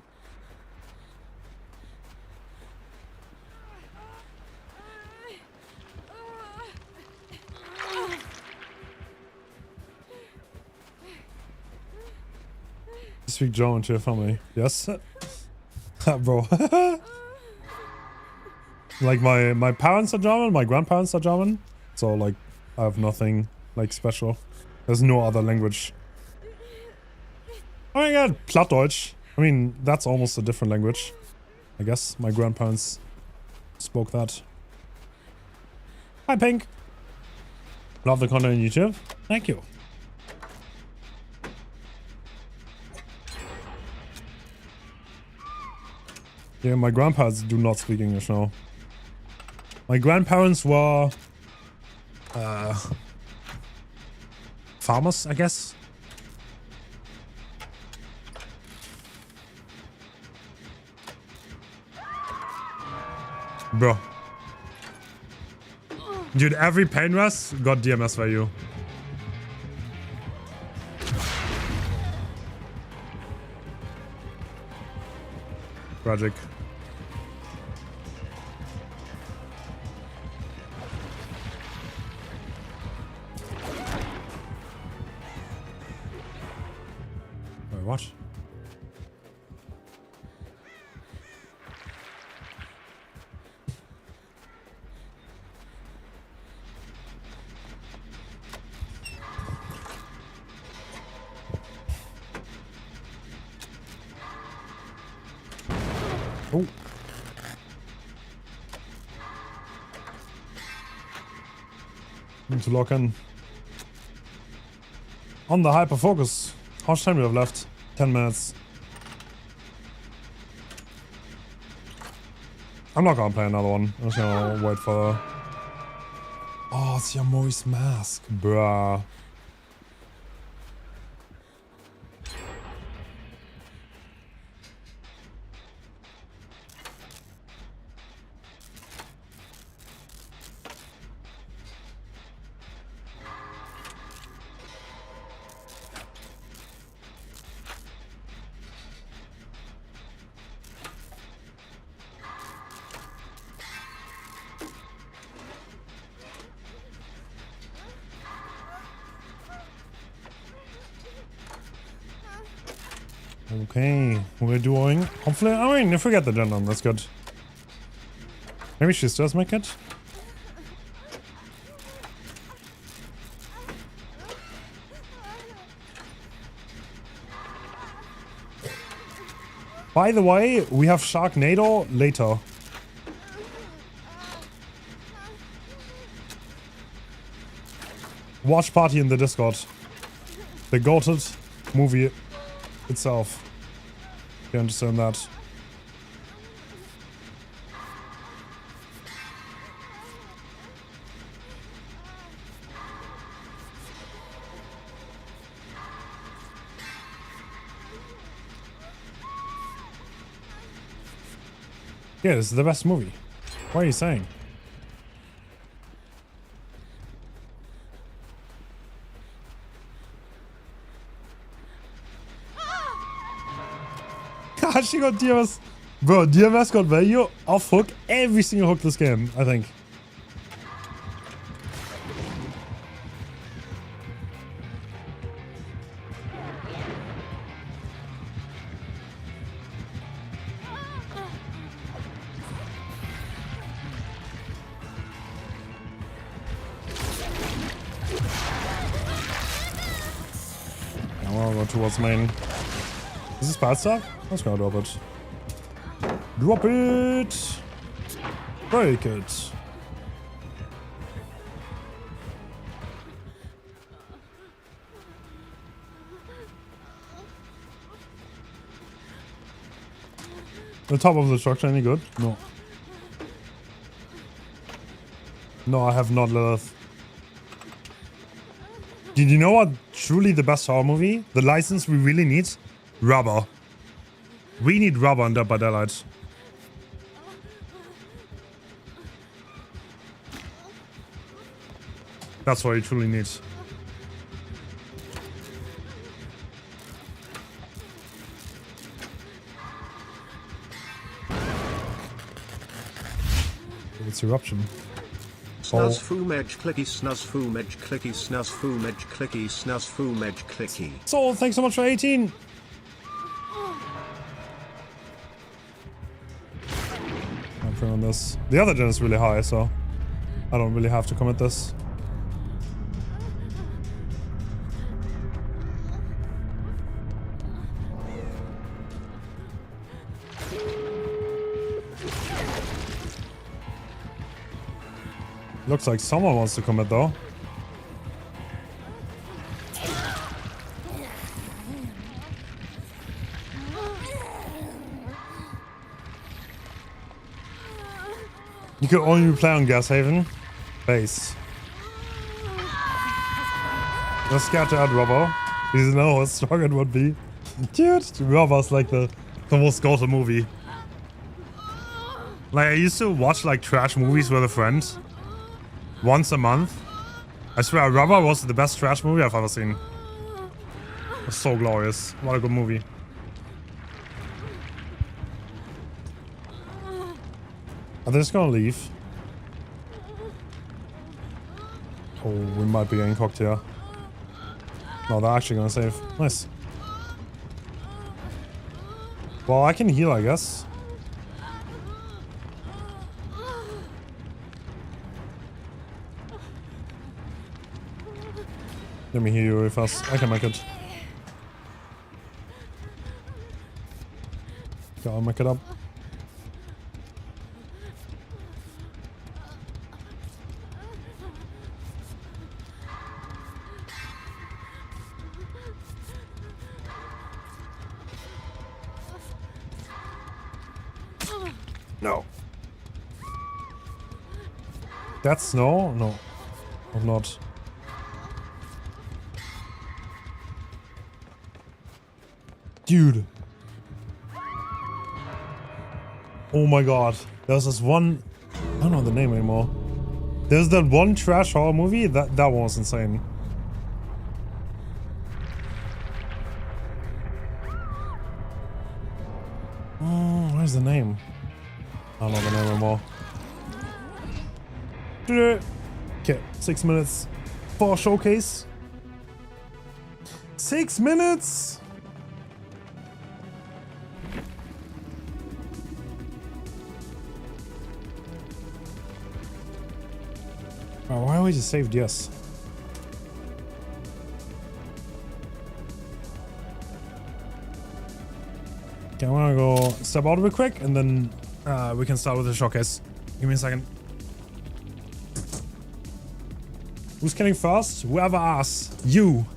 Speak German to your family. Yes. Bro. Like my parents are German, my grandparents are German. So like I have nothing like special. There's no other language. Oh my god, Plattdeutsch. I mean, that's almost a different language. I guess my grandparents spoke that. Hi Pink. Love the content on YouTube. Thank you. Yeah, my grandparents do not speak English now. My grandparents were farmers, I guess. Bro. Dude, every pain rest got DMS value. Tragic. Wait, what? Oh. Need to lock in. On the hyper focus. How much time do we have left? 10 minutes. I'm not gonna play another one. I'm just gonna wait for... Oh, it's Yamoi's mask. Bruh. Okay, we're doing... Hopefully, I mean, if we get the gen done, that's good. Maybe she does make it? By the way, we have Sharknado later. Watch party in the Discord. The goated movie itself. You understand that? Yeah, this is the best movie. What are you saying? God, she got DMS. Bro, DMS got value off hook every single hook this game, I think. I'll go towards main. Is this bad stuff? Let's go drop it. Drop it! Break it! The top of the structure any good? No. No, I have not Lilith. Did you know what truly the best horror movie? The license we really need? Rubber. We need rubber in Dead by Daylight. That's what you truly need. it's eruption. Snuzz foom edge clicky, snuzz foom edge clicky, snuzz foom edge clicky, snuzz foom edge clicky. Soul, thanks so much for 18. I'm putting on this. The other gen is really high, so I don't really have to commit this. Looks like someone wants to commit though. You can only play on Gas Haven. Base. You're scared to add Robbo. You know how strong it would be. Dude, Robbo's like the most go-to movie. Like, I used to watch like trash movies with a friend. Once a month. I swear, Robbo was the best trash movie I've ever seen. It was so glorious. What a good movie. Are they just gonna leave? Oh, we might be getting cooked here. No, they're actually gonna save. Nice. Well, I can heal, I guess. Let me heal you really fast. I can make it. Gotta make it up. No. That's snow? No. Or not. Dude. Oh my god. There's this one... I don't know the name anymore. There's that one trash horror movie. That one was insane. Where's the name? I don't know the name anymore. Okay, 6 minutes for showcase. 6 minutes! Oh, why are we just saved yes? Okay, I'm gonna go step out real quick and then we can start with the showcase. Give me a second. Who's getting first? Whoever asks. You.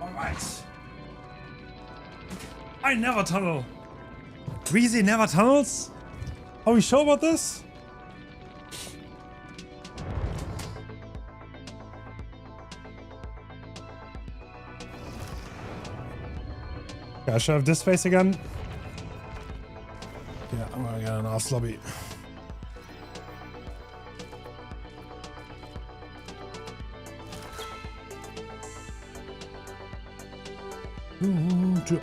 Alright. I never tunnel. Breezy never tunnels? Are we sure about this? Okay, I should have this face again. Yeah, I'm gonna get an ass lobby.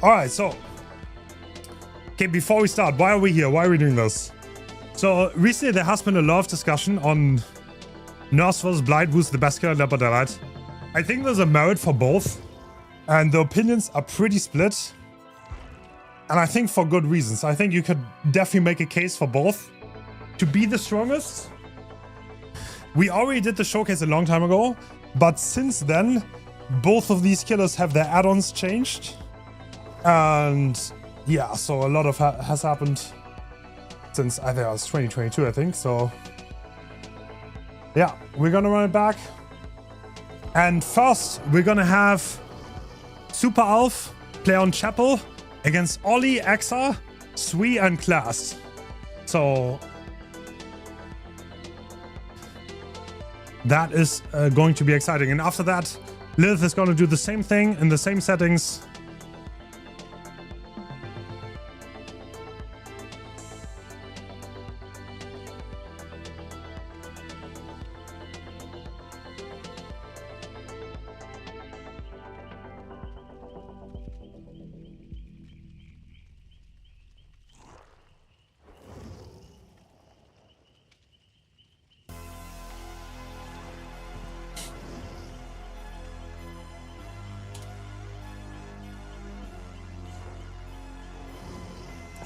Alright, so okay, before we start, why are we here? Why are we doing this? So recently there has been a lot of discussion on Nurse vs. Blight, who's the best killer, Leopard or Daylight? I think there's a merit for both, and the opinions are pretty split. And I think for good reasons. I think you could definitely make a case for both to be the strongest. We already did the showcase a long time ago, but since then, both of these killers have their add-ons changed. And yeah, so a lot of has happened since I think it was 2022, I think. So yeah, we're gonna run it back. And first, we're gonna have Super Alf play on Chapel against Ollie, Exa, Sui, and Class. So that is going to be exciting. And after that, Lilith is going to do the same thing in the same settings.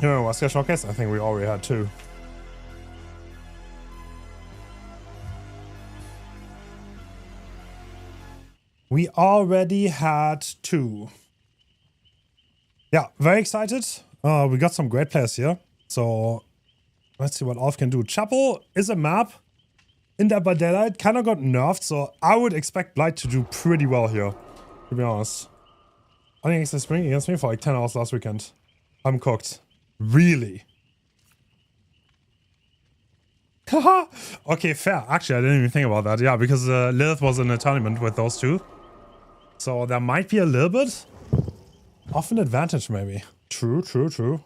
You know, what's your showcase? I think we already had two. We already had two. Yeah, very excited. We got some great players here. So let's see what Alf can do. Chapel is a map in Dead by Daylight. Kind of got nerfed, so I would expect Blight to do pretty well here, to be honest. I think it's spring against me for like 10 hours last weekend. I'm cooked. Really? Haha. Okay, fair. Actually, I didn't even think about that. Yeah, because Lilith was in a tournament with those two. So there might be a little bit of an advantage, maybe. True, true, true.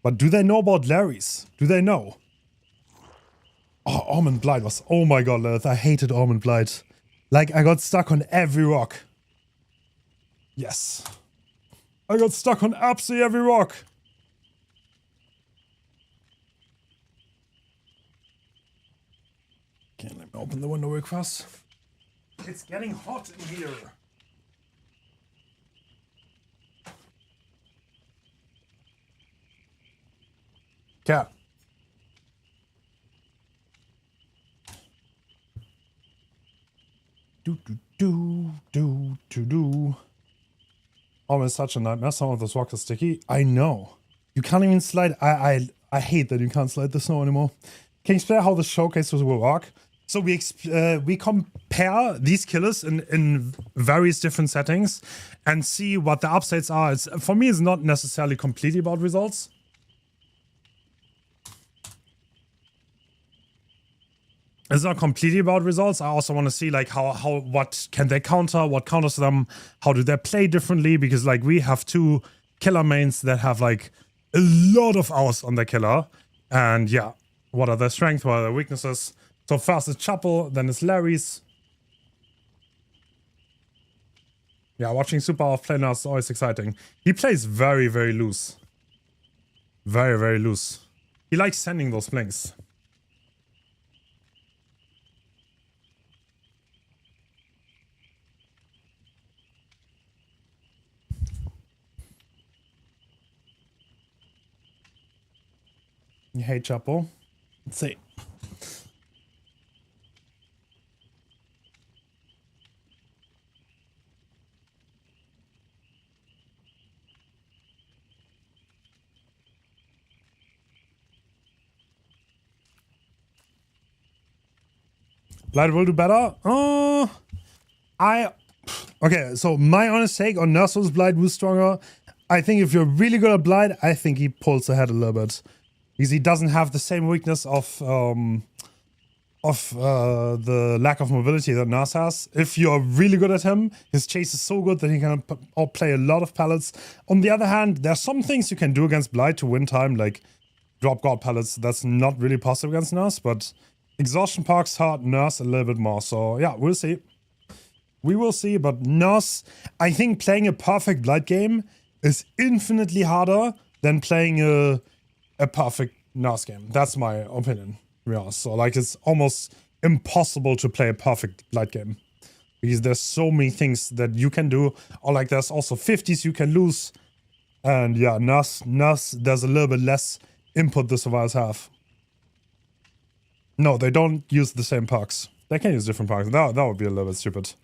But do they know about Larry's? Do they know? Oh, Almond Blight was... Oh my god, Lilith. I hated Almond Blight. Like, I got stuck on every rock. Yes. I got stuck on absolutely every rock. Okay, let me open the window real fast. It's getting hot in here. Okay. Do. Almost such a nightmare. Some of those rocks are sticky. I know. You can't even slide. I hate that you can't slide the snow anymore. Can you explain how the showcases will work? So we compare these killers in various different settings and see what the upsides are. For me, it's not necessarily completely about results. It's not completely about results. I also want to see like what can they counter, what counters them, how do they play differently, because like we have two killer mains that have like a lot of hours on their killer, and yeah, what are their strengths, what are their weaknesses. So first it's Chapel, then it's Larry's. Yeah, watching Super Alf play now is always exciting. He plays very, very loose. Very, very loose. He likes sending those blinks. You hate Chapel? Let's see. Blight will do better. Okay, so my honest take on Nurse vs. Blight, who's stronger? I think if you're really good at Blight, I think he pulls ahead a little bit. Because he doesn't have the same weakness of the lack of mobility that Nurse has. If you're really good at him, his chase is so good that he can outplay a lot of pallets. On the other hand, there are some things you can do against Blight to win time, like drop guard pallets. That's not really possible against Nurse, but exhaustion parks hurt Nurse a little bit more. So yeah, we'll see. We will see, but Nurse, I think playing a perfect Blight game is infinitely harder than playing a perfect Nurse game. That's my opinion, to be honest. So like it's almost impossible to play a perfect Blight game. Because there's so many things that you can do. Or like there's also 50s you can lose. And yeah, Nurse, there's a little bit less input the survivors have. No, they don't use the same perks. They can use different perks. That would be a little bit stupid.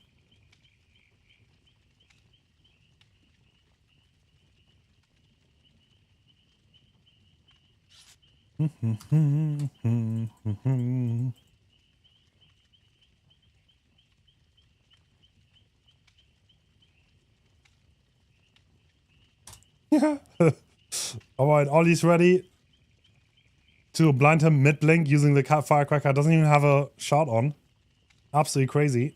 Alright, Ollie's ready to blind him mid-blink using the firecracker. Doesn't even have a shot on. Absolutely crazy.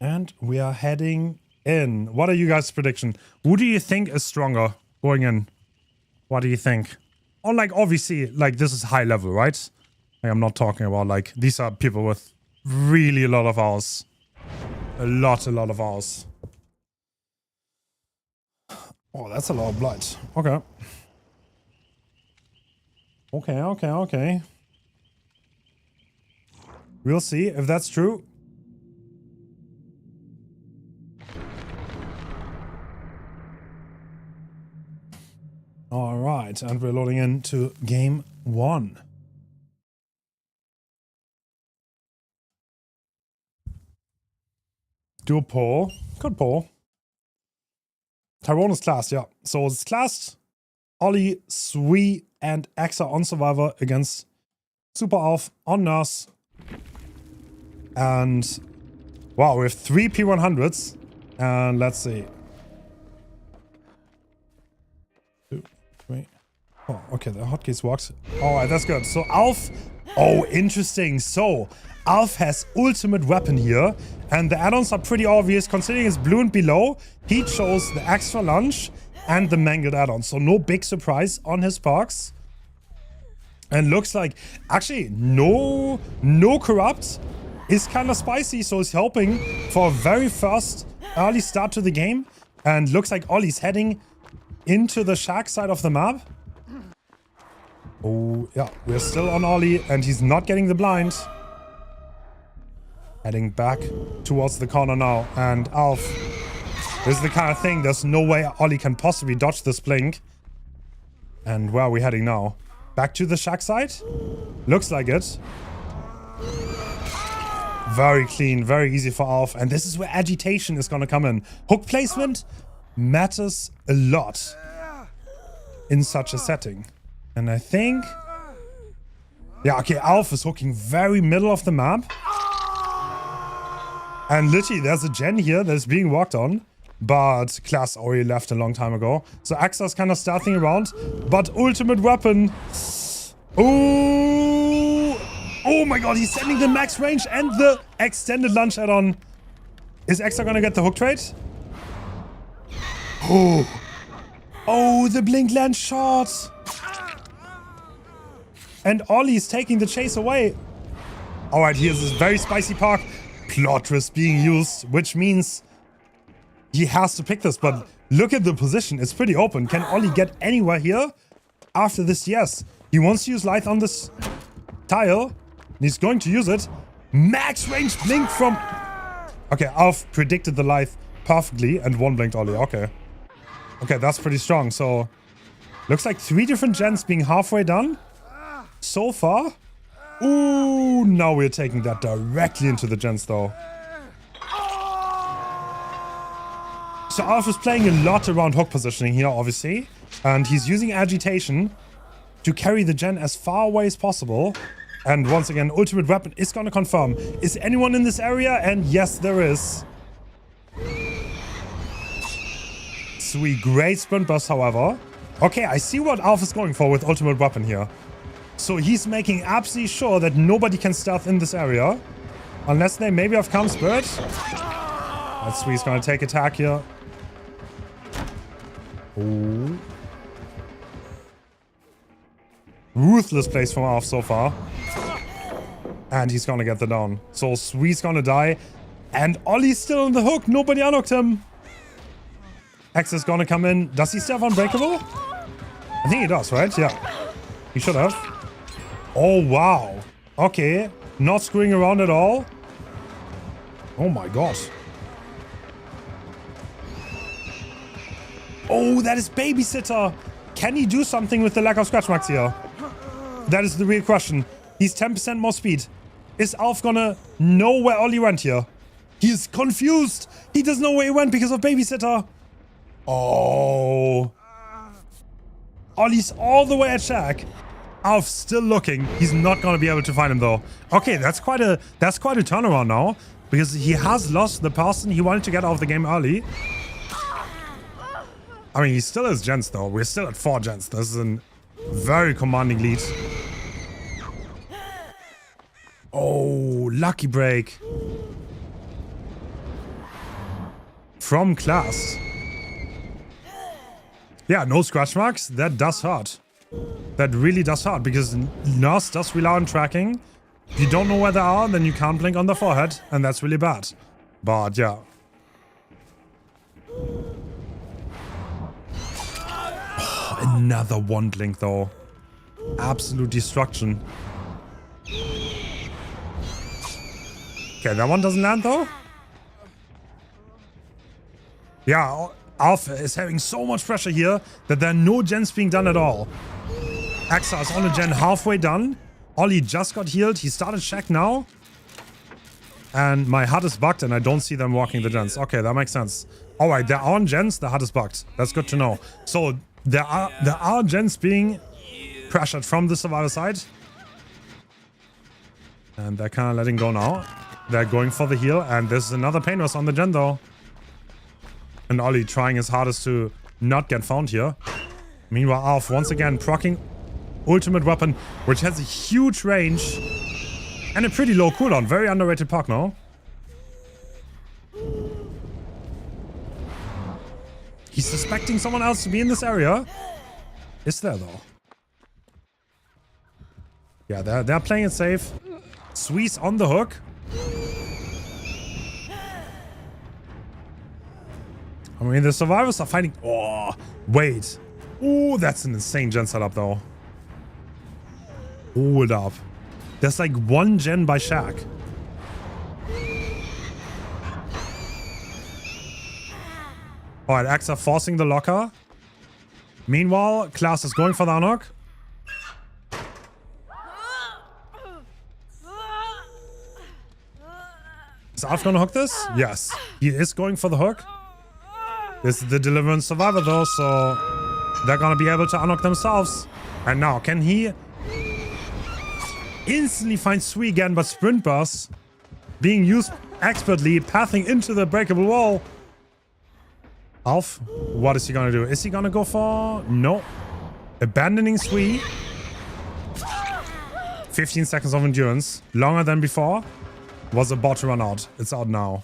And we are heading in. What are you guys' prediction? Who do you think is stronger going in? What do you think? Or like, obviously, like this is high level, right? Like, I'm not talking about like, these are people with really a lot of hours. A lot of hours. Oh, that's a lot of blight. Okay. Okay. We'll see if that's true. All right, and we're loading into game 1. Do a pull. Good pull. Tyrone is classed, yeah. So it's classed. Ollie, Sui, and Exa on Survivor against Super Alf on Nurse. And wow, we have 3 P100s. And let's see. 2, 3. Oh, okay, the hotkeys worked. Alright, that's good. So Alf. Oh, interesting. So Alf has ultimate weapon here. And the add-ons are pretty obvious. Considering it's blue and below, he chose the extra lunge and the mangled add-on. So no big surprise on his perks. And looks like actually no corrupt is kind of spicy. So he's hoping for a very first early start to the game. And looks like Ollie's heading into the shack side of the map. Oh, yeah, we're still on Ollie and he's not getting the blind. Heading back towards the corner now. And Alf, this is the kind of thing, there's no way Ollie can possibly dodge this blink. And where are we heading now? Back to the shack side? Looks like it. Very clean, very easy for Alf. And this is where agitation is going to come in. Hook placement matters a lot in such a setting. And I think... yeah, okay, Alf is hooking very middle of the map. And literally, there's a gen here that's being walked on. But class already left a long time ago. So Axa's kind of starting around. But ultimate weapon. Oh! Oh my god, he's sending the max range and the extended lunge add-on. Is Axa gonna get the hook trade? Oh! Oh, the blink land shot! And Ollie's taking the chase away. Alright, here's this very spicy park. Plot twist being used, which means he has to pick this. But look at the position. It's pretty open. Can Ollie get anywhere here? After this, yes. He wants to use Light on this tile. And he's going to use it. Max range blink from... okay, Alf predicted the Light perfectly and one blinked Ollie. Okay. Okay, that's pretty strong. So, looks like 3 different gens being halfway done so far. Ooh, now we're taking that directly into the gens though. So Alf is playing a lot around hook positioning here, obviously. And he's using agitation to carry the gen as far away as possible. And once again, ultimate weapon is going to confirm. Is anyone in this area? And yes, there is. Sweet, great sprint burst, however. Okay, I see what Alf is going for with ultimate weapon here. So he's making absolutely sure that nobody can stealth in this area. Unless they maybe have Calm Spirit. That's Sweet's gonna take attack here. Oh. Ruthless plays from Alf so far. And he's gonna get the down. So Sweet's gonna die. And Ollie's still on the hook. Nobody unhooked him. X is gonna come in. Does he still have Unbreakable? I think he does, right? Yeah. He should have. Oh, wow. Okay. Not screwing around at all. Oh my god. Oh, that is Babysitter. Can he do something with the lack of scratch marks here? That is the real question. He's 10% more speed. Is Alf gonna know where Ollie went here? He is confused. He doesn't know where he went because of Babysitter. Oh. Ollie's all the way at Shack. Alf's still looking. He's not gonna be able to find him though. Okay, that's quite a turnaround now. Because he has lost the person he wanted to get out of the game early. I mean, he still has gens though. We're still at 4 gens. This is a very commanding lead. Oh, lucky break. From Class. Yeah, no scratch marks. That does hurt. That really does hurt because Nurse does rely on tracking. If you don't know where they are, then you can't blink on the forehead, and that's really bad. But yeah. Oh, another one blink though. Absolute destruction. Okay, that one doesn't land though. Yeah, Alpha is having so much pressure here that there are no gens being done at all. Axa is on a gen halfway done. Ollie just got healed. He started Shack now. And my HUD is bugged and I don't see them walking the gens. Okay, that makes sense. Alright, there are gens. The HUD is bugged. That's good to know. So there are gens being pressured from the survivor side. And they're kind of letting go now. They're going for the heal. And there's another pain rush on the gen though. And Ollie trying his hardest to not get found here. Meanwhile, Alf once again proccing ultimate weapon, which has a huge range and a pretty low cooldown. Very underrated perk now. He's suspecting someone else to be in this area. Is there though? Yeah, they're playing it safe. Sweet's on the hook. I mean, the survivors are fighting. Oh, wait. Oh, that's an insane gen setup, though. Hold up. There's like 1 gen by Shack. Alright, Axa forcing the locker. Meanwhile, Klaas is going for the unhook. Is Alf gonna hook this? Yes. He is going for the hook. This is the Deliverance Survivor though, so they're gonna be able to unhook themselves. And now, can he instantly find Sui again, but Sprint Burst being used expertly, pathing into the breakable wall. Alf, what is he gonna do? Is he gonna go for... No. Abandoning Sui. 15 seconds of endurance. Longer than before. Was about to run out. It's out now.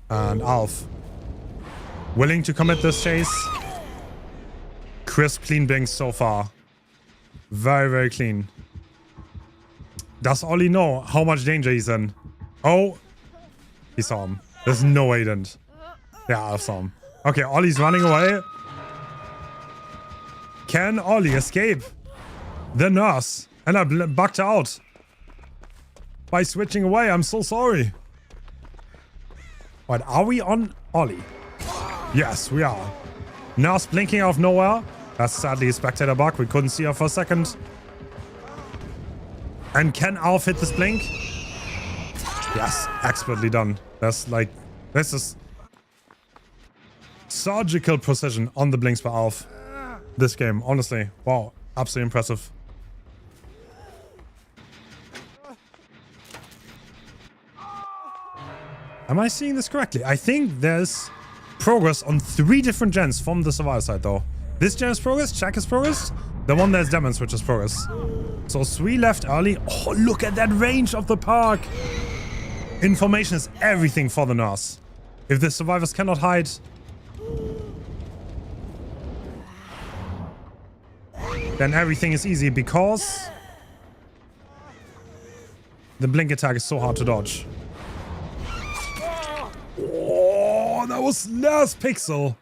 And Alf willing to commit this chase. Crisp, clean blinks so far. Very, very clean. Does Ollie know how much danger he's in? Oh, he saw him. There's no way he didn't. Yeah, I saw him. Okay, Ollie's running away. Can Ollie escape the nurse? And I bugged out by switching away. I'm so sorry. What, are we on Ollie? Yes, we are. Nurse blinking out of nowhere. That's sadly a spectator bug. We couldn't see her for a second. And can Alf hit this blink? Yes, expertly done. That's like... This is surgical precision on the blinks by Alf. This game, honestly. Wow, absolutely impressive. Am I seeing this correctly? I think there's progress on 3 different gens from the survivor side though. This gen is progress, Shack is progress, the one that's Demons which is progress. So 3 left early. Oh, look at that range of the park. Information is everything for the nurse. If the survivors cannot hide, then everything is easy because The blink attack is so hard to dodge. Oh, that was last pixel.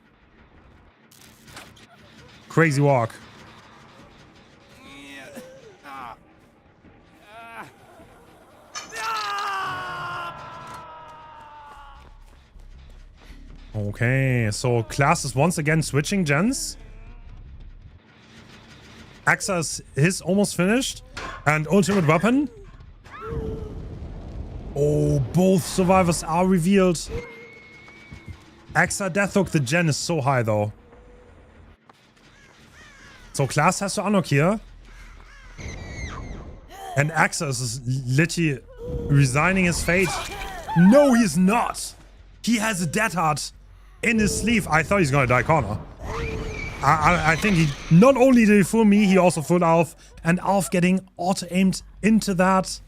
Crazy walk. Okay, so class is once again switching gens. Axa's is almost finished. And ultimate weapon. Oh, both survivors are revealed. Axa Death Hook, the gen is so high though. So class has to unlock here. And Axa is literally resigning his fate. No, he's not. He has a dead heart in his sleeve. I thought he's gonna die corner. I think he not only did he fool me, he also fooled Alf. And Alf getting auto-aimed into that.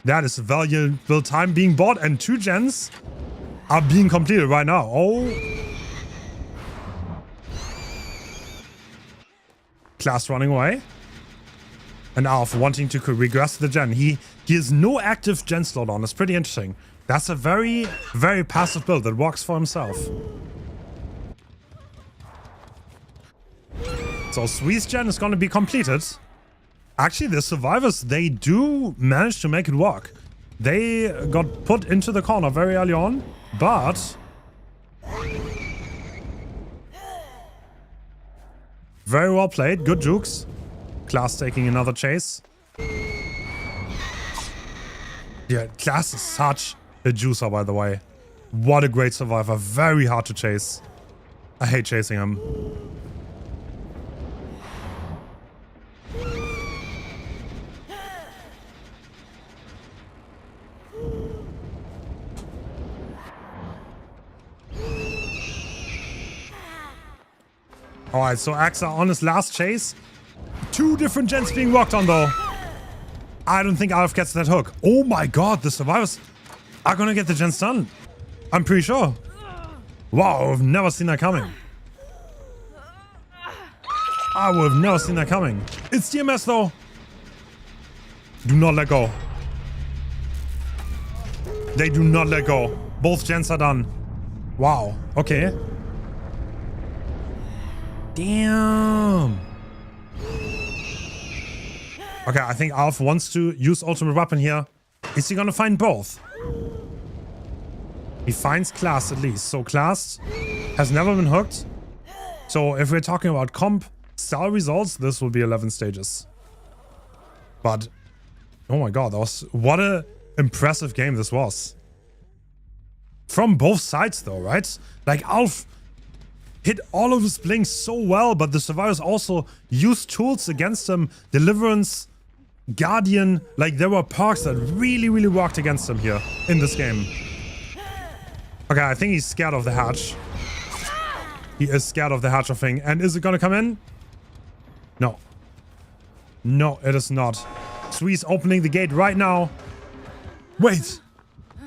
That is valuable time being bought. And 2 gens are being completed right now. Oh. Class running away. And Alf wanting to regress the gen. He has no active gen slot on. It's pretty interesting. That's a very, very passive build that works for himself. So Sweet's gen is going to be completed. Actually, the survivors, they do manage to make it work. They got put into the corner very early on, but... very well played. Good jukes. Class taking another chase. Yeah, Class is such a juicer, by the way. What a great survivor. Very hard to chase. I hate chasing him. Alright, so Axa on his last chase. 2 different gens being rocked on though. I don't think Alf gets that hook. Oh my god, the survivors are gonna get the gens done. I'm pretty sure. Wow, I've never seen that coming. I would have never seen that coming. It's DMS though. Do not let go. They do not let go. Both gens are done. Wow, okay. Damn. Okay, I think Alf wants to use ultimate weapon here. Is he gonna find both? He finds Class at least. So Class has never been hooked. So if we're talking about comp style results, this will be 11 stages. But oh my god, what a impressive game this was. From both sides though, right? Like Alf hit all of his blinks so well, but the survivors also used tools against him. Deliverance, Guardian, like there were perks that really, really worked against him here in this game. Okay, I think he's scared of the hatch. He is scared of the hatch thing. And is it gonna come in? No. No, it is not. Sweet's opening the gate right now. Wait.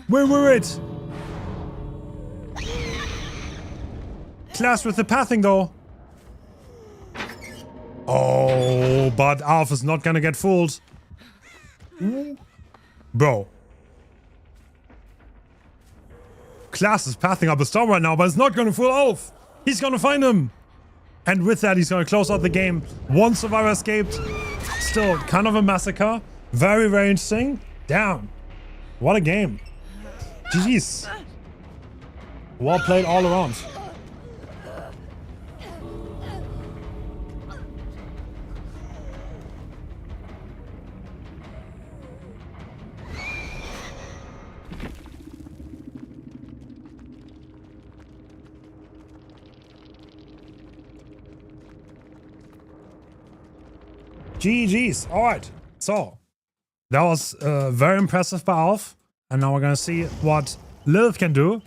Wait. Class with the pathing though. Oh, but Alf is not gonna get fooled. Bro. Class is pathing up a storm right now, but it's not gonna fool Alf. He's gonna find him. And with that, he's gonna close out the game. 1 survivor escaped. Still kind of a massacre. Very, very interesting. Damn. What a game. GG's. Well played all around. GG's. All right. So that was very impressive by Alf. And now we're going to see what Lilith can do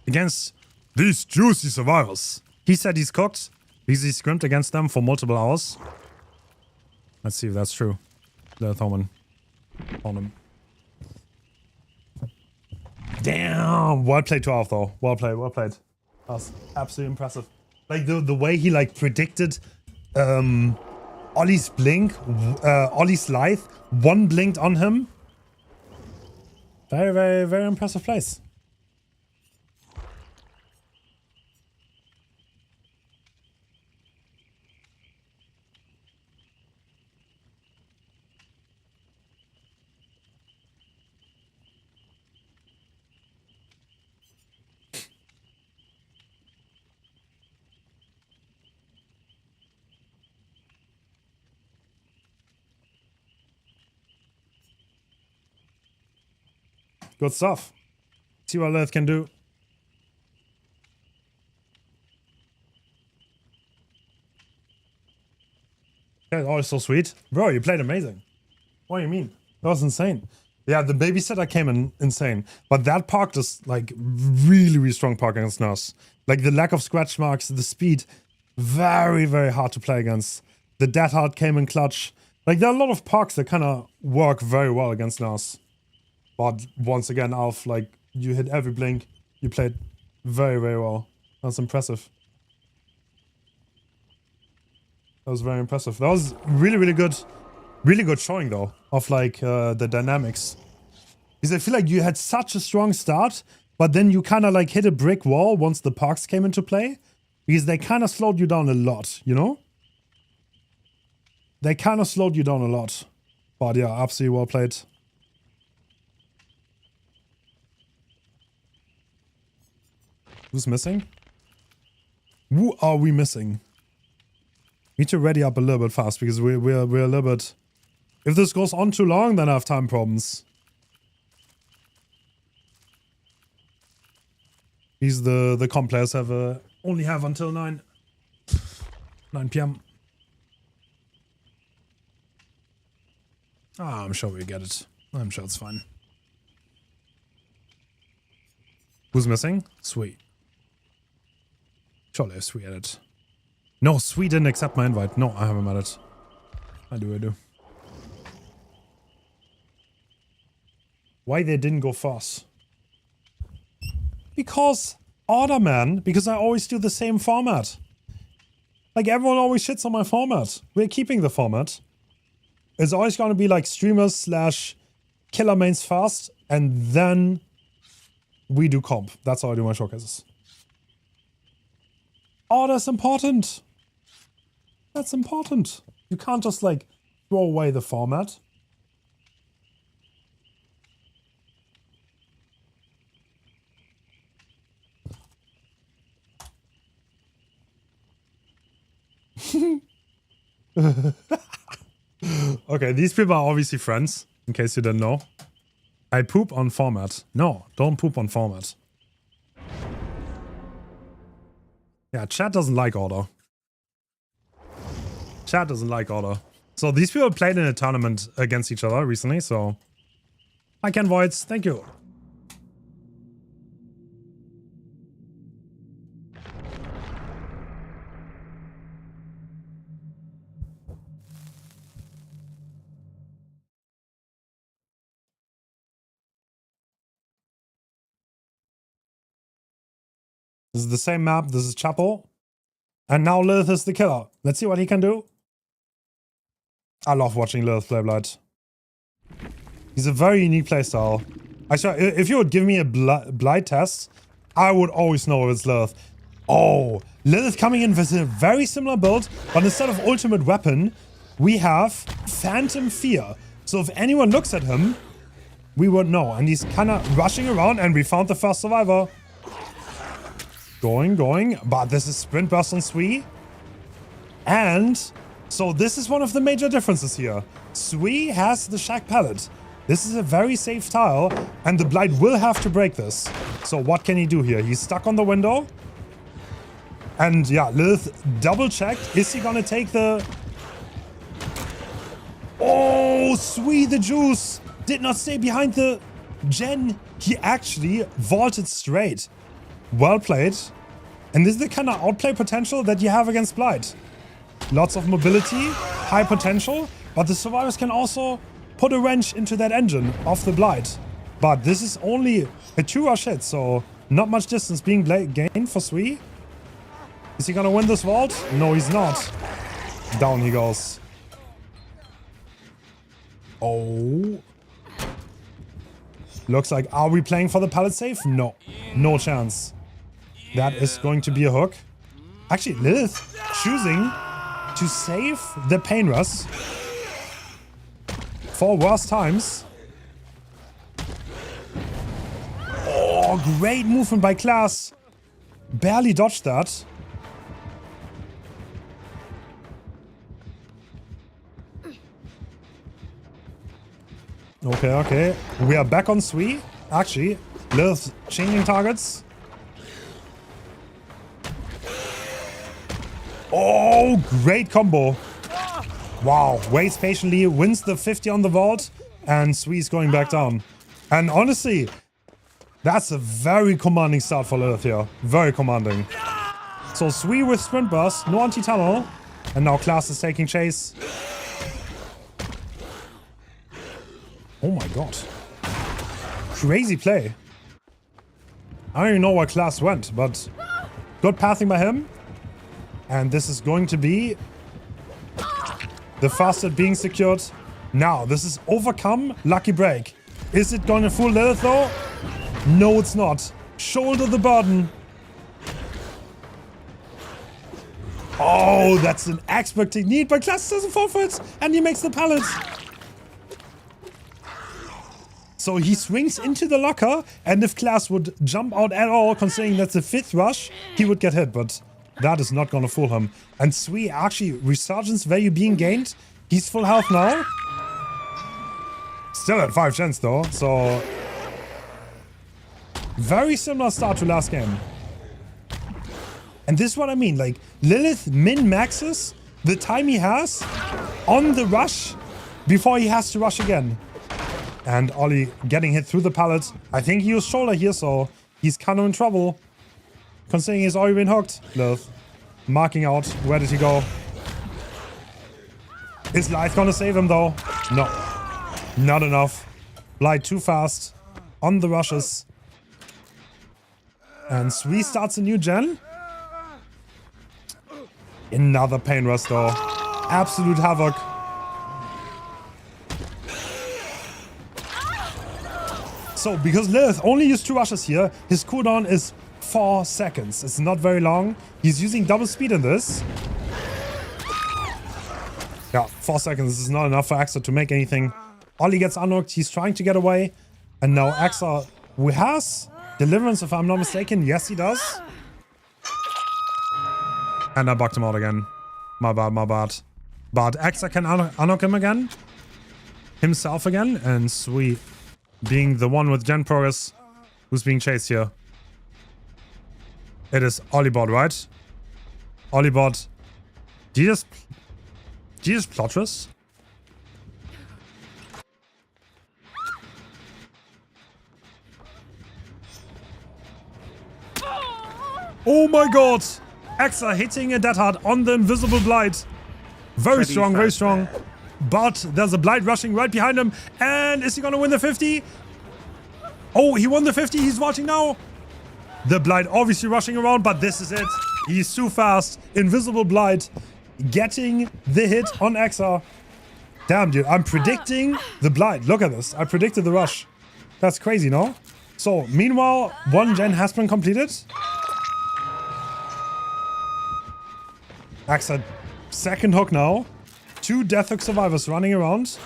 against these juicy survivors. He said he's cooked because he scrimped against them for multiple hours. Let's see if that's true. Lilith Omen. On him. Damn. Well played to Alf though. Well played. Well played. That was absolutely impressive. Like the way he like predicted Ollie's blink, Ollie's life, 1 blinked on him, Very, very, very impressive place. Good stuff. See what Lilith can do. Okay, oh, it's so sweet. Bro, you played amazing. What do you mean? That was insane. Yeah, the babysitter came in insane. But that park is like really, really strong park against Nurse. Like the lack of scratch marks, the speed, very, very hard to play against. The Dead Hard came in clutch. Like there are a lot of parks that kind of work very well against Nurse. But once again, Alf, like, you hit every blink. You played very, very well. That's impressive. That was very impressive. That was really, really good showing, though, of, like, the dynamics. Because I feel like you had such a strong start, but then you kind of, like, hit a brick wall once the parks came into play. Because they kind of slowed you down a lot, you know? They kind of slowed you down a lot. But, yeah, absolutely well played. Who's missing? Who are we missing? Need to ready up a little bit fast because we're a little bit... If this goes on too long, then I have time problems. These the comp players have only have until 9 p.m. Ah, I'm sure we get it. I'm sure it's fine. Who's missing? Sweet. Surely Sweet at it. No, Sweet didn't accept my invite. No, I haven't met it. I do. Why they didn't go fast? Because order, man. Because I always do the same format. Like everyone always shits on my format. We're keeping the format. It's always gonna be like streamers / killer mains fast, and then we do comp. That's how I do my showcases. Oh, that's important. That's important. You can't just like throw away the format. Okay, these people are obviously friends, in case you didn't know. I poop on format. No, don't poop on format. Yeah, chat doesn't like order. Chat doesn't like order. So these people played in a tournament against each other recently, so... Hi, Ken Voids, thank you. This is the same map. This is Chapel. And now Lilith is the killer. Let's see what he can do. I love watching Lilith play Blight. He's a very unique playstyle. Actually, if you would give me a Blight test, I would always know it's Lilith. Oh, Lilith coming in with a very similar build, but instead of ultimate weapon, we have Phantom Fear. So if anyone looks at him, we would know. And he's kind of rushing around, and we found the first survivor. Going, but this is Sprint Burst on Sui. And so this is one of the major differences here. Sui has the Shack Pallet. This is a very safe tile, and the Blight will have to break this. So what can he do here? He's stuck on the window. And yeah, Lilith double checked. Is he gonna take the... Oh, Sui the Juice did not stay behind the gen. He actually vaulted straight. Well played. And this is the kind of outplay potential that you have against Blight. Lots of mobility, high potential, but the survivors can also put a wrench into that engine of the Blight. But this is only a 2-rush hit, so not much distance being gained for Sui. Is he gonna win this vault? No, he's not. Down he goes. Looks like, are we playing for the pallet save? No. No chance. That is going to be a hook. Actually, Lilith choosing to save the Pain Rush for worse times. Oh, great movement by Klaas. Barely dodged that. Okay, okay. We are back on Sui. Actually, Lilith changing targets. Oh, great combo. Wow, waits patiently, wins the 50 on the vault, and Sui's going back down. And honestly, that's a very commanding start for Lilith here. Very commanding. So Sui with sprint burst, no anti-tunnel, and now Klaas is taking chase. Oh my god. Crazy play. I don't even know where Klaas went, but good pathing by him. And this is going to be the fastest being secured. Now, this is overcome. Lucky break. Is it going to fool Lilith though? No, it's not. Shoulder the burden. Oh, that's an expert technique, but Klaas doesn't forfeit. And he makes the pallet. So he swings into the locker, and if Klaas would jump out at all, considering that's the 5th rush, he would get hit, but that is not gonna fool him. And Sui actually, resurgence value being gained. He's full health now. Still at 5 gens though, so very similar start to last game. And this is what I mean, like, Lilith min-maxes the time he has on the rush before he has to rush again. And Ollie getting hit through the pallet. I think he used shoulder here, so he's kind of in trouble. Considering he's already been hooked. Lilith marking out. Where did he go? Is Blight gonna save him though? No. Not enough. Blight too fast. On the rushes. And Sui starts a new gen. Another pain rush though. Absolute havoc. So, because Lilith only used 2 rushes here, his cooldown is 4 seconds. It's not very long. He's using double speed in this. Yeah, 4 seconds is not enough for Axa to make anything. Ollie gets unhooked. He's trying to get away. And now Axa, who has Deliverance, if I'm not mistaken. Yes, he does. And I bugged him out again. My bad, my bad. But Axa can unhook him again. Himself again. And Sui being the one with gen progress who's being chased here. It is Ollibot, right? Ollibot. Jesus Plotrus? Oh my god! Axa hitting a dead hard on the invisible Blight. Very strong, very strong. But there's a Blight rushing right behind him. And is he gonna win the 50? Oh, he won the 50. He's watching now. The Blight obviously rushing around, but this is it. He's too fast. Invisible Blight getting the hit on Axa. Damn, dude. I'm predicting the Blight. Look at this. I predicted the rush. That's crazy, no? So, meanwhile, 1 gen has been completed. Axa, second hook now. 2 death hook survivors running around.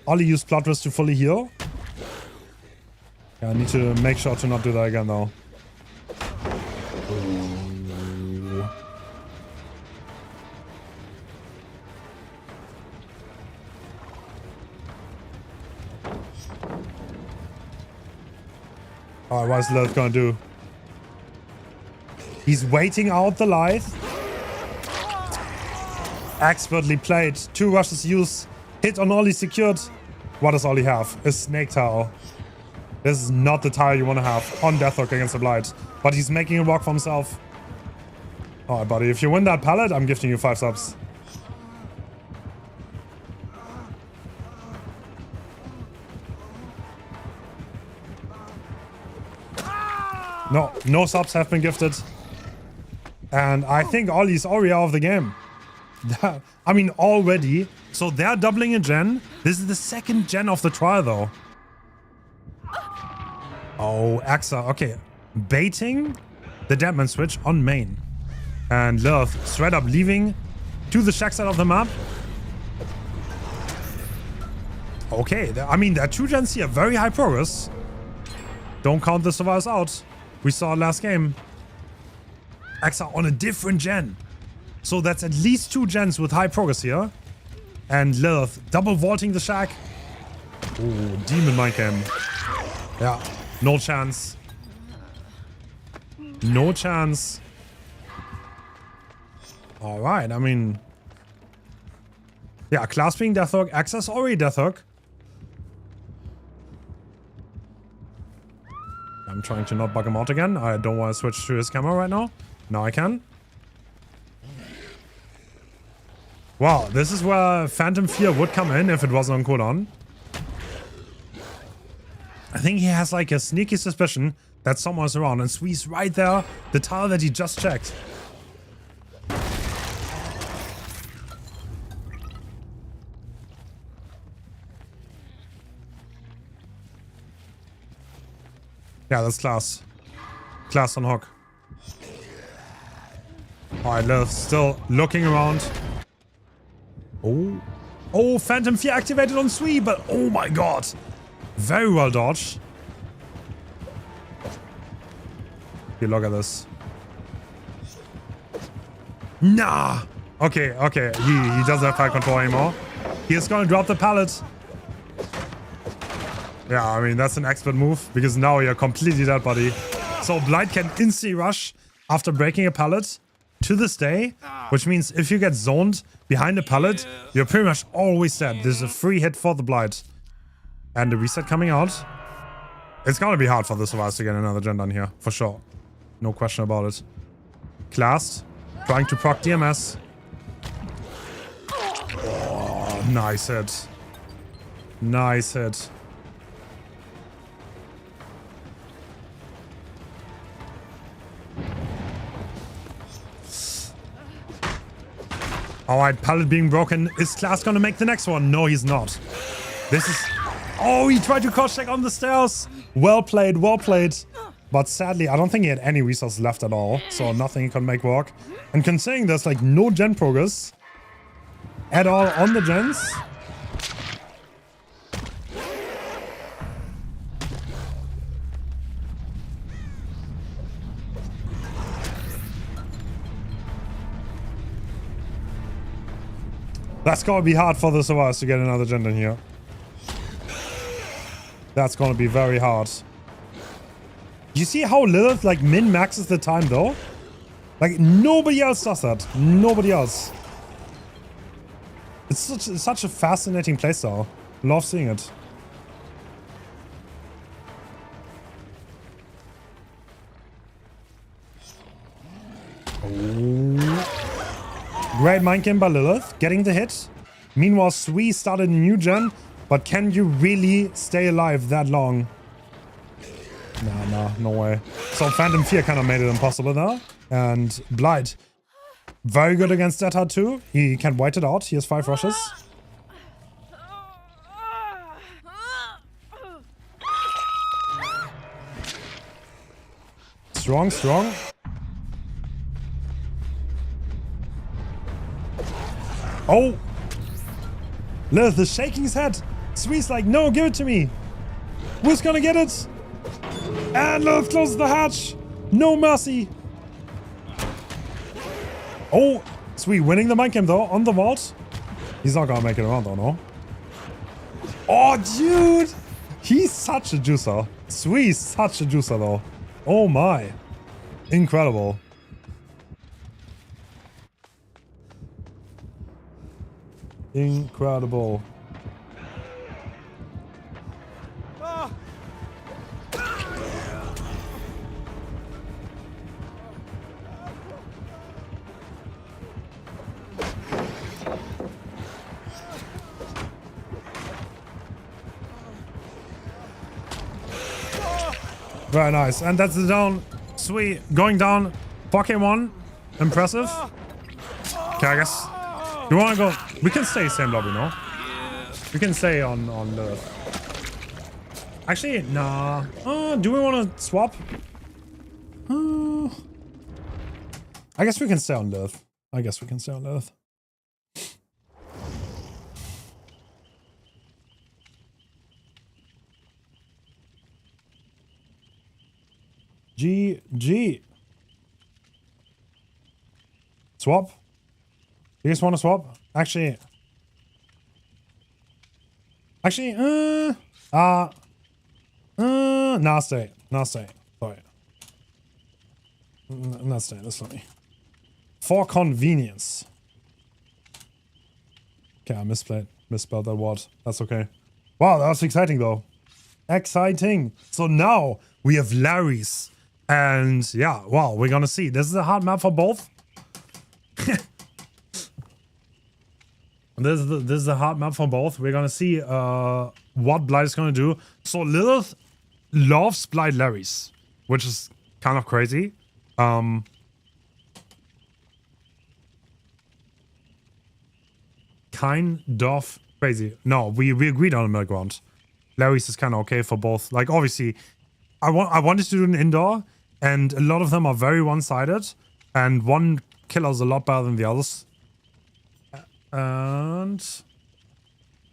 Ollie used Plotrus to fully heal. Yeah, I need to make sure to not do that again though. Alright, what is Lilith gonna do? He's waiting out the light. Expertly played. 2 rushes used. Hit on Ollie secured. What does Ollie have? A snake towel. This is not the tile you want to have on Deathhook against the Blight. But he's making a walk for himself. Alright, buddy. If you win that pallet, I'm gifting you 5 subs. No, no subs have been gifted. And I think Ollie's already out of the game. I mean, already. So they're doubling a gen. This is the 2nd gen of the trial, though. Oh, Axa. Okay. Baiting the Deadman switch on main. And Lilith straight up leaving to the shack side of the map. Okay. I mean, there are 2 gens here. Very high progress. Don't count the survivors out. We saw it last game. Axa on a different gen. So that's at least 2 gens with high progress here. And Lilith double vaulting the shack. Ooh, demon mind cam. Yeah, no chance. No chance. All right, I mean... Yeah, clasping Deathhook. Axa's already Deathhook. I'm trying to not bug him out again. I don't want to switch to his camera right now. Now I can. Wow, this is where Phantom Fear would come in if it wasn't on cooldown. I think he has like a sneaky suspicion that someone's around, and Swee's right there, the tile that he just checked. Yeah, that's class. Class on Hawk. Alright, Lilith still looking around. Oh. Oh, Phantom Fear activated on Sui, but oh my god. Very well dodged. Here, look at this. Nah. Okay, okay. He doesn't have high control anymore. He is going to drop the pallet. Yeah, I mean, that's an expert move, because now you're completely dead, buddy. So Blight can instantly rush after breaking a pallet to this day, which means if you get zoned behind a pallet, you're pretty much always dead. There's a free hit for the Blight. And the reset coming out. It's gonna be hard for the survivors to get another gen done here, for sure. No question about it. Classed, trying to proc DMS. Oh, nice hit. Nice hit. Alright, pallet being broken. Is Class gonna make the next one? No, he's not. This is... Oh, he tried to crouch check on the stairs. Well played, well played. But sadly, I don't think he had any resources left at all. So nothing he could make work. And considering there's like no gen progress at all on the gens. That's gonna be hard for the survivors to get another gen in here. That's gonna be very hard. You see how Lilith like min-maxes the time though? Like nobody else does that. Nobody else. It's such a fascinating playstyle. Love seeing it. Oh. Great mind game by Lilith, getting the hit. Meanwhile, Sui started a new gen, but can you really stay alive that long? Nah, no way. So Phantom Fear kind of made it impossible there. And Blight, very good against that hard too. He can white it out. He has 5 rushes. Strong, strong. Oh! Lilith is shaking his head. Sui's like, no, give it to me. Who's gonna get it? And Lilith closes the hatch. No mercy. Oh, Sui winning the mind game though on the vault. He's not gonna make it around though, no? Oh, dude! He's such a juicer. Sui's such a juicer though. Oh my. Incredible. Incredible. Very nice. And that's the down. Sweet. Going down. Pokemon. Impressive. Okay, I guess. You wanna go? We can stay same lobby, no? We can stay on the... Actually, nah. Do we want to swap? I guess we can stay on Lilith. I guess we can stay on Lilith. GG. Swap? You guys want to swap? Actually, nah, stay. Nah, stay. Sorry. Nah, stay. That's funny. For convenience. Okay, I misspelled that word. That's okay. Wow, that was exciting though. Exciting. So now we have Larry's. And yeah, wow, we're gonna see. This is a hard map for both. This is a hard map for both. We're gonna see what Blight is gonna do. So Lilith loves Blight Larry's, which is kind of crazy. Kind of crazy. No, we agreed on a middle ground. Larry's is kind of okay for both. Like obviously, I wanted to do an indoor, and a lot of them are very one-sided, and one killer is a lot better than the others. And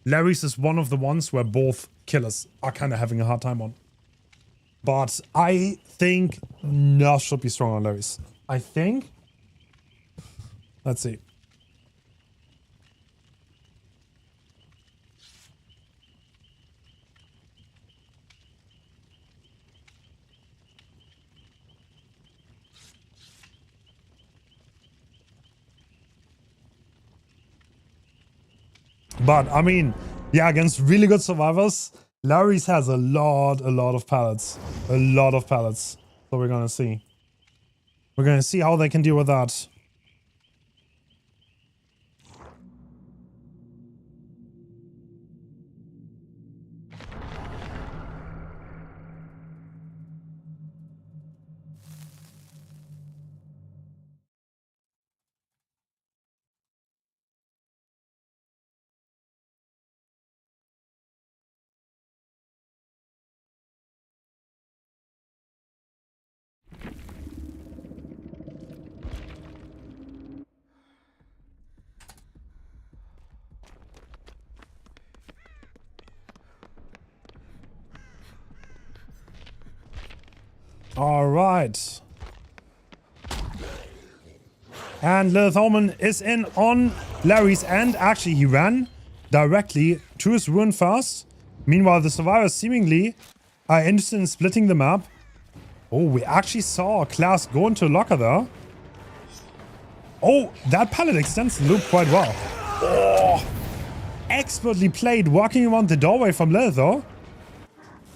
Larry's is one of the ones where both killers are kind of having a hard time on. But I think Nurse should be strong on Larry's. I think. Let's see. But I mean, yeah, against really good survivors, Larry's has a lot of pallets. A lot of pallets. So we're gonna see. We're gonna see how they can deal with that. All right. And Lilith Omen is in on Larry's end. Actually, he ran directly to his ruin first. Meanwhile, the survivors seemingly are interested in splitting the map. Oh, we actually saw a class go into a locker there. Oh, that pallet extends the loop quite well. Oh, expertly played, walking around the doorway from Lilith though.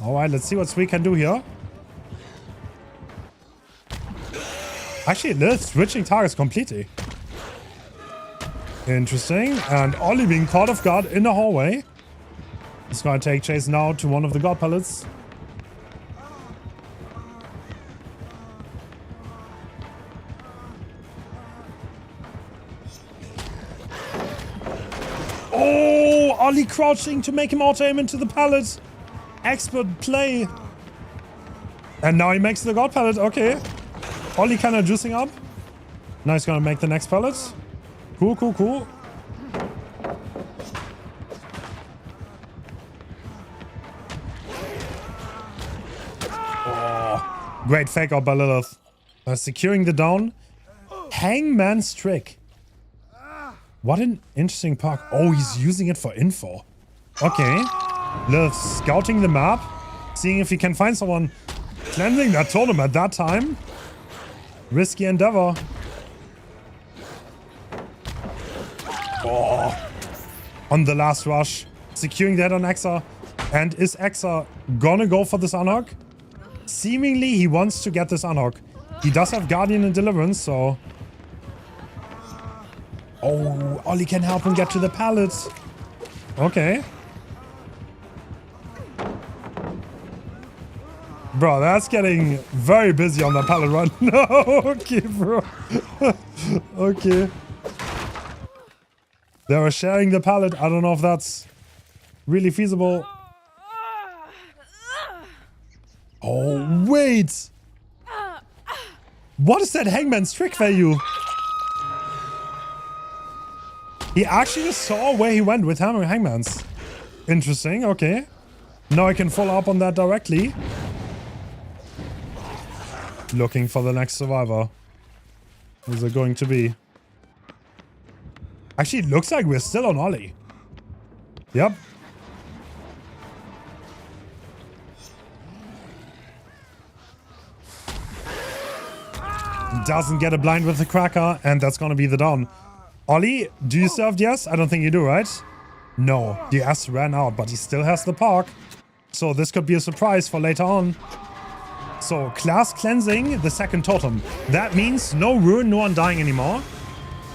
All right, let's see what Sweet can do here. Actually, Lilith switching targets completely. Interesting. And Ollie being caught off guard in the hallway. He's gonna take chase now to one of the god pallets. Oh, Ollie crouching to make him auto-aim into the pallet. Expert play. And now he makes the god pallet. Okay. Ollie kind of juicing up. Now he's gonna make the next pallet. Cool, cool, cool. Oh, great fake out by Lilith. Securing the down. Hangman's trick. What an interesting perk. Oh, he's using it for info. Okay. Lilith scouting the map. Seeing if he can find someone cleansing that totem at that time. Risky endeavor. Oh. On the last rush. Securing the head on Exa. And is Exa gonna go for this unhook? Seemingly he wants to get this unhook. He does have Guardian and Deliverance, so... Oh, Ollie can help him get to the pallet. Okay. Bro, that's getting very busy on the pallet run. No, okay, bro. Okay. They were sharing the pallet. I don't know if that's really feasible. Oh, wait. What is that Hangman's trick value? He actually saw where he went with Hangman's. Interesting, okay. Now I can follow up on that directly. Looking for the next survivor. Who's it going to be? Actually, it looks like we're still on Ollie. Yep. Doesn't get a blind with the cracker, and that's gonna be the down. Ollie, do you still have the S? I don't think you do, right? No, the S ran out, but he still has the park. So this could be a surprise for later on. So, class cleansing the second totem. That means no ruin, no undying anymore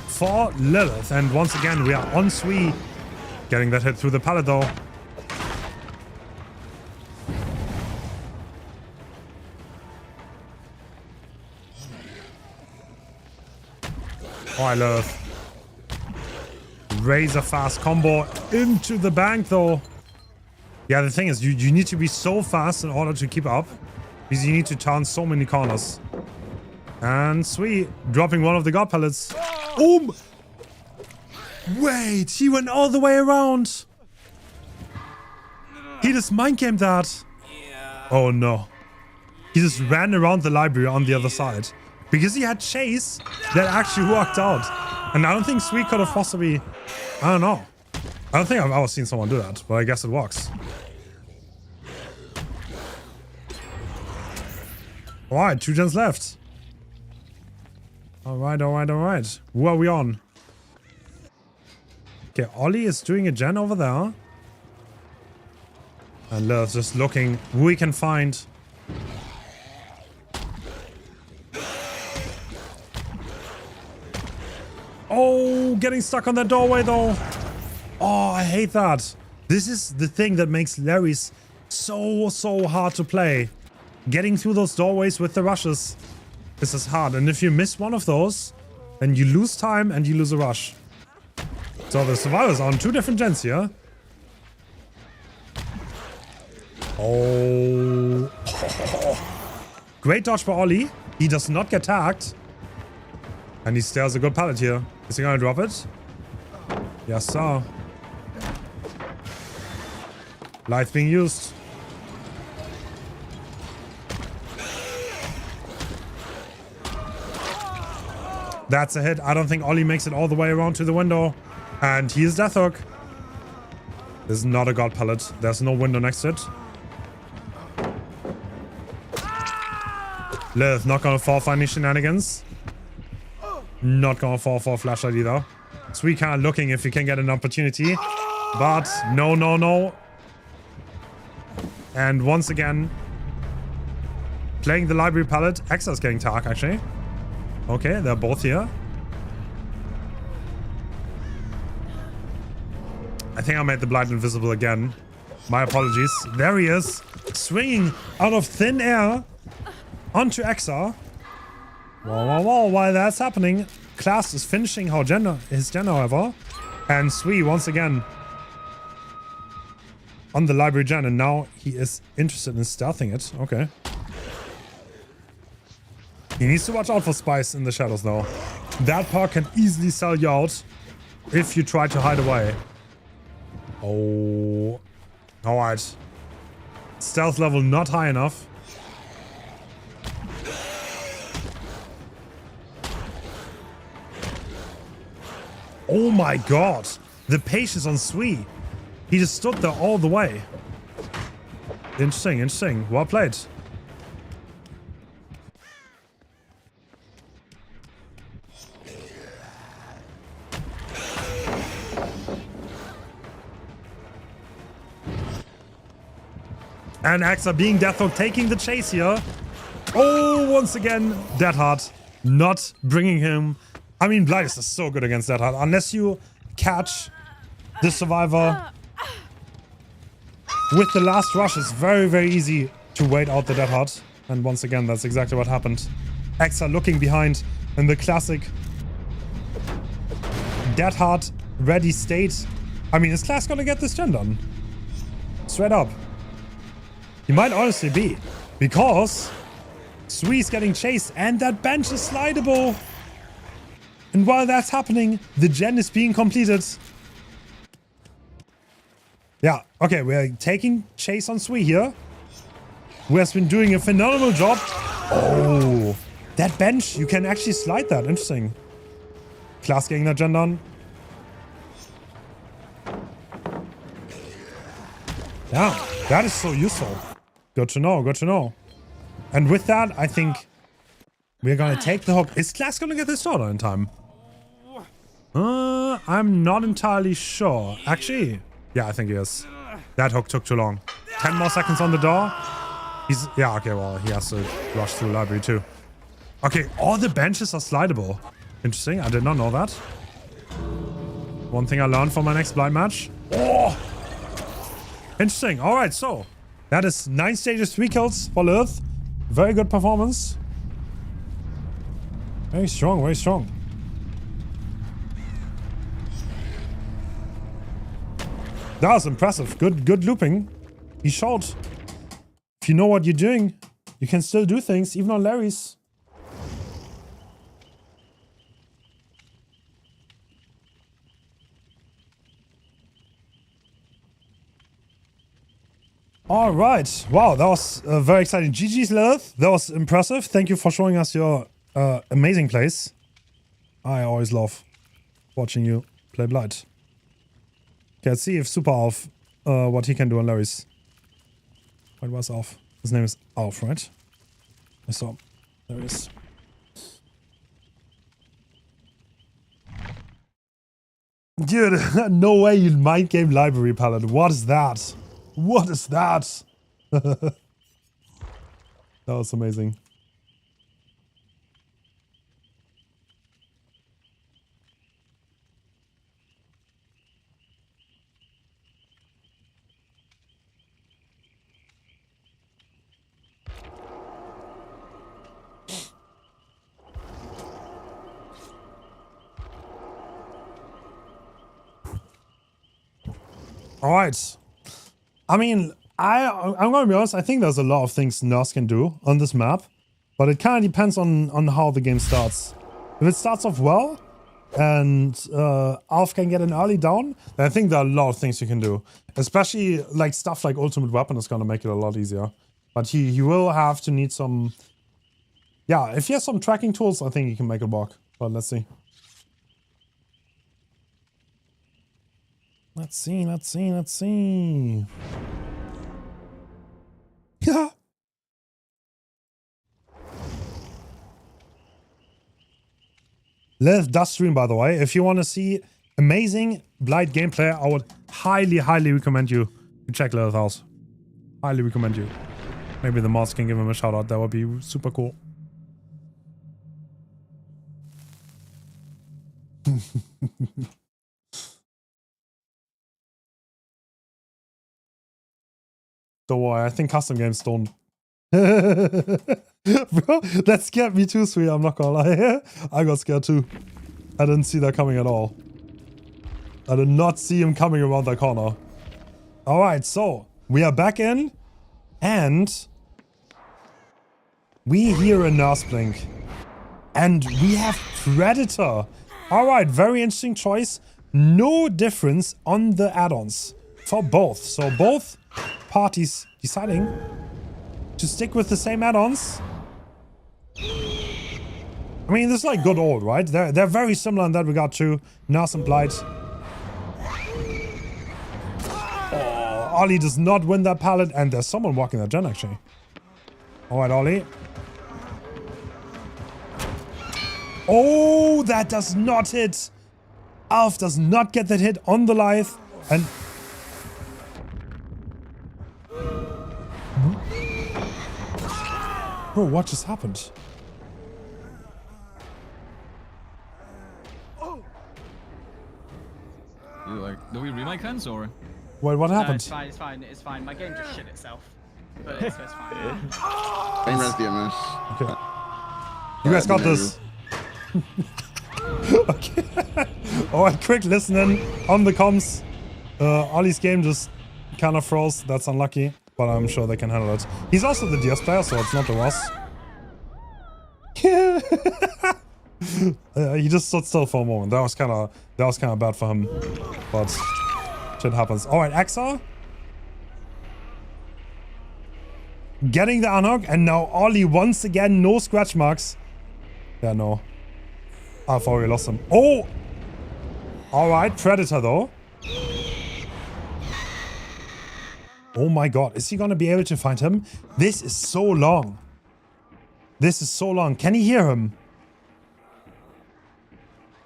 for Lilith. And once again, we are on Sui. Getting that hit through the pallet though. Alright, Lilith. Razor fast combo into the bank though. Yeah, the thing is, you need to be so fast in order to keep up. Because you need to turn so many corners. And Sweet, dropping one of the god pellets. Boom! Wait, he went all the way around. He just mind gamed that. Oh no. He just ran around the library on the other side. Because he had chase, that actually worked out. And I don't think Sweet could have possibly... I don't know. I don't think I've ever seen someone do that, but I guess it works. Alright, 2 gens left. Alright. Who are we on? Okay, Ollie is doing a gen over there. And Lilith's just looking who we can find. Oh, getting stuck on that doorway though. Oh, I hate that. This is the thing that makes Larry's so hard to play. Getting through those doorways with the rushes. This is hard. And if you miss one of those, then you lose time and you lose a rush. So the survivors are on 2 different gens here. Oh. Great dodge by Ollie. He does not get tagged. And he still has a good pallet here. Is he gonna drop it? Yes, sir. Light being used. That's a hit. I don't think Ollie makes it all the way around to the window. And he is Death Hook. This is not a god pallet. There's no window next to it. Lilith not gonna fall for any shenanigans. Not gonna fall for a flashlight either. Sweet kind of looking if he can get an opportunity. But no. And once again, playing the library pallet. Exa's getting tagged actually. Okay, they're both here. I think I made the Blight invisible again. My apologies. There he is. Swinging out of thin air onto Exa. Whoa. While that's happening, Class is finishing his gen, however. And Sui, once again, on the library gen. And now he is interested in stealthing it. Okay. He needs to watch out for spies in the shadows though. That perk can easily sell you out if you try to hide away. Oh. Alright. Stealth level not high enough. Oh my god. The patience on Sui. He just stood there all the way. Interesting. Well played. And Axa being Death Hook, taking the chase here. Oh, once again, Dead Heart not bringing him. I mean, Blight is so good against Dead Heart. Unless you catch the survivor with the last rush, it's very easy to wait out the Dead Heart. And once again, that's exactly what happened. Axa looking behind in the classic Dead Heart ready state. I mean, is Class gonna get this gen done? Straight up. He might honestly be. Because Sui's getting chased and that bench is slidable. And while that's happening, the gen is being completed. Yeah, okay, we're taking chase on Sui here. Who has been doing a phenomenal job. Oh, that bench, you can actually slide that. Interesting. Class getting that gen done. Yeah, that is so useful. Good to know, good to know. And with that, I think we're gonna take the hook. Is Class gonna get this order in time? I'm not entirely sure. Actually, yeah, I think he is. That hook took too long. 10 more seconds on the door. He's, yeah, okay, well, he has to rush through library too. Okay, all the benches are slidable. Interesting, I did not know that. One thing I learned for my next Blight match. Oh! Interesting, alright, so. That is 9 stages, 3 kills for Lilith. Very good performance. Very strong, very strong. That was impressive. Good looping. He showed. If you know what you're doing, you can still do things, even on Larry's. All right. Wow, that was very exciting. GG's, Lilith. That was impressive. Thank you for showing us your amazing plays. I always love watching you play Blight. Okay, let's see if Super Alf, what he can do on Larry's. What was Alf? His name is Alf, right? I saw. There he is. Dude, no way you mind game library palette. What is that? What is that? That was amazing. All right. I mean, I'm going to be honest. I think there's a lot of things Nurse can do on this map, but it kind of depends on how the game starts. If it starts off well and Alf can get an early down, then I think there are a lot of things you can do. Especially like stuff like Ultimate Weapon is going to make it a lot easier. But he will have to need some... Yeah, if he has some tracking tools, I think he can make it work. But let's see. Let's see. Yeah. Lilith does stream, by the way. If you want to see amazing Blight gameplay, I would highly recommend you to check Lilith house. Highly recommend you. Maybe the mods can give him a shout out. That would be super cool. Don't worry, I think custom games don't. Bro, that scared me too, Sweet. I'm not gonna lie. I got scared too. I didn't see that coming at all. I did not see him coming around that corner. Alright, so we are back in and we hear a Nurse Blink. And we have Predator. Alright, very interesting choice. No difference on the add-ons for both. So both parties deciding to stick with the same add-ons. I mean, this is like good old, right? They're very similar in that regard to Nurse and Blight. Oh, Ollie does not win that pallet, and there's someone walking that gen, actually. Alright, Ollie. Oh, that does not hit. Alf does not get that hit on the live, and... Bro, what just happened? You like, do we remake Hens or? Wait, what happened? It's fine. My game just shit itself. But it's fine. Okay. You guys got this. Okay. Alright, quick listening on the comms. Ollie's game just kind of froze. That's unlucky. but I'm sure they can handle it. He's also the DS player, so it's not the worst. He just stood still for a moment. That was kind of bad for him, but shit happens. All right, Axa getting the unhook, and now Ollie once again, no scratch marks. Yeah, no. I've already lost him. Oh, all right, Predator though. Oh my god, is he gonna be able to find him? This is so long. This is so long. Can he hear him?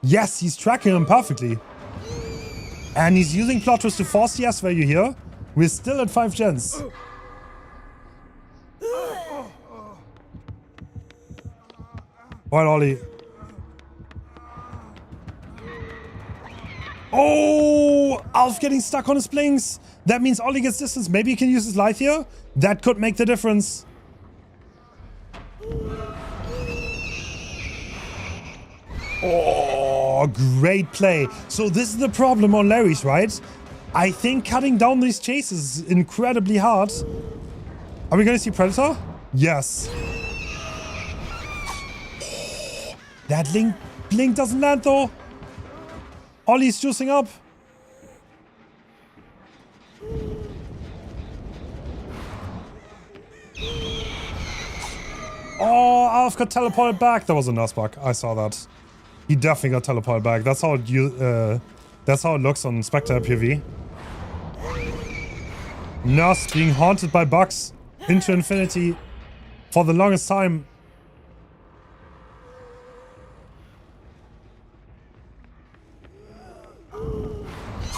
Yes, he's tracking him perfectly. And he's using plot twist to force the S value here. We're still at 5 gens. Alright, Ollie. Oh, Alf getting stuck on his blinks. That means Ollie gets distance. Maybe he can use his light here. That could make the difference. Oh, great play. So this is the problem on Larry's, right? I think cutting down these chases is incredibly hard. Are we going to see Predator? Yes. That blink doesn't land though. Ollie's juicing up. Oh, Alf got teleported back. That was a nurse bug. I saw that. He definitely got teleported back. That's how it looks on Spectre PV. Nurse being haunted by bugs into infinity for the longest time.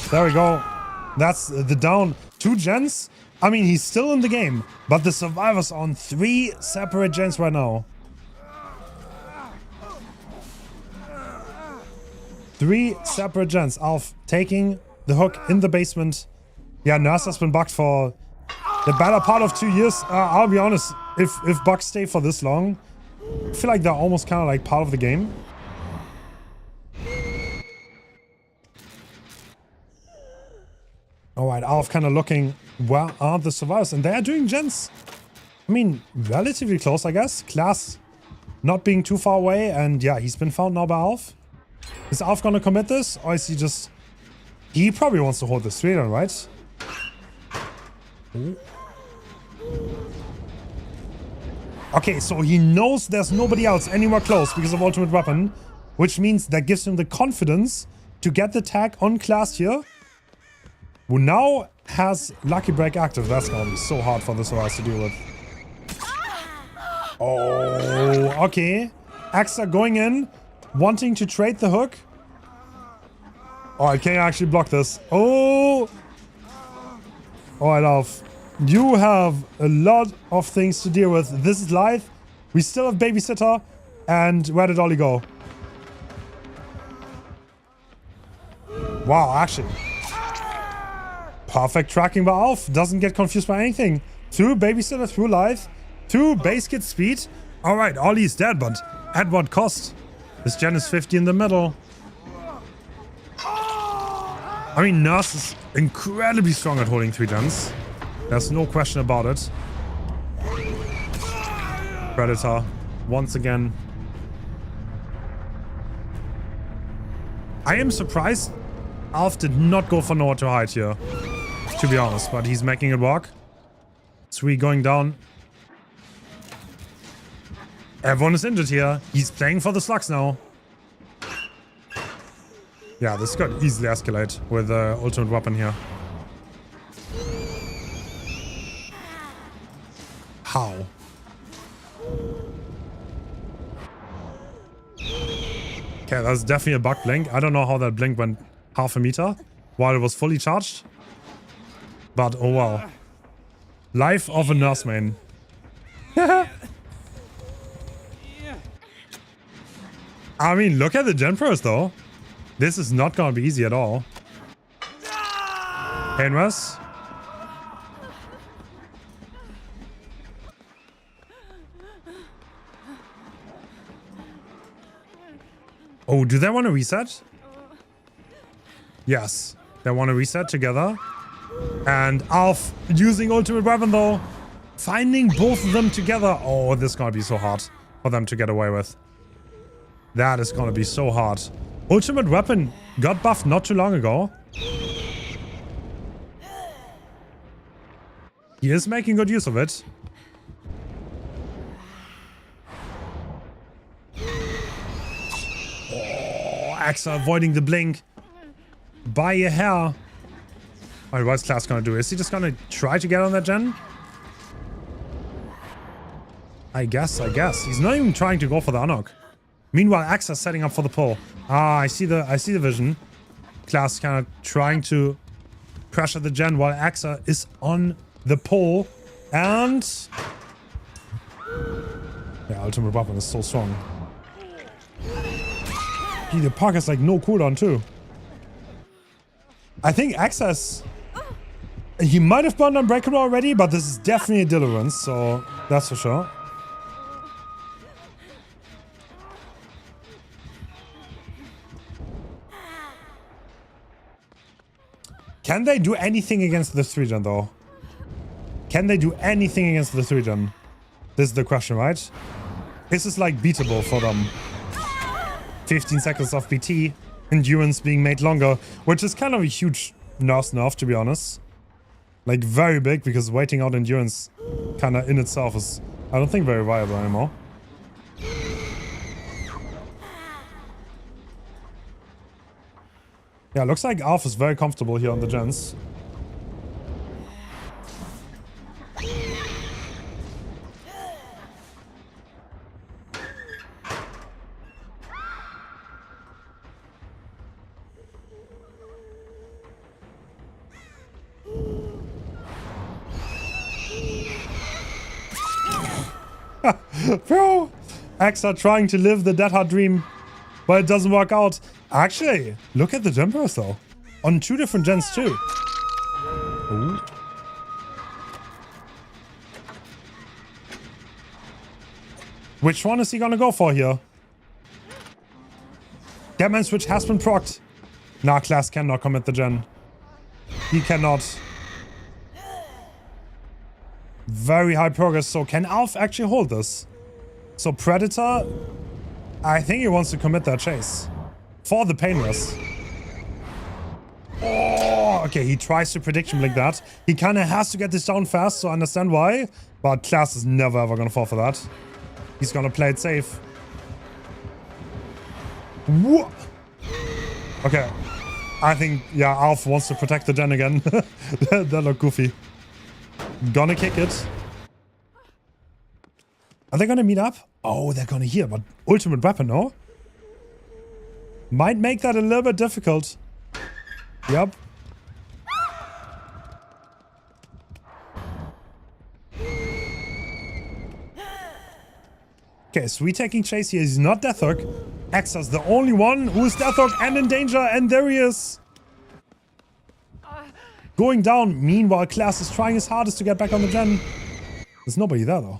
There we go. That's the down. 2 gens. I mean, he's still in the game, but the survivors are on 3 separate gens right now. 3 separate gens. Alf taking the hook in the basement. Yeah, Nurse has been bugged for the better part of 2 years. I'll be honest, if bugs stay for this long, I feel like they're almost kind of like part of the game. Alright, Alf kind of looking, where are the survivors? And they are doing gens. I mean, relatively close, I guess. Class not being too far away. And yeah, he's been found now by Alf. Is Alf gonna commit this? Or is he just... He probably wants to hold the 3 on, right? Ooh. Okay, so he knows there's nobody else anywhere close because of ultimate weapon. Which means that gives him the confidence to get the tag on Class here. Who now has Lucky Break active. That's gonna be so hard for the survivors to deal with. Oh, okay. Axa going in, wanting to trade the hook. Oh, I can't actually block this. Oh! Alright, Alf. You have a lot of things to deal with. This is live. We still have Babysitter. And where did Ollie go? Wow, actually. Perfect tracking by Alf. Doesn't get confused by anything. Through Babysitter, through life, through base kit speed. Alright, Ollie's dead, but at what cost? This gen is 50 in the middle. I mean, Nurse is incredibly strong at holding 3 gens. There's no question about it. Predator, once again. I am surprised Alf did not go for nowhere to hide here. To be honest, but he's making it work. 3 going down. Everyone is injured here. He's playing for the slugs now. Yeah, this could easily escalate with the ultimate weapon here. How? Okay, that's definitely a bug blink. I don't know how that blink went half a meter while it was fully charged. But oh wow. Life of a nurse main. I mean, look at the gen pros though. This is not gonna be easy at all. Hens. Oh, do they want to reset? Yes. They want to reset together. And Alf using ultimate weapon though. Finding both of them together. Oh, this is gonna be so hard for them to get away with. That is gonna be so hard. Ultimate weapon got buffed not too long ago. He is making good use of it. Oh, Axa avoiding the blink. By a hair. Alright, what's Class gonna do? Is he just gonna try to get on that gen? I guess. He's not even trying to go for the unhook. Meanwhile, Axa setting up for the pull. Ah, I see the vision. Class kind of trying to pressure the gen while Axa is on the pull. And yeah, ultimate weapon is so strong. Gee, the park has like no cooldown too. I think Axa's... He might have burned Unbreakable already, but this is definitely a deliverance, so that's for sure. Can they do anything against the 3-gen though? Can they do anything against the 3-gen? This is the question, right? This is like beatable for them. 15 seconds of BT, endurance being made longer, which is kind of a huge nerf, to be honest. Like very big, because waiting out endurance kind of in itself is, I don't think, very viable anymore. Yeah, looks like Alf is very comfortable here on the gens. Bro, Axa trying to live the Dead Hard dream, but it doesn't work out. Actually, look at the jumpers though. On 2 different gens too. Ooh. Which one is he gonna go for here? Deadman switch has been procced. Nah, Class cannot commit the gen. He cannot. Very high progress. So can Alf actually hold this? So Predator, I think he wants to commit that chase. For the painless. Oh, okay, he tries to predict him like that. He kind of has to get this down fast, so I understand why. But Class is never ever gonna fall for that. He's gonna play it safe. Whoa. Okay. I think, yeah, Alf wants to protect the gen again. That looked goofy. Gonna kick it. Are they gonna meet up? Oh, they're gonna heal, but ultimate weapon, no? Might make that a little bit difficult. Yep. Okay, Sweet taking chase here. He's not Deathhook. Axa's the only one who is Deathhook and in danger, and there he is. Going down. Meanwhile, Class is trying his hardest to get back on the gen. There's nobody there, though.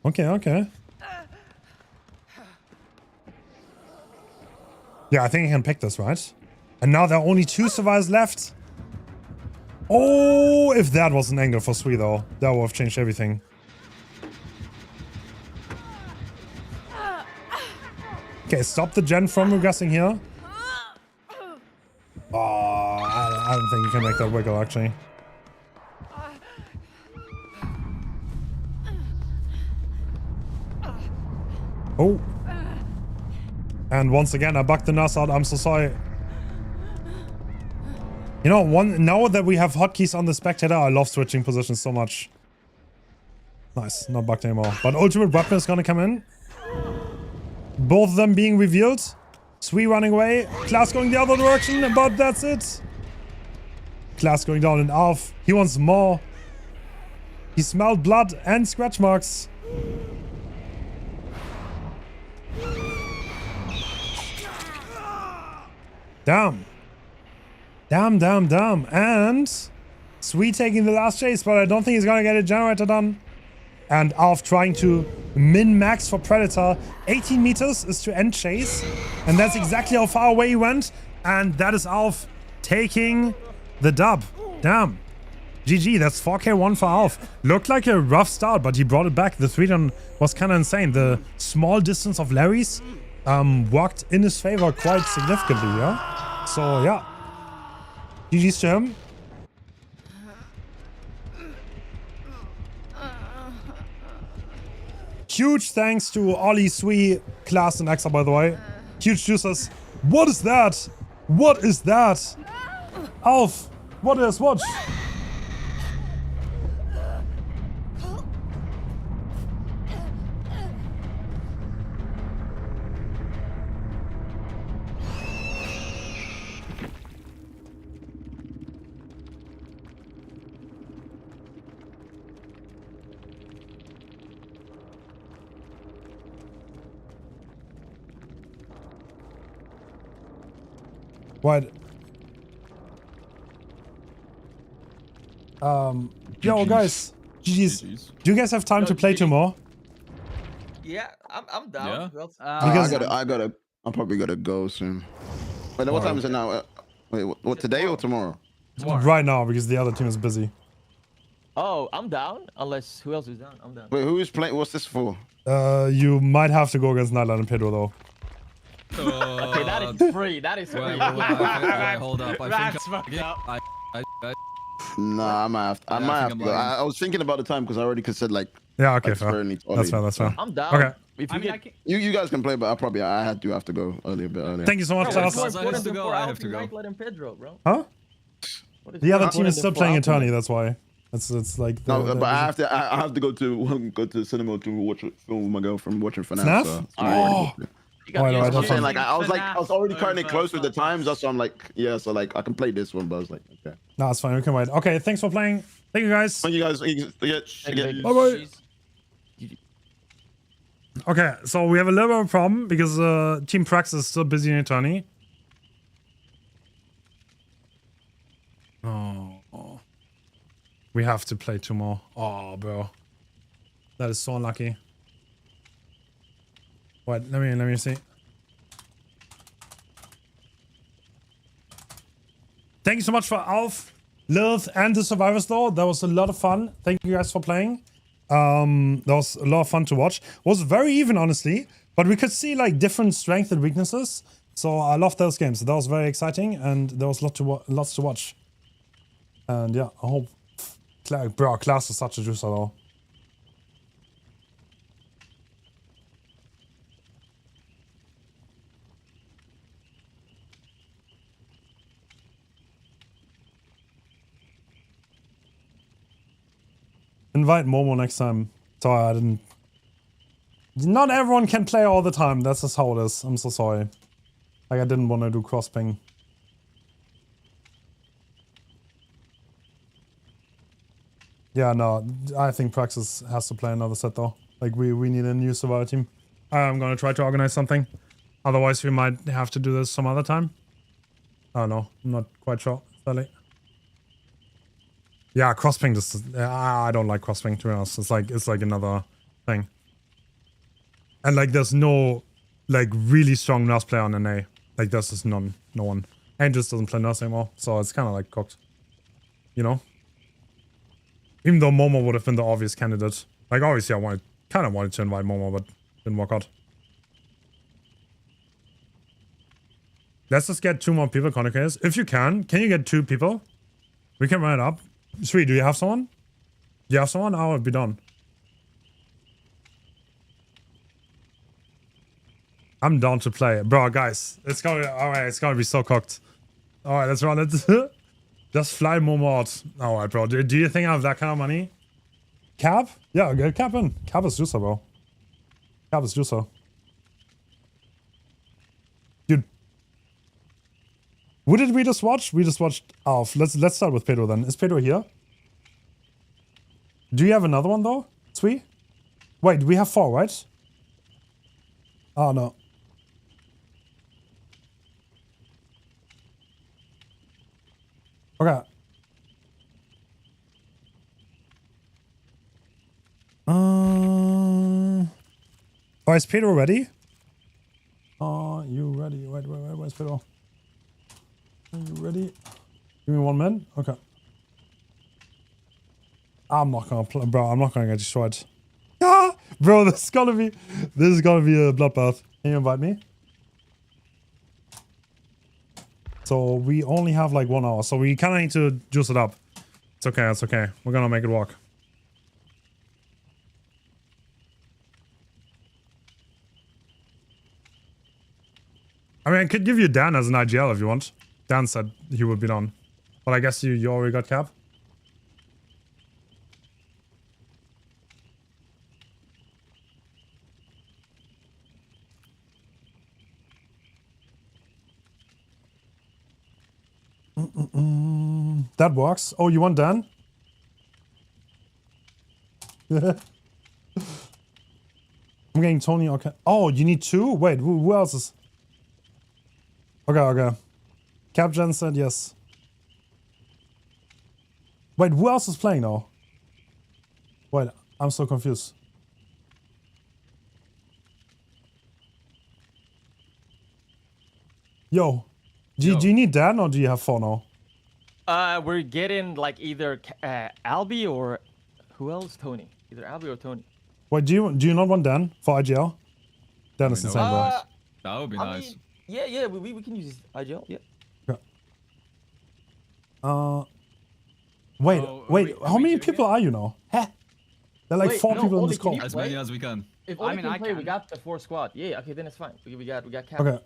Okay. Yeah, I think he can pick this, right? And now there are only 2 survivors left. Oh, if that was an angle for Sui, though, that would have changed everything. Okay, stop the gen from regressing here. Oh, I don't think you can make that wiggle, actually. Oh. And once again, I bugged the nurse out. I'm so sorry. You know, now that we have hotkeys on the spectator, I love switching positions so much. Nice, not bugged anymore. But ultimate weapon is gonna come in. Both of them being revealed. Sui running away. Class going the other direction, but that's it. Class going down and Alf. He wants more. He smelled blood and scratch marks. Damn. Damn. And Sui taking the last chase, but I don't think he's gonna get a generator done. And Alf trying to min-max for Predator. 18 meters is to end chase. And that's exactly how far away he went. And that is Alf taking the dub. Damn. GG, that's 4k1 for Alf. Looked like a rough start, but he brought it back. The 3-down was kind of insane. The small distance of Larry's worked in his favor quite significantly, yeah? So, yeah. GG's to him. Huge thanks to Ollie, Sui, Klaas, and Exa, by the way. Huge juicers. What is that? What is that? Alf, what is what? What? Yo, guys. GG's. Do you guys have time to play tomorrow? Yeah, I'm down. Yeah. I'm probably gotta go soon. Wait, what time is it now? Wait, what today or tomorrow? Right now, because the other team is busy. Oh, I'm down. Unless who else is down? I'm down. Wait, who is playing? What's this for? You might have to go against Nightlight and Pedro, though. Okay, that is free. That is free. Wait, hold up. That's fucked up. Nah, I might have to go. I was thinking about the time because I already said like. Yeah, okay, like, fair. That's fair. I'm down. Okay. If you get... You guys can play, but I have to go a bit earlier. Thank you so much, Klaas. I have to go. I have to go. Pedro, bro. Huh? The other team is still playing Eternity, that's why. It's like no, but I have to go to the cinema to watch a film with my girlfriend watching FNAF. FNAF? So I'm saying, like I was already kind of close with the times. That's why I'm like, yeah, so like I can play this one, but I was like, okay. No, it's fine. We can wait. Okay, thanks for playing. Thank you, guys. Thank you guys. Bye-bye. Okay, so we have a little bit of a problem because Team Prax is still busy in Eternity. Oh. We have to play tomorrow. Oh, bro. That is so unlucky. Wait, let me see. Thank you so much for Alf, Lilith, and the Survivors, though. That was a lot of fun. Thank you guys for playing. That was a lot of fun to watch. It was very even, honestly, but we could see like different strengths and weaknesses. So I loved those games. That was very exciting, and there was lots to watch. And yeah, I hope, bro, Klaas is such a juicer though. Invite Momo next time. Sorry, I didn't. Not everyone can play all the time. That's just how it is. I'm so sorry. Like, I didn't want to do cross ping. Yeah, no. I think Praxis has to play another set though. Like, we need a new survivor team. I'm gonna try to organize something. Otherwise, we might have to do this some other time. I don't know. I'm not quite sure. Sadly. Yeah, cross-ping just... I don't like cross-ping, to be honest. It's like another thing. And like there's no like really strong nurse player on NA. Like there's just no one. And just doesn't play nurse anymore. So it's kind of like cooked. You know? Even though Momo would have been the obvious candidate. Like obviously I kind of wanted to invite Momo, but didn't work out. Let's just get 2 more people, Conocase. If you can you get 2 people? We can run it up. Sweet, do you have someone? Do you have someone? I would be done. I'm down to play. Bro, guys, it's gonna be alright, it's gonna be so cooked. Alright, let's run it. Just fly Momo out. Alright, bro. Do you think I have that kind of money? Cap? Yeah, get Cap in. Cap is juicer, bro. Cap is juicer. Dude. What did we just watch? We just watched Alf. Let's start with Pedro then. Is Pedro here? Do you have another one though? Sweet? Wait, we have 4, right? Oh no. Okay. Oh, is Pedro ready? Are you ready? Wait, where's Pedro? Are you ready? Give me 1 minute. Okay. I'm not gonna play, bro. I'm not gonna get destroyed. Ah, bro, this is gonna be a bloodbath. Can you invite me? So we only have like 1 hour, so we kind of need to juice it up. It's okay. It's okay. We're gonna make it work. I mean, I could give you Dan as an IGL if you want. Dan said he would be done, but I guess you already got Cap. That works. Oh, you want Dan? I'm getting Tony. Okay. Oh, you need 2? Wait, who else is? Okay, okay. Capgen said yes. Wait, who else is playing now? Wait, I'm so confused. Yo, do you need Dan or do you have 4 now? We're getting like either Albie or who else? Tony. Either Albie or Tony. Wait, do you not want Dan for IGL? Dan is insane, bro. That would be nice. mean, yeah, we can use his IGL. Yeah. Wait, Oh, wait. are How we many doing people are you now? Huh? There are like Wait, 4 no, people in Oli, this can call. you As play? many as we can. If I Oli mean, can I play, we can. got the 4 squad. Yeah, okay, then it's fine. We got Cap. Okay.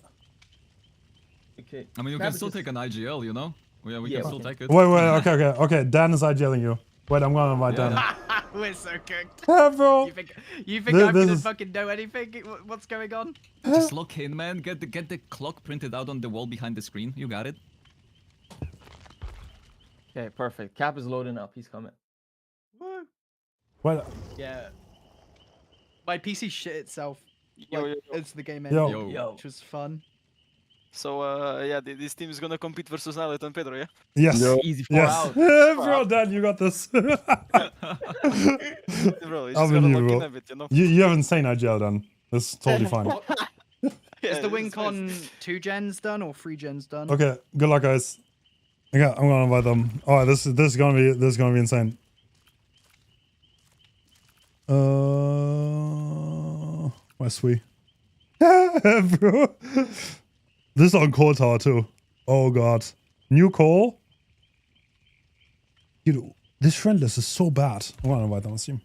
Okay. I mean, you Cap can is still just- take an IGL, you know? Yeah, we Yeah, can still okay. take it. Wait, okay. Dan is IGLing you. Wait, I'm gonna invite Dan. We're so cooked. Yeah, bro. You think This- I'm this gonna is- fucking know anything? What's going on? Just lock in, man. Get the clock printed out on the wall behind the screen. You got it. Okay, perfect. Cap is loading up. He's coming. Woo. Wait, Yeah. My PC shit itself. Yo, Like, yo, yo. as the game Yo. ended, Yo. which was fun. So, yeah, this team is gonna compete versus Nallet and Pedro, yeah? yes. Easy 4 Yes. out. Bro, Dan, you got this. Bro, you just gotta lock in Unbelievable. a bit, you know? You have insane IGL, Dan. That's totally fine. Yeah, Is the it's win nice. con 2 gens done or 3 gens done? Okay, good luck, guys. Okay, I'm gonna invite them. All right, this is gonna be insane. Where's we? Bro, this is on Core Tower too. Oh god, new call. Dude, this friendless is so bad. I'm gonna invite them on Steam.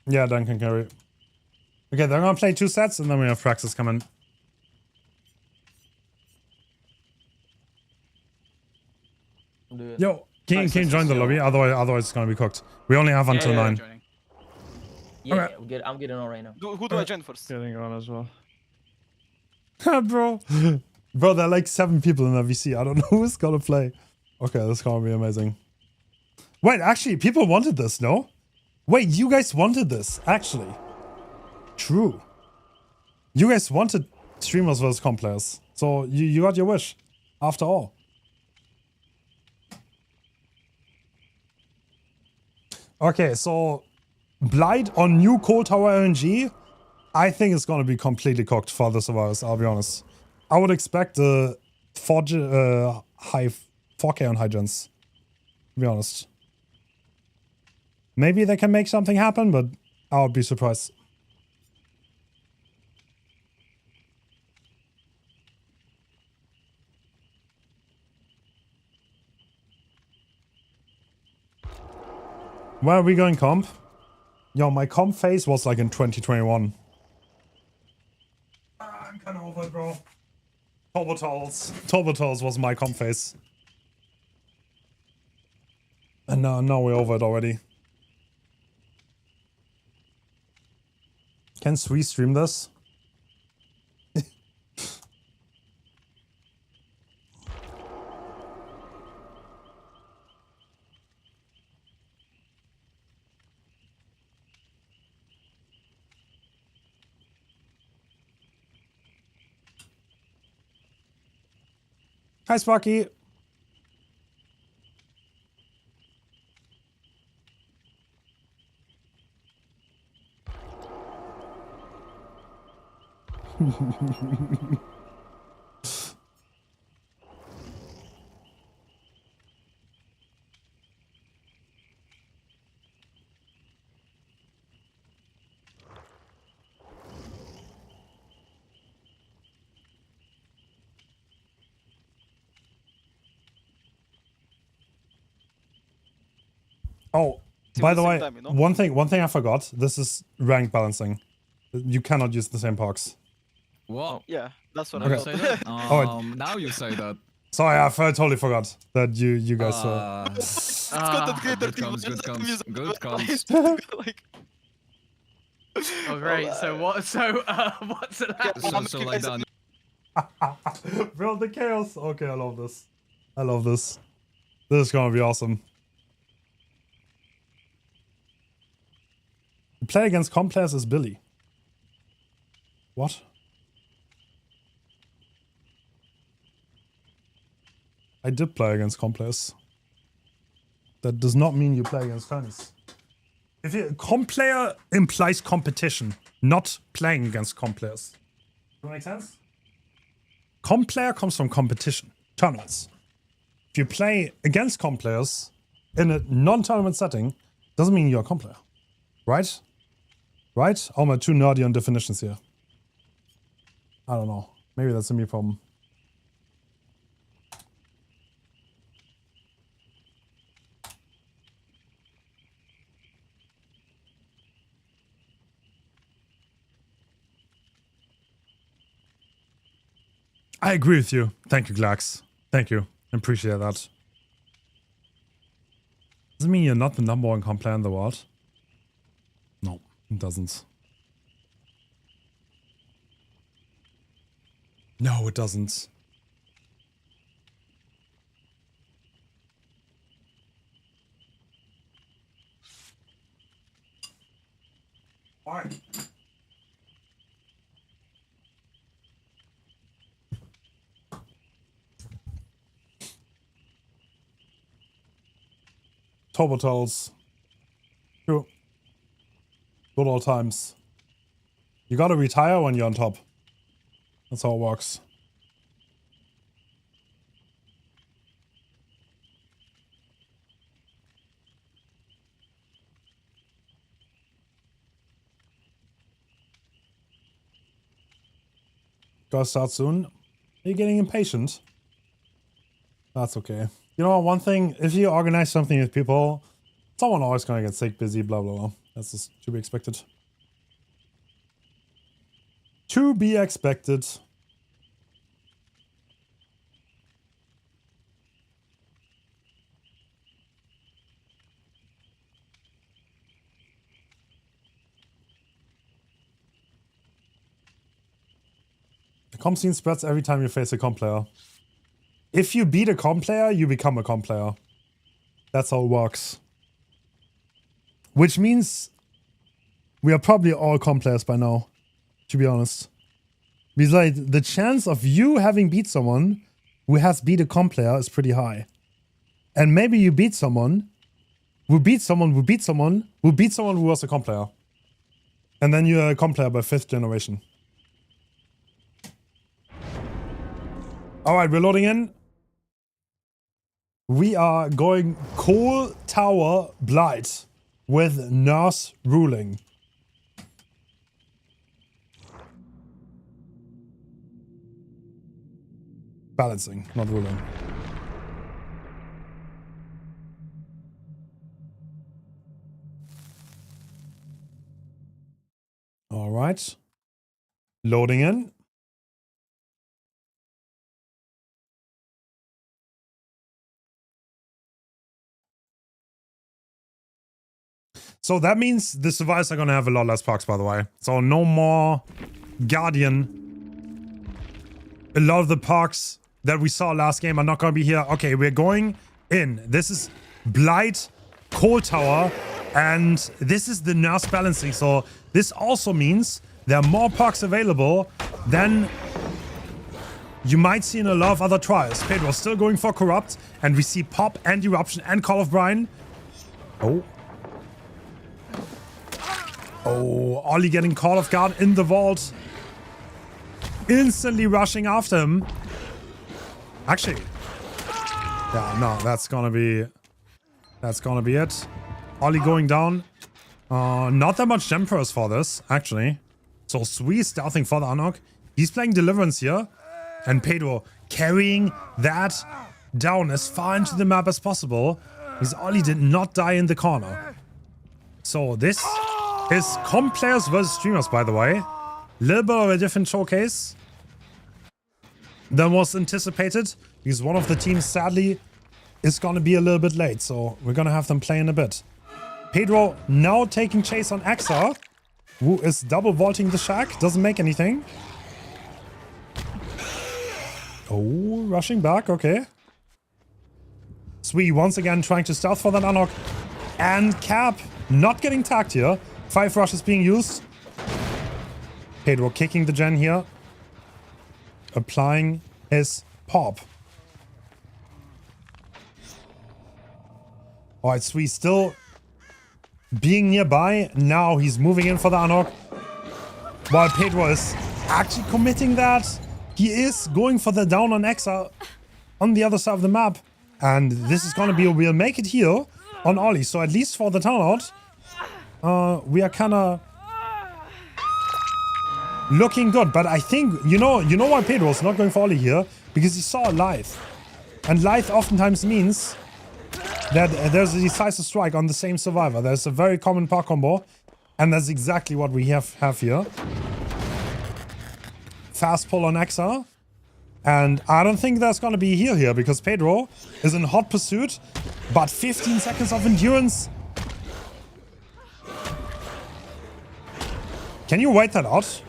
Yeah, Dan can carry. Okay, they're gonna play 2 sets and then we have Praxis come in. Do it. Yo, can you join the lobby? Otherwise it's gonna be cooked. We only have until 9. Joining. Yeah, Okay. I'm getting on right now. Who do I join first? Getting on as well. Bro, there are like 7 people in the VC. I don't know who's gonna play. Okay, this is gonna be amazing. Wait, actually, people wanted this, no? Wait, you guys wanted this, actually. True. You guys wanted streamers versus comp players. So you got your wish, after all. Okay, so Blight on new Cold Tower RNG, I think it's gonna be completely cooked for the survivors, I'll be honest. I would expect high 4K on high gens, to be honest. Maybe they can make something happen, but I would be surprised. Where are we going comp? Yo, my comp phase was like in 2021. I'm kinda over it, bro. Turbo was my comp phase. And now we're over it already. Can Sui stream this? Hi, Sparky. Oh, by the way, time, you know? one thing I forgot. This is rank balancing. You cannot use the same pox. Whoa. Yeah, that's what Now I you thought. say that? Oh, Now you say that. Sorry, I totally forgot that you guys saw. Content creator Good team, comes, good let them comes, use it. good comes. Like, Oh great. So what's that? So like that. Bro, the chaos. Okay, I love this. I love this. This is gonna be awesome. Play against comp players is Billy. What? I did play against comp players. That does not mean you play against Tony's. If you comp player implies competition, not playing against comp players. Does that make sense? Comp player comes from competition, tournaments. If you play against comp players in a non-tournament setting, doesn't mean you're a comp player. Right? Right? Oh, I'm too nerdy on definitions here. I don't know. Maybe that's a me problem. I agree with you. Thank you, Glax. Thank you. I appreciate that. Doesn't mean you're not the number one comp player in the world. No, it doesn't. No, it doesn't. Alright. Turbo Turtles. True. Good old times. You gotta retire when you're on top. That's how it works. Gotta start soon. Are you getting impatient? That's okay. You know, one thing, if you organize something with people, someone always gonna get sick, busy, blah, blah, blah. That's just to be expected. To be expected. The comp scene spreads every time you face a comp player. If you beat a comp player, you become a comp player. That's how it works. Which means we are probably all comp players by now, to be honest. Because like, the chance of you having beat someone who has beat a comp player is pretty high. And maybe you beat someone who beat someone who beat someone who beat someone who was a comp player. And then you're a comp player by 5th generation. Alright, we're loading in. We are going Coal Tower Blight with Nurse ruling. Balancing, not ruling. All right. Loading in. So that means the survivors are going to have a lot less pox, by the way. So no more Guardian. A lot of the pox that we saw last game are not going to be here. Okay, we're going in. This is Blight, Coal Tower, and this is the Nurse balancing. So this also means there are more pox available than you might see in a lot of other trials. Pedro still going for Corrupt, and we see Pop and Eruption and Call of Brine. Oh. Oh, Ollie getting Call of Guard in the vault. Instantly rushing after him. Actually. Yeah, no, that's gonna be it. Ollie going down. Not that much Gemperors for this, actually. So Sui stealthing for the Anok. He's playing Deliverance here. And Pedro carrying that down as far into the map as possible. Because Ollie did not die in the corner. So this is comp players versus streamers, by the way. Little bit of a different showcase than was anticipated. Because one of the teams, sadly, is going to be a little bit late. So we're going to have them play in a bit. Pedro now taking chase on Axa, who is double vaulting the shack. Doesn't make anything. Oh, rushing back. Okay. Sui once again trying to stealth for that unlock. And Cap not getting tagged here. 5 rushes being used. Pedro kicking the gen here. Applying his pop. Alright, Sui still being nearby. Now he's moving in for the unlock. While Pedro is actually committing that. He is going for the down on Exa on the other side of the map. And this is going to be a real make it here on Ollie. So at least for the turnout, we are kind of looking good. But I think, you know why Pedro is not going for Ollie here? Because he saw Lithe. And Lithe oftentimes means that there's a decisive strike on the same survivor. There's a very common par combo. And that's exactly what we have here. Fast pull on Exa. And I don't think there's going to be a heal here because Pedro is in hot pursuit. But 15 seconds of endurance. Can you wait that out?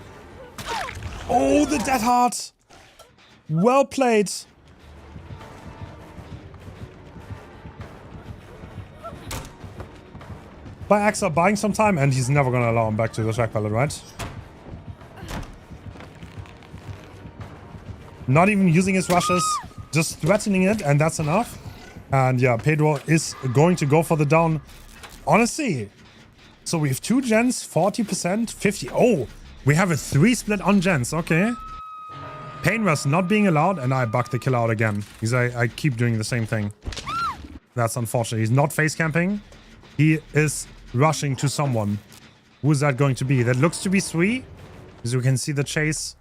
Oh, the Dead Heart. Well played. By Exa buying some time, and he's never going to allow him back to the shack pallet, right? Not even using his rushes, just threatening it, and that's enough. And yeah, Pedro is going to go for the down. Honestly, so we have 2 gens, 40%, 50. Oh, we have a 3 split on gens, okay. Pain Rush not being allowed, and I bugged the kill out again. Because I keep doing the same thing. That's unfortunate. He's not face camping. He is rushing to someone. Who is that going to be? That looks to be Sui. As you can see the chase.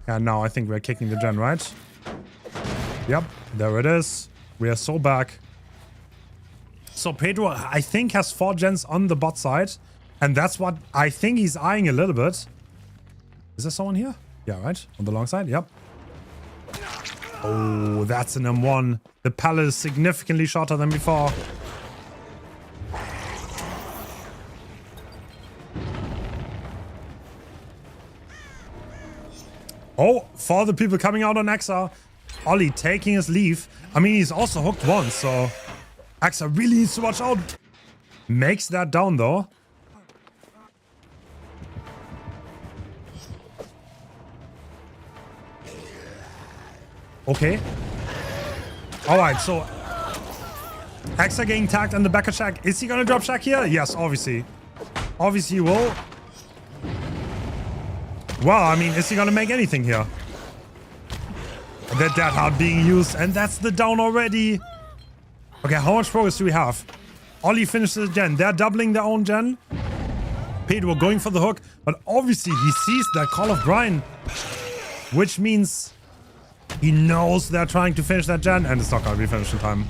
And now I think we're kicking the gen, right? Yep, there it is. We are so back. So Pedro, I think, has 4 gens on the bot side. And that's what I think he's eyeing a little bit. Is there someone here? Yeah, right? On the long side, yep. Oh, that's an M1. The pallet is significantly shorter than before. Oh, for the people coming out on Exa, Ollie taking his leave. I mean, he's also hooked once, so Exa really needs to watch out. Makes that down, though. Okay. Alright, so Exa getting tagged on the back of Shack. Is he gonna drop Shack here? Yes, obviously. Obviously he will. Well, I mean, is he gonna make anything here? The Dead Heart being used, and that's the down already. Okay, how much progress do we have? Ollie finishes the gen. They're doubling their own gen. Pedro going for the hook, but obviously he sees that Call of Brine, which means he knows they're trying to finish that gen, and it's not gonna be finished in time.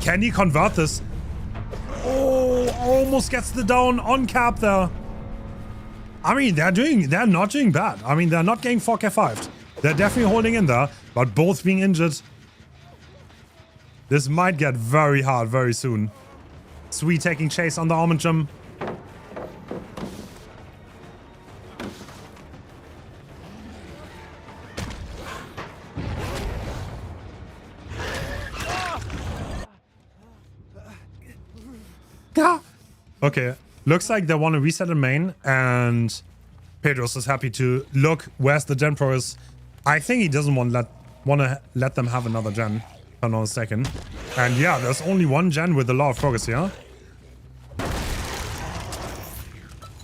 Can he convert this? Oh, almost gets the down on Cap there. I mean, they're not doing bad. I mean, they're not getting 4k5'd. They're definitely holding in there, but both being injured. This might get very hard very soon. Sui taking chase on the Almond Gym. Okay, looks like they want to reset in main, and Pedro's is happy to look where's the Gen Pro is. I think he doesn't want to let them have another Gen, if I'm not mistaken. And yeah, there's only one Gen with a lot of progress here.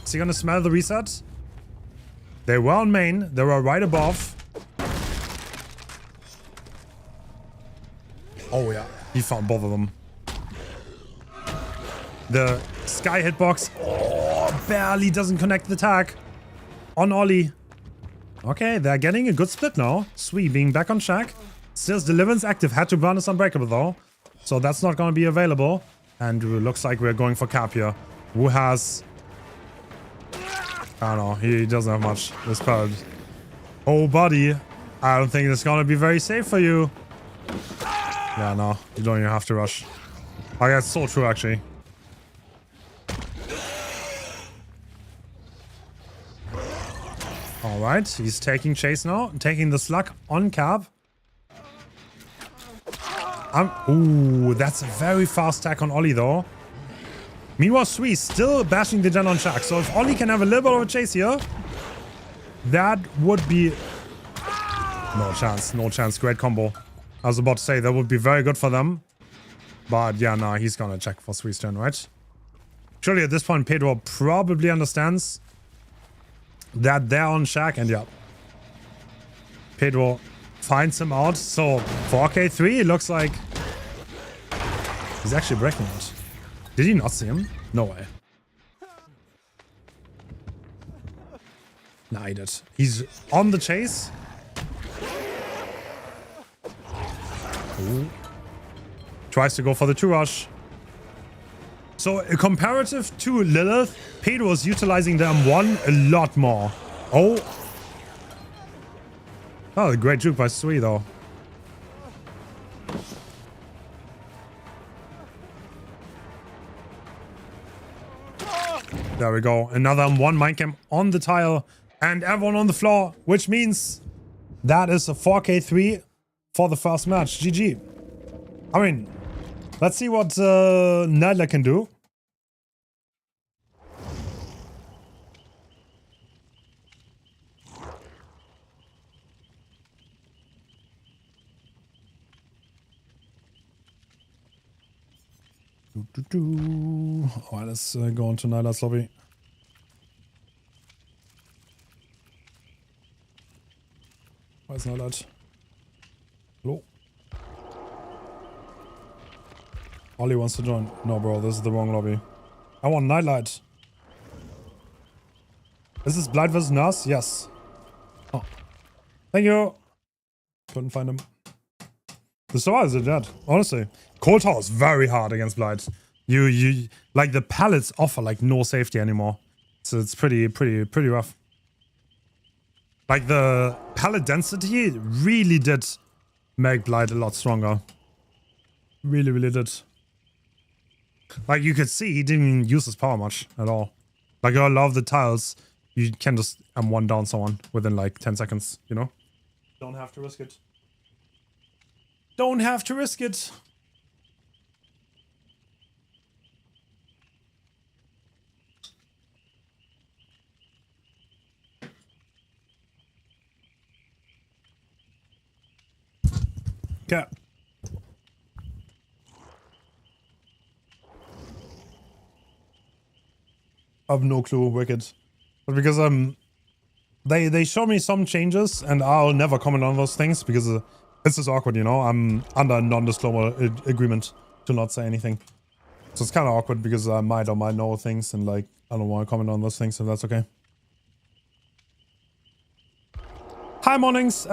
Is he gonna smell the reset? They were on main. They were right above. Oh yeah, he found both of them. The Sky hitbox, oh, barely doesn't connect the tag on Ollie. Okay, they're getting a good split now. Sui being back on track. Stills Deliverance active. Had to burn his Unbreakable though. So that's not going to be available. And it looks like we're going for Cap here. Who has... I don't know. He doesn't have much. This card. Oh, buddy. I don't think it's going to be very safe for you. Yeah, no. You don't even have to rush. Oh, yeah, it's so true, actually. Alright, he's taking chase now. Taking the slug on Cap. Ooh, that's a very fast attack on Ollie, though. Meanwhile, Sui still bashing the Gen on Shaq. So if Ollie can have a little bit of a chase here, that would be... No chance, no chance. Great combo. I was about to say, that would be very good for them. But yeah, no, he's gonna check for Sui's turn, right? Surely at this point, Pedro probably understands that they're on Shaq, and yeah. Pedro finds him out. So 4K3, it looks like he's actually breaking it. Did he not see him? No way. Nah, he did. He's on the chase. Ooh. Tries to go for the 2-rush. So, comparative to Lilith, Pedro is utilizing the M1 a lot more. Oh. Oh, a great juke by Sui, though. There we go. Another M1 mind camp on the tile and everyone on the floor, which means that is a 4K3 for the first match. GG. I mean, let's see what Nadler can do. Alright, let's go on to Nyla's lobby. Where's Nyla? Hello? Ollie wants to join. No, bro, this is the wrong lobby. I want Nightlight. Is this Blight vs Nurse? Yes. Oh. Thank you. Couldn't find him. The survivors are dead, honestly. Cold Tower is very hard against Blight. You like the pallets offer like no safety anymore. So it's pretty rough. Like the pallet density really did make Blight a lot stronger. Really did. Like you could see he didn't even use his power much at all. Like I love the tiles. You can just M1 down someone within like 10 seconds, you know? Don't have to risk it. Don't have to risk it. Okay. I have no clue, Wicked. But because they show me some changes and I'll never comment on those things because this is awkward, you know? I'm under a non-disclosure agreement to not say anything. So it's kind of awkward because I might or might know things and like I don't want to comment on those things, if that's okay. Hi, mornings.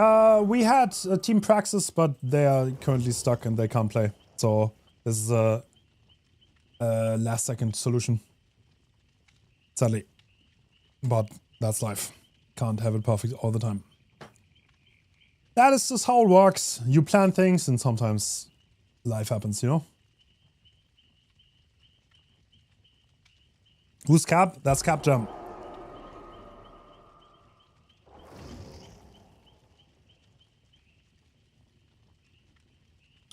We had a team praxis, but they are currently stuck and they can't play. So this is a last second solution. Sadly. But that's life. Can't have it perfect all the time. That is just how it works. You plan things and sometimes life happens, you know? Who's Cap? That's Cap Jam.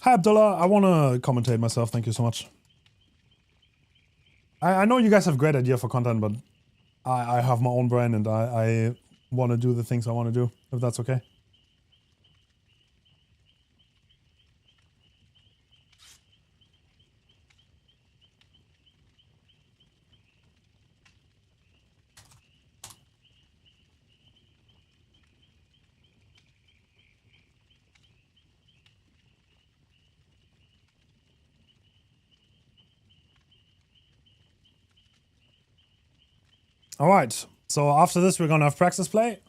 Hi Abdullah, I want to commentate myself, thank you so much. I know you guys have great idea for content, but I have my own brain and I want to do the things I want to do, if that's okay. All right, so after this, we're gonna have practice play.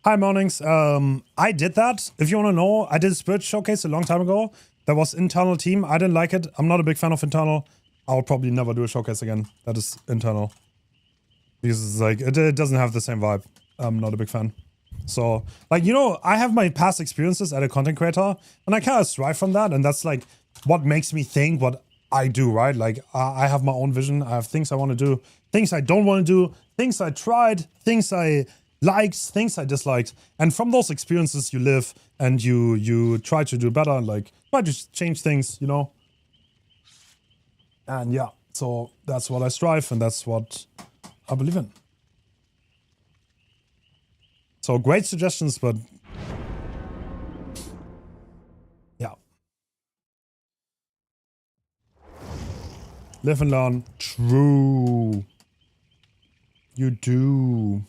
Hi, mornings. I did that. If you want to know, I did a Spirit Showcase a long time ago. That was internal team. I didn't like it. I'm not a big fan of internal. I'll probably never do a showcase again. That is internal. Because it's like, it doesn't have the same vibe. I'm not a big fan. So, like, you know, I have my past experiences as a content creator, and I kind of strive from that, and that's, like, what makes me think what I do, right? Like, I have my own vision, I have things I want to do, things I don't want to do, things I tried, things I liked, things I disliked, and from those experiences you live, and you try to do better, and, like, try to change things, you know? And, yeah, so that's what I strive, and that's what I believe in. So great suggestions, but yeah. Live and learn. True. You do.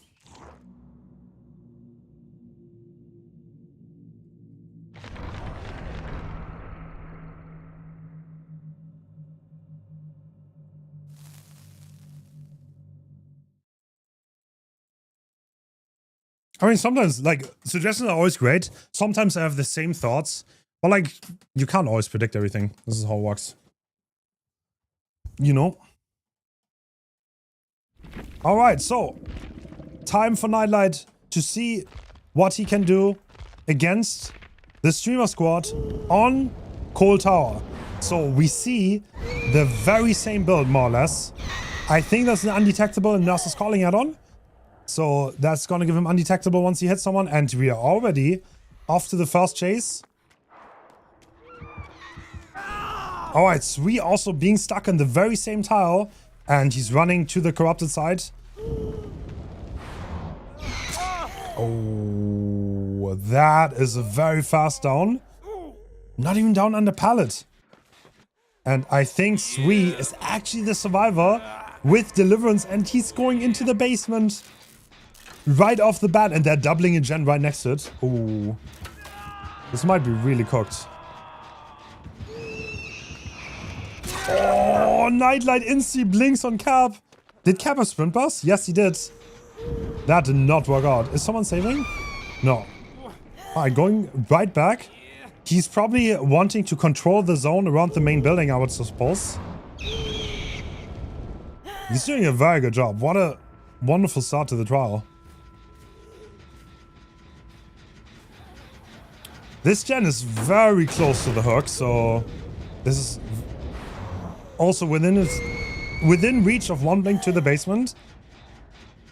I mean, sometimes, like, suggestions are always great. Sometimes I have the same thoughts. But, like, you can't always predict everything. This is how it works. You know? Alright, so. Time for Nightlight to see what he can do against the streamer squad on Cold Tower. So, we see the very same build, more or less. I think that's an undetectable Nurse's Calling add-on. So that's going to give him undetectable once he hits someone. And we are already off to the first chase. Alright, Sui also being stuck in the very same tile. And he's running to the corrupted side. Oh, that is a very fast down. Not even down under pallet. And I think Sui is actually the survivor with Deliverance. And he's going into the basement. Right off the bat, and they're doubling a gen right next to it. Ooh. This might be really cooked. Oh, Nightlight insta blinks on Cap. Did Cap have sprint bus? Yes, he did. That did not work out. Is someone saving? No. Alright, going right back. He's probably wanting to control the zone around the main building, I would suppose. He's doing a very good job. What a wonderful start to the trial. This gen is very close to the hook, so this is also within reach of one blink to the basement.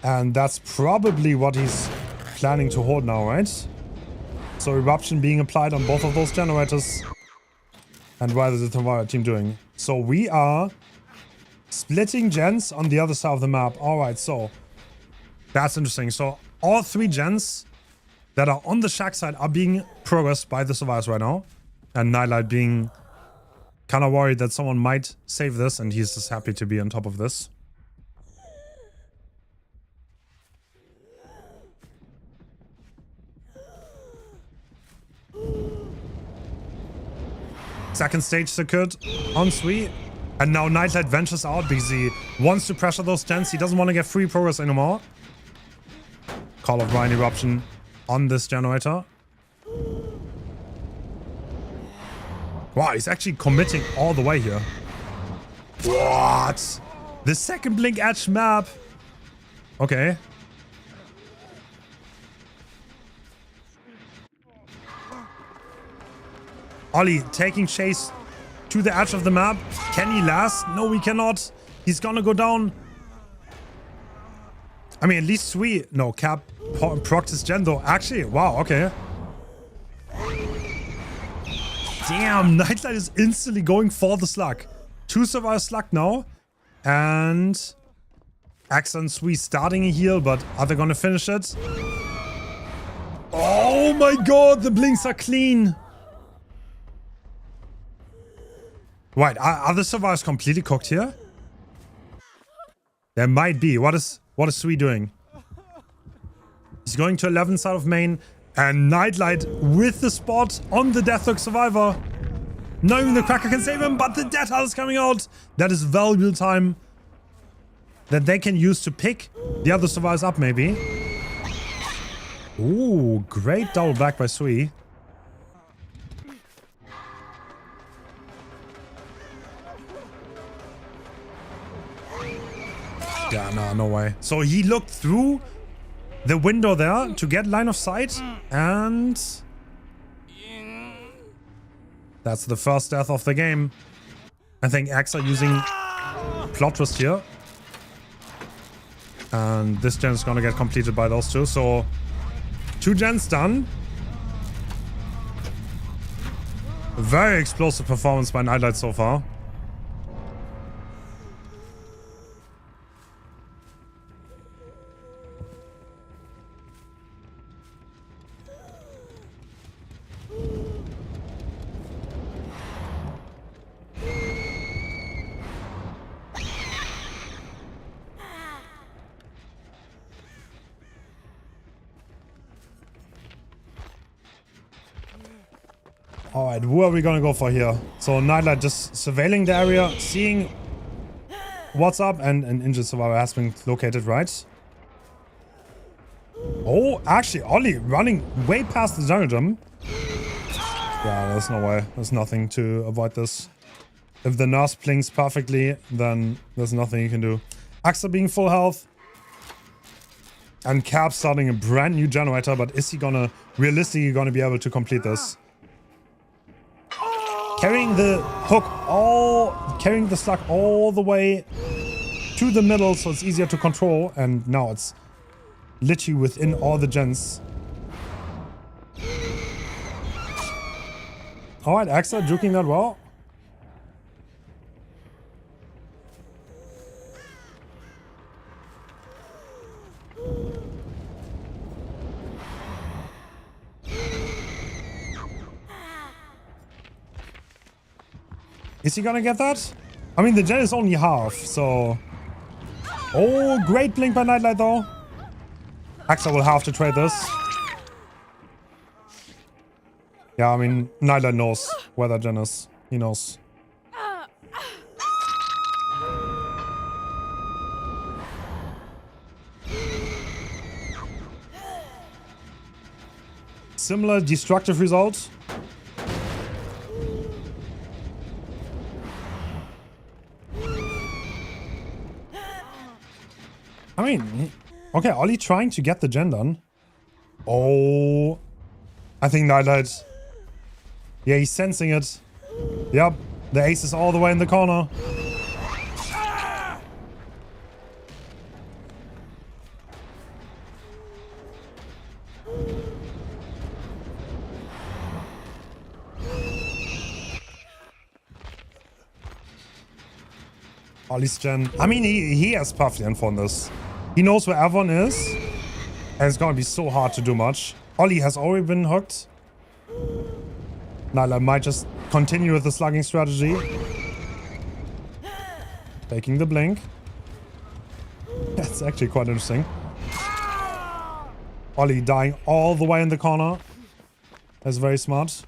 And that's probably what he's planning to hold now, right? So eruption being applied on both of those generators. And what is the Tamara team doing? So we are splitting gens on the other side of the map. Alright, so that's interesting. So all three gens that are on the shack side are being progressed by the survivors right now. And Nightlight being kind of worried that someone might save this, and he's just happy to be on top of this. Second stage secured on Sui. And now Nightlight ventures out because he wants to pressure those gens. He doesn't want to get free progress anymore. Call of Ryan Eruption on this generator. Wow, he's actually committing all the way here. What? The second blink edge map. Okay. Ollie taking chase to the edge of the map. Can he last? No, we cannot. He's gonna go down. I mean, at least Sui... No, Cap procs his gen though. Actually, wow, okay. Damn, Nightlight is instantly going for the slug. 2 survive slug now. And Axe and Sui starting a heal, but are they gonna finish it? Oh my god, the blinks are clean. Right, are the survivors completely cooked here? There might be. What is Sui doing? He's going to 11 side of main. And Nightlight with the spot on the Deathhook survivor. Not even the Cracker can save him, but the Death Hull is coming out. That is valuable time that they can use to pick the other survivors up, maybe. Ooh, great double back by Sui. Yeah, no way. So he looked through the window there to get line of sight, and that's the first death of the game. I think Axe are using plot twist here, and this gen is gonna get completed by those two. So 2 gens done. Very explosive performance by Nightlight so far. Alright, who are we gonna go for here? So Nightlight just surveilling the area, seeing what's up, and an injured survivor has been located, right? Oh, actually, Ollie running way past the jungle gym. Yeah, there's no way. There's nothing to avoid this. If the nurse blinks perfectly, then there's nothing you can do. Axa being full health. And Cap starting a brand new generator, but is he gonna realistically gonna be able to complete this? Carrying the carrying the slug all the way to the middle so it's easier to control, and now it's literally within all the gens. Alright, Axa juking that well. Is he gonna get that? I mean, the gen is only half, so... Oh, great blink by Nightlight, though. Axa will have to trade this. Yeah, I mean, Nightlight knows where that gen is. He knows. Similar destructive result. I mean, okay, Ollie trying to get the gen done. Oh, I think Nightlight. Yeah, he's sensing it. Yep, the ace is all the way in the corner. Ollie's gen. I mean, he has perfectly informed this. He knows where everyone is. And it's gonna be so hard to do much. Ollie has already been hooked. Nyla might just continue with the slugging strategy. Taking the blink. That's actually quite interesting. Ollie dying all the way in the corner. That's very smart.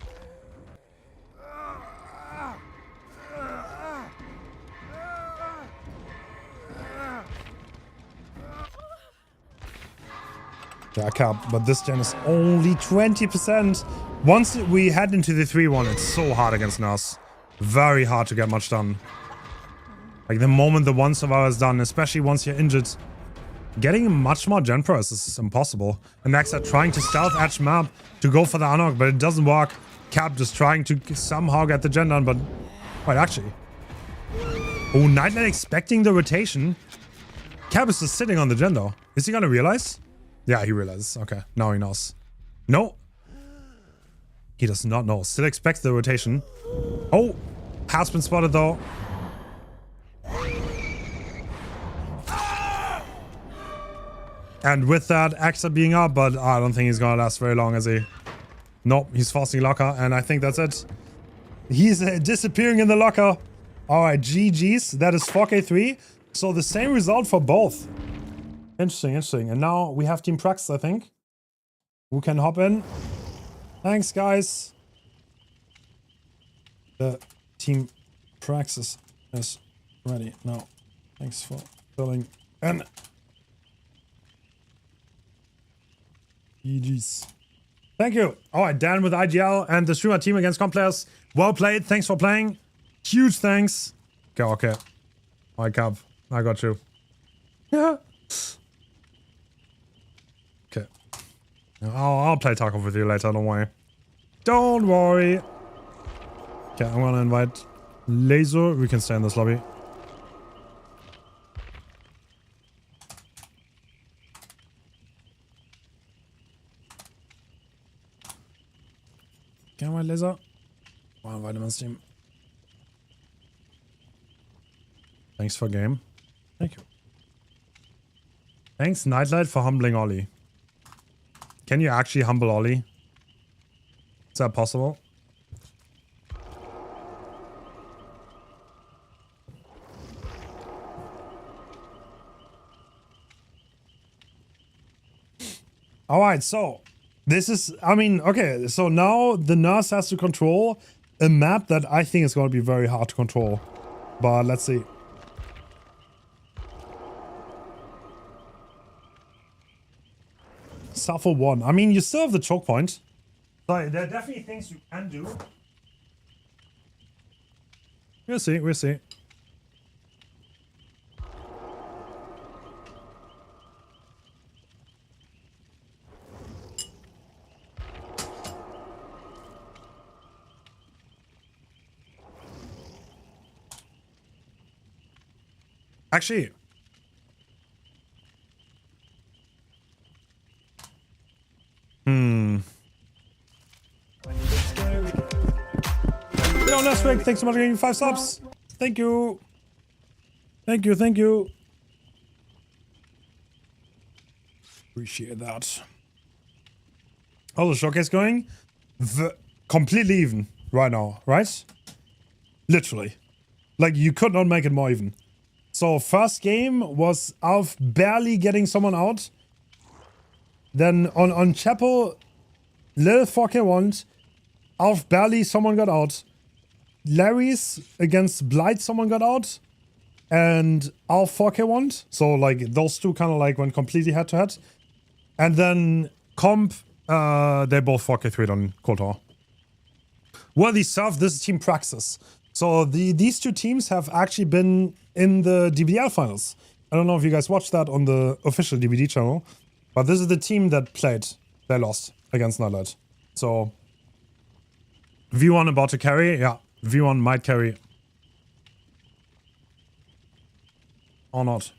Yeah, Cap, but this gen is only 20%. Once we head into the 3-1, it's so hard against Nas. Very hard to get much done. Like, the moment the 1 survivor is done, especially once you're injured, getting much more gen press is impossible. And next are trying to stealth edge map to go for the unlock, but it doesn't work. Cap just trying to somehow get the gen done, but... Wait, actually. Oh, Nightlight expecting the rotation. Cap is just sitting on the gen, though. Is he gonna realize? Yeah, he realizes. Okay, now he knows. No. He does not know. Still expects the rotation. Oh, has been spotted though. And with that, Axa being up, but I don't think he's gonna last very long, is he? Nope, he's forcing locker, and I think that's it. He's disappearing in the locker. All right, GG's. That is 4K3. So the same result for both. Interesting, interesting. And now we have Team Prax, I think. Who can hop in? Thanks, guys. The Team Praxis is ready now. Thanks for filling in. GG's. Thank you. All right, Dan with IGL and the streamer team against comp players. Well played. Thanks for playing. Huge thanks. Okay, okay. My cub. I got you. Yeah. Okay. I'll play Tarkov with you later. Don't worry. Don't worry. Okay, I'm gonna invite Laser. We can stay in this lobby. Can I Laser? I'll invite him on Steam. Thanks for game. Thank you. Thanks, Nightlight, for humbling Ollie. Can you actually humble Ollie? Is that possible? Alright, so this is, I mean, okay, so now the nurse has to control a map that I think is going to be very hard to control. But let's see. Suffer 1. I mean, you still have the choke point. So there are definitely things you can do. We'll see, we'll see. Actually, Yo, Neswick, thanks so much for giving me 5 subs. Thank you. Thank you, thank you. Appreciate that. How's the showcase going? Completely even right now, right? Literally. Like, you could not make it more even. So, first game was Alf barely getting someone out. Then on Chapel, little 4K1, Alf barely someone got out. Larry's against Blight someone got out. And Alf 4K1. So, like, those two kind of like went completely head to head. And then Comp, they both 4K3'd on Cold War. Worthy stuff, this is Team Praxis. So these two teams have actually been in the DBDL finals. I don't know if you guys watched that on the official DBD channel, but this is the team that played. They lost against Nightlight. So V1 about to carry. Yeah, V1 might carry. Or not.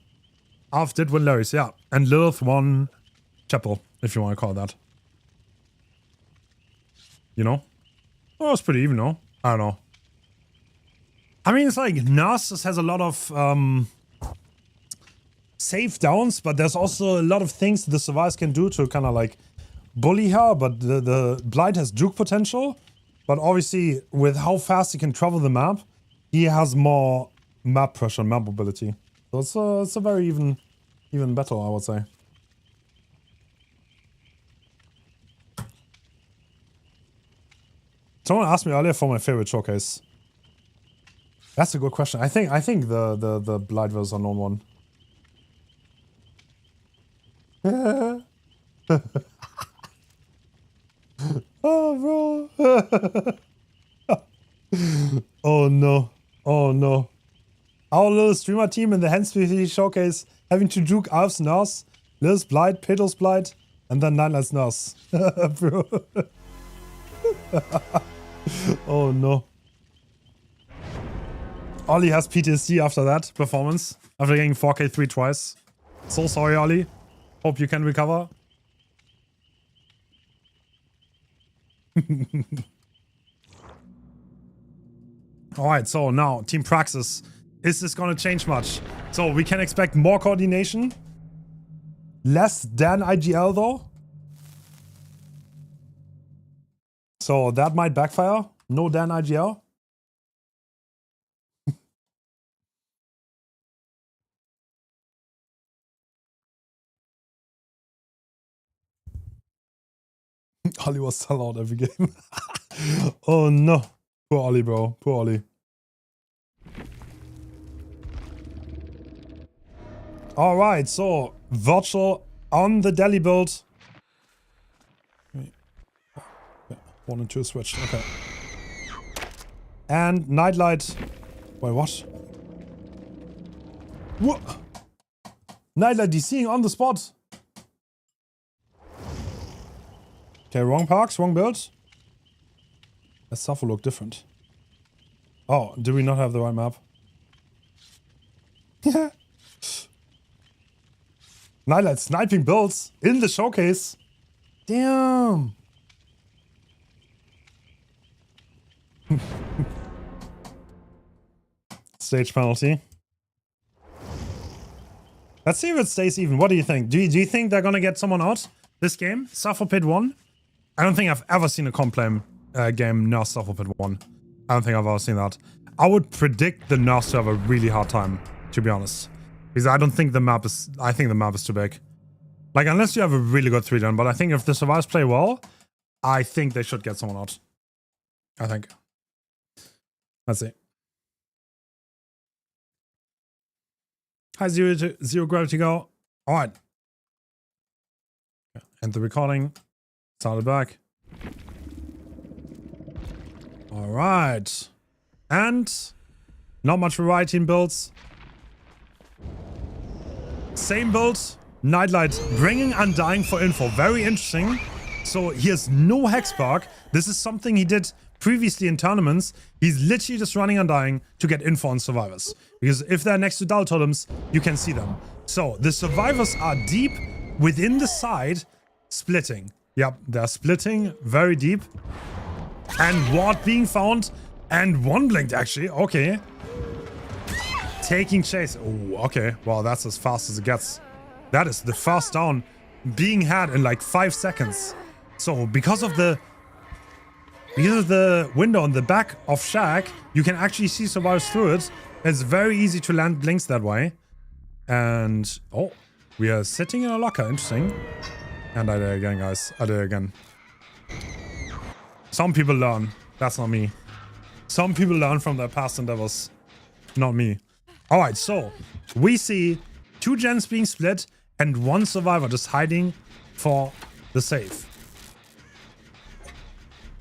Alf did win Larry's, yeah. And Lilith won Chapel, if you want to call it that. You know? Oh, it's pretty even, no? I don't know. I mean, it's like Narcissus has a lot of safe downs, but there's also a lot of things the survivors can do to kind of like bully her. But the Blight has juke potential, but obviously with how fast he can travel the map, he has more map pressure, map mobility. So it's a very even battle, I would say. Someone asked me earlier for my favorite showcase. That's a good question. I think the Blight versus Unknown one. Oh, bro. Oh, no. Oh, no. Our little streamer team in the Hens showcase having to juke Alf's Nurse, Lil's Blight, Pedro's Blight, and then Nightlight's Nurse. Bro. Oh, no. Ollie has PTSD after that performance, after getting 4K3 twice. So sorry, Ollie. Hope you can recover. All right, so now Team Praxis. Is this going to change much? So we can expect more coordination. Less than IGL though. So that might backfire. No Dan IGL. Ollie was sell out every game. Oh no. Poor Ollie, bro. Poor Ollie. Alright, so Virtual on the Delhi build. 1 and 2 switched, okay. And Nightlight. Wait, what? What? Nightlight DCing on the spot. Okay, wrong parks, wrong builds. That stuff will look different. Oh, do we not have the right map? Nightlight sniping builds in the showcase. Damn. Stage penalty. Let's see if it stays even. What do you think? Do you think they're gonna get someone out this game? Suffer Pit 1? I don't think I've ever seen a complain game nerf Suffer Pit 1. I don't think I've ever seen that. I would predict the nerfs to have a really hard time, to be honest. Because I don't think the map is... I think the map is too big. Like, unless you have a really good 3-gen. But I think if the survivors play well, I think they should get someone out. I think. Let's see. Hi, Zero Gravity Go. Alright. End the recording. Start it back. Alright. And... not much variety in builds. Same build, Nightlight bringing Undying for info. Very interesting. So he has no Hexbark. This is something he did previously in tournaments. He's literally just running Undying to get info on survivors. Because if they're next to Dull Totems, you can see them. So the survivors are deep within the side, splitting. Yep, they're splitting very deep. And Ward being found. And one blinked actually. Okay. Taking chase. Oh, okay. Wow, that's as fast as it gets. That is the first down being had in like 5 seconds. So because of the window on the back of Shack, you can actually see survivors through it. It's very easy to land blinks that way. And oh, we are sitting in a locker. Interesting. And I did it again, guys. I did it again. Some people learn. That's not me. Some people learn from their past endeavors. Not me. Alright, so we see 2 gens being split and 1 survivor just hiding for the save.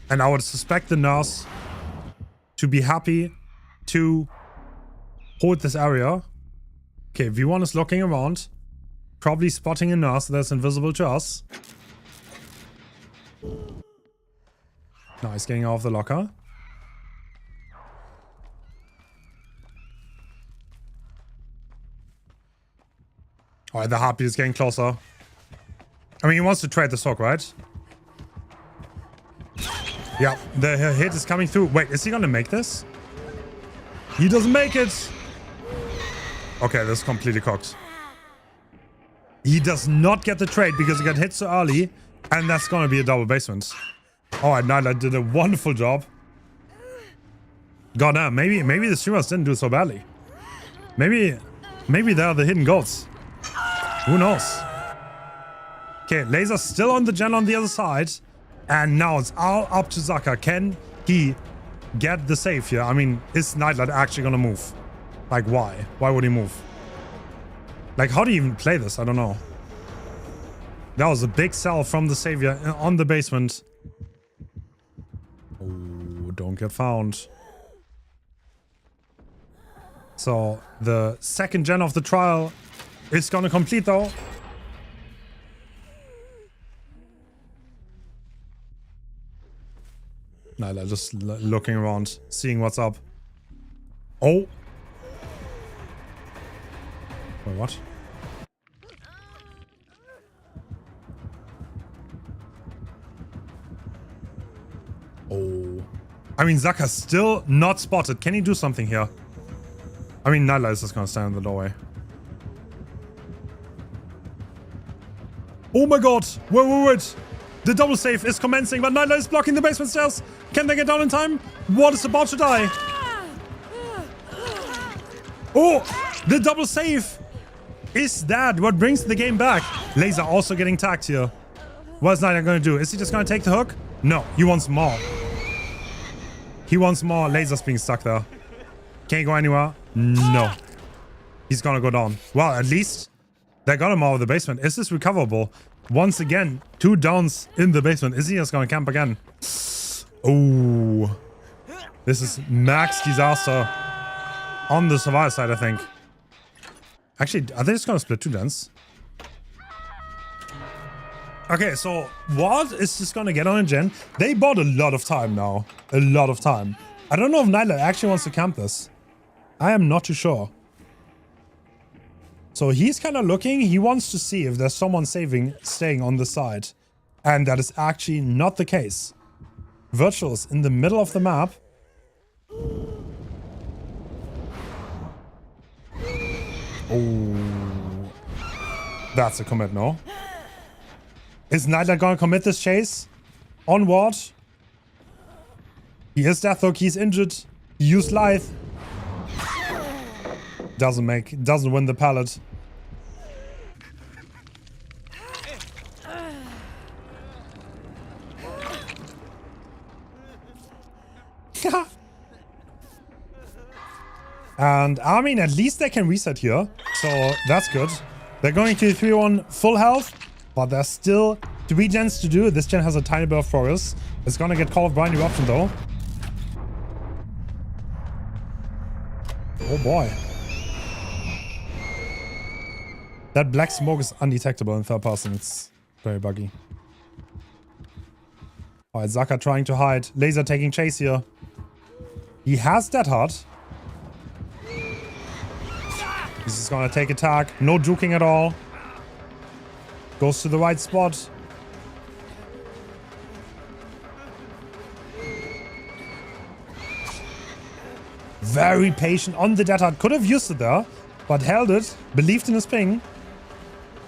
And I would suspect the nurse to be happy to hold this area. Okay, V1 is looking around. Probably spotting a nurse that's invisible to us. Nice, getting out of the locker. Alright, the heartbeat is getting closer. I mean, he wants to trade the sock, right? Yeah, the hit is coming through. Wait, is he gonna make this? He doesn't make it! Okay, this is completely cocked. He does not get the trade because he got hit so early, and that's gonna be a double basement. Alright, Nightlight did a wonderful job. God damn, maybe the streamers didn't do so badly. Maybe they are the hidden goats. Who knows? Okay, Laser's still on the gen on the other side. And now it's all up to Zaka. Can he get the save here? I mean, is Nightlight actually gonna move? Like, why? Why would he move? Like, how do you even play this? I don't know. That was a big sell from the Savior on the basement. Oh, don't get found. So, the second gen of the trial is gonna complete though. Nyla just looking around, seeing what's up. Oh! Wait, what? I mean, Zaka's still not spotted. Can he do something here? I mean, Nightlight is just gonna stand in the doorway. Oh my god! Wait. The double save is commencing, but Nightlight is blocking the basement stairs. Can they get down in time? Ward is about to die. Oh! The double save! Is that what brings the game back? Laser also getting tagged here. What is Nightlight gonna do? Is he just gonna take the hook? No, he wants more. He wants more. Laser's being stuck there. Can he go anywhere? No. He's gonna go down. Well, at least they got him out of the basement. Is this recoverable? Once again, 2 downs in the basement. Is he just gonna camp again? Oh. This is max disaster on the survivor side, I think. Actually, are they just gonna split 2 dens? Okay, so Ward is just gonna get on a gen. They bought a lot of time now. A lot of time. I don't know if Nightlight actually wants to camp this. I am not too sure. So he's kind of looking. He wants to see if there's someone staying on the side. And that is actually not the case. Virtual is in the middle of the map. Oh. That's a commit, no? Is Nightlight gonna commit this chase? On Ward? He is Death Hook, he's injured. He used Lithe. Doesn't win the pallet. And I mean, at least they can reset here. So that's good. They're going to 3-1 full health. But there's still 3 gens to do. This gen has a tiny bit of progress. It's gonna get Call of Blind Eruption though. Oh boy. That black smoke is undetectable in third person. It's very buggy. Alright, Zaka trying to hide. Laser taking chase here. He has that heart. This is gonna take attack. No juking at all. Goes to the right spot. Very patient on the dead heart. Could have used it there, but held it. Believed in his ping.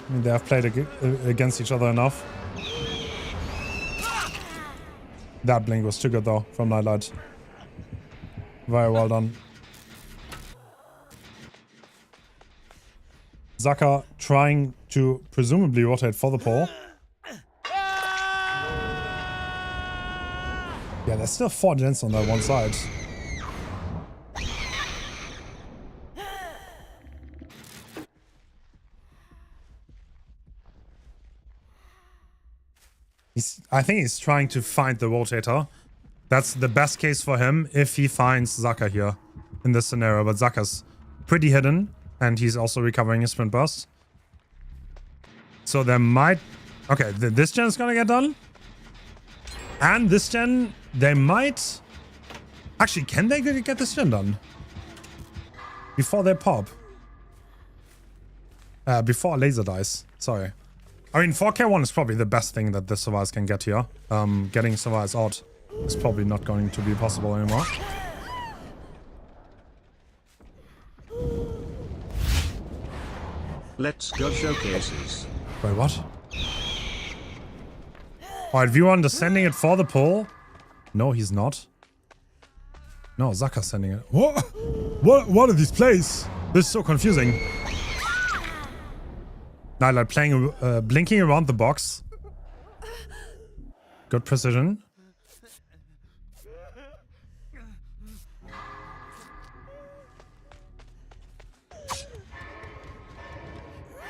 I mean, they have played against each other enough. That blink was too good though from Nightlight. Very well done. Zaka trying to presumably rotate for the pole. Yeah, there's still 4 gens on that one side. I think he's trying to find the rotator. That's the best case for him if he finds Zaka here in this scenario. But Zaka's pretty hidden. And he's also recovering his sprint burst. So there might... Okay, this gen is gonna get done. And this gen, they might... Actually, can they get this gen done? Before they pop. Before laser dies. Sorry. I mean, 4K1 is probably the best thing that the survivors can get here. Getting survivors out is probably not going to be possible anymore. Let's go showcases. Wait, what? Alright, V1 is sending it for the pull. No, he's not. No, Zaka's sending it. What? What are these plays? This is so confusing. Nightlight playing, blinking around the box. Good precision.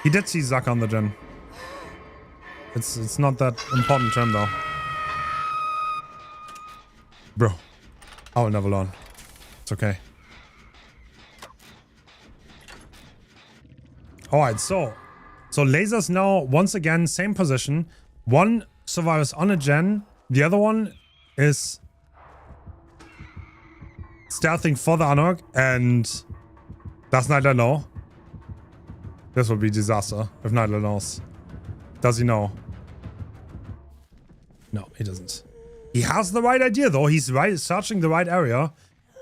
He did see Zaka on the gen. It's not that important to him though. Bro, I will never learn. It's okay. Alright, so Laser's now once again same position. One survivor's on a gen, the other one is stealthing for the Anarch, and does Nightlight know? This will be disaster if Nightlight knows. Does he know? No, he doesn't. He has the right idea, though. He's searching the right area.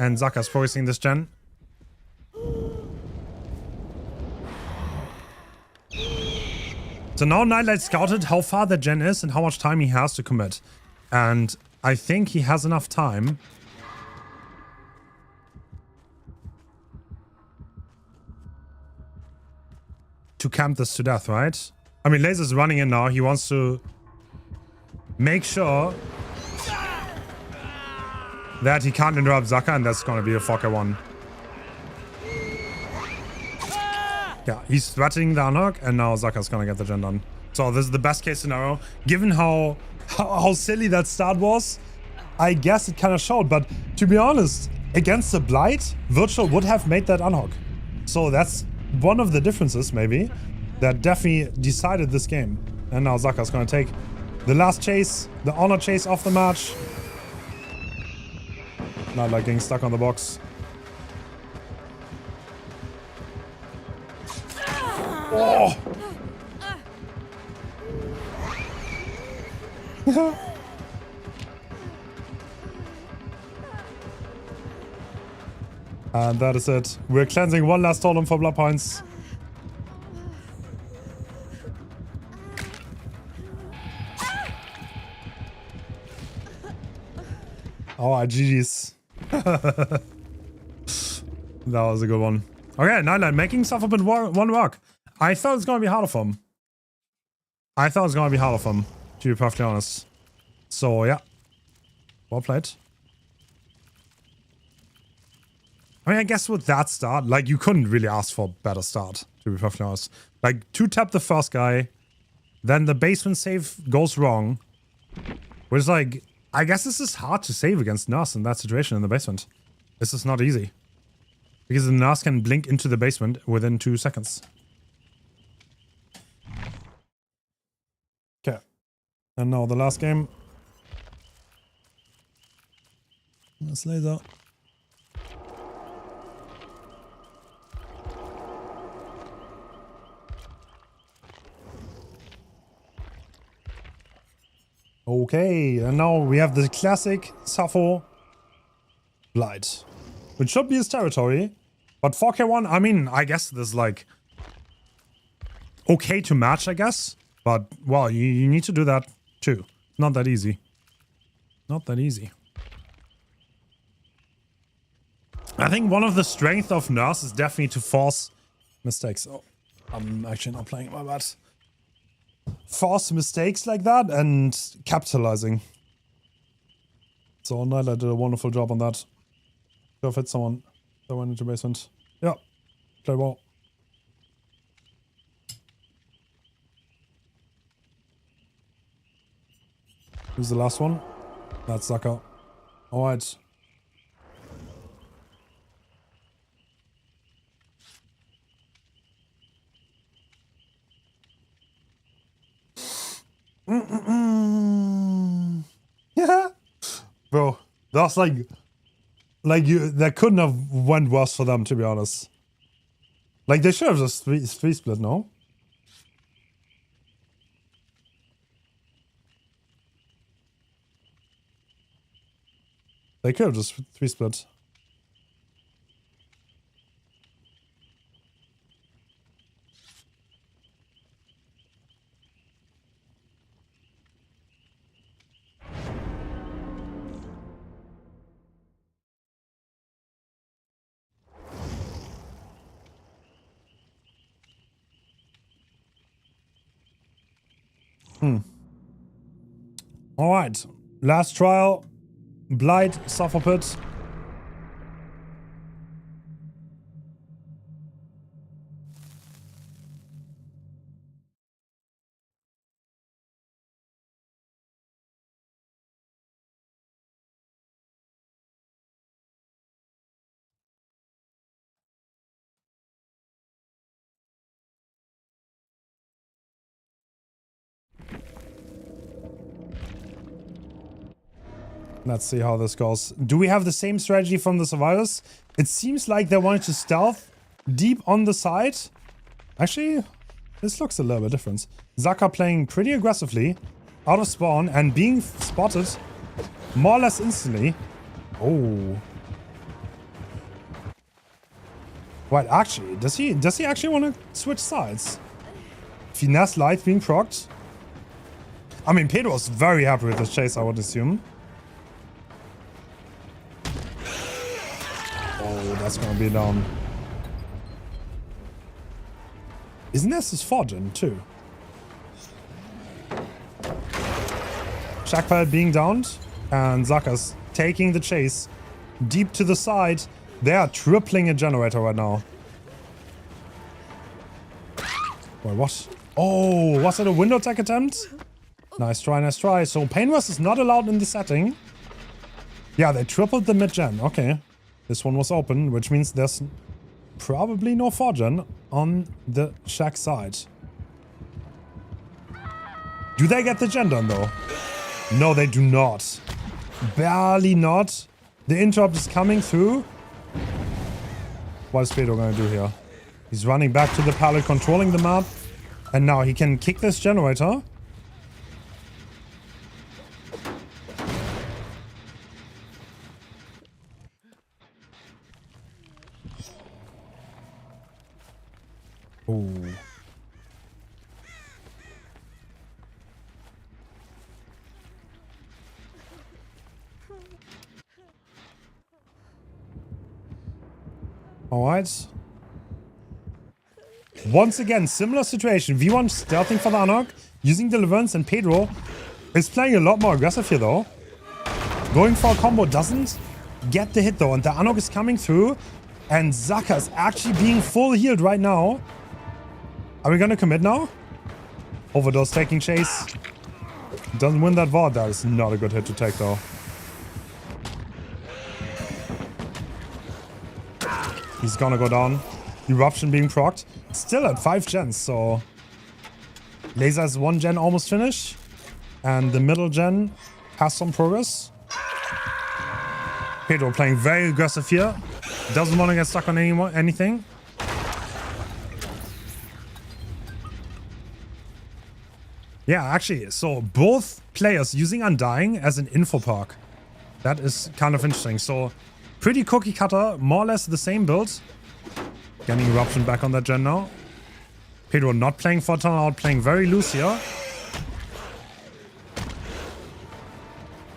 And Zaka's focusing this gen. So now Nightlight scouted how far the gen is and how much time he has to commit. And I think he has enough time. To camp this to death, right? I mean, Laser's running in now. He wants to make sure that he can't interrupt Zaka, and that's gonna be a 4K1. Yeah, he's threatening the unhook, and now Zaka's gonna get the gen done. So this is the best case scenario. Given how silly that start was, I guess it kind of showed. But to be honest, against the Blight, Virtual would have made that unhook. So that's one of the differences, maybe, that definitely decided this game. And now Zaka's gonna take the last chase, the honor chase of the match. Not like getting stuck on the box. Oh! And that is it. We're cleansing one last totem for blood points. Oh, GG's. That was a good one. Okay, Nightlight making stuff up in one rock. I thought it was going to be harder for him. To be perfectly honest. So, yeah. Well played. I mean, I guess with that start, like, you couldn't really ask for a better start, to be perfectly honest. Like, 2-tap the first guy, then the basement save goes wrong. Which is like, I guess this is hard to save against Nurse in that situation in the basement. This is not easy. Because the Nurse can blink into the basement within 2 seconds. Okay. And now the last game. Let's Laser. Okay, and now we have the classic Sappho Blight, which should be his territory. But 4K1, I mean, I guess this is like okay to match, I guess. But, well, you need to do that too. Not that easy. Not that easy. I think one of the strengths of Nurse is definitely to force mistakes. Oh, I'm actually not playing my bad. Force mistakes like that and capitalizing. So Nightlight did a wonderful job on that. Should have hit someone that went into basement. Yeah, play well. Who's the last one? That's Zaka. Alright. Yeah, bro, that's like that couldn't have went worse for them, to be honest. Like, they should have just three split, no? They could have just 3 split. All right, last trial. Blight, Suffer Pit. Let's see how this goes. Do we have the same strategy from the survivors? It seems like they wanted to stealth deep on the side. Actually, this looks a little bit different. Zaka playing pretty aggressively out of spawn and being spotted more or less instantly. Oh. Wait, actually, does he actually want to switch sides? Finesse Light being procced. I mean, Pedro's very happy with this chase, I would assume. Oh, that's gonna be down. Isn't this his Fortune too? Shackpile being downed, and Zaka's taking the chase deep to the side. They are tripling a generator right now. Wait, what? Oh, was it a window attack attempt? Nice try, nice try. So Painrest is not allowed in the setting. Yeah, they tripled the mid-gen. Okay. This one was open, which means there's probably no 4-gen on the Shack side. Do they get the gen done though? No, they do not. Barely not. The interrupt is coming through. What is Pedro gonna do here? He's running back to the pallet, controlling the map. And now he can kick this generator. Oh. All right. Once again, similar situation. V1 stealthing for the Anarch, using Deliverance, and Pedro is playing a lot more aggressive here though. Going for a combo doesn't get the hit though, and the Anarch is coming through, and Zaka is actually being full healed right now. Are we gonna commit now? Overdose taking chase. Doesn't win that VOD. That is not a good hit to take though. He's gonna go down. Eruption being procced. Still at 5 gens, so... Laser is 1 gen almost finished. And the middle gen has some progress. Pedro playing very aggressive here. Doesn't want to get stuck on anything. Yeah, actually, so both players using Undying as an info perk. That is kind of interesting. So, pretty cookie cutter, more or less the same build. Getting Eruption back on that gen now. Pedro not playing for turn out, playing very loose here.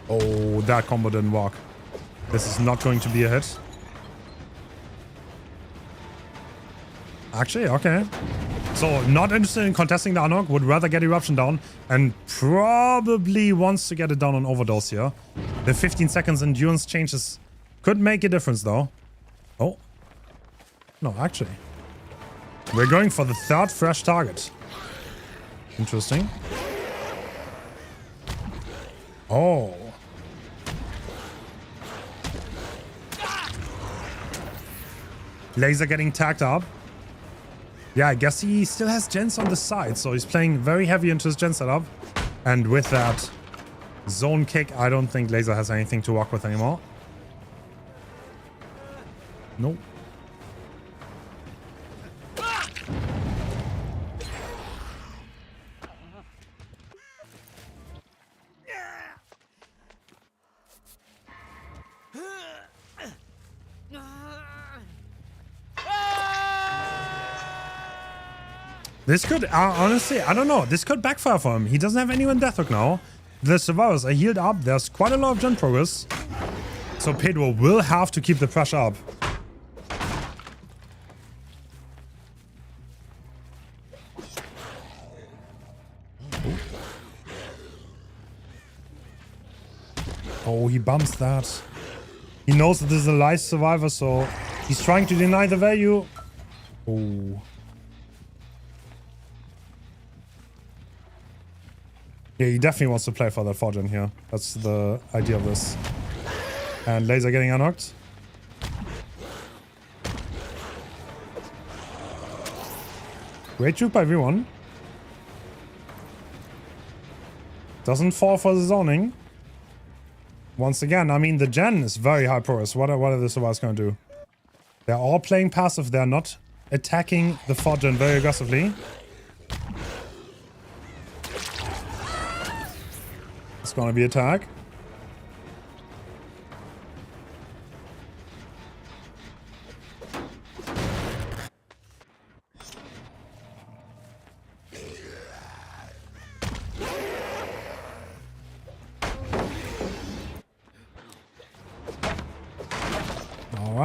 Oh, that combo didn't work. This is not going to be a hit. Actually, okay. So, not interested in contesting the Anarch, would rather get Eruption down, and probably wants to get it down on Overdose here. The 15 seconds endurance changes could make a difference though. Oh. No, actually. We're going for the 3rd fresh target. Interesting. Oh. Laser getting tagged up. Yeah, I guess he still has gens on the side, so he's playing very heavy into his gen setup. And with that zone kick, I don't think Laser has anything to work with anymore. Nope. This could, honestly, I don't know. This could backfire for him. He doesn't have anyone Deathhook now. The survivors are healed up. There's quite a lot of gen progress. So Pedro will have to keep the pressure up. Oh, he bumps that. He knows that this is a live survivor, so he's trying to deny the value. Oh. Yeah, he definitely wants to play for that 4-gen here. That's the idea of this. And Laser getting unhooked. Great juke by everyone. Doesn't fall for the zoning. Once again, I mean, the gen is very high progress. What are the survivors going to do? They're all playing passive. They're not attacking the 4-gen very aggressively. It's gonna be a tag.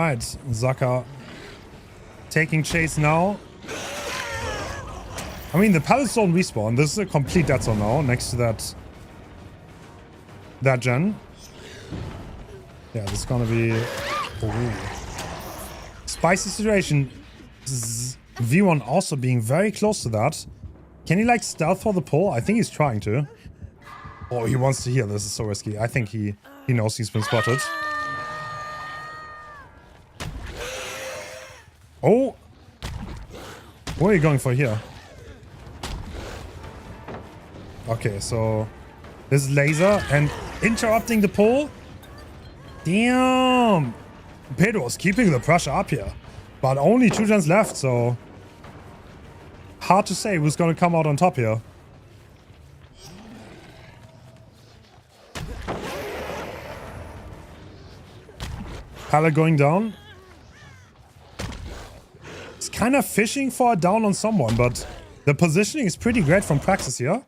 right, Zaka taking chase now. I mean, the pallets don't respawn. This is a complete dead zone now, next to that gen. Yeah, this is gonna be... Ooh. Spicy situation. V1 also being very close to that. Can he like stealth for the pull? I think he's trying to. Oh, he wants to heal. This is so risky. I think he knows he's been spotted. Oh! What are you going for here? Okay, so this laser and interrupting the pull. Damn! Pedro's keeping the pressure up here. But only 2 gens left, so... Hard to say who's gonna come out on top here. Pallet going down. It's kind of fishing for a down on someone, but the positioning is pretty great from Praxis here.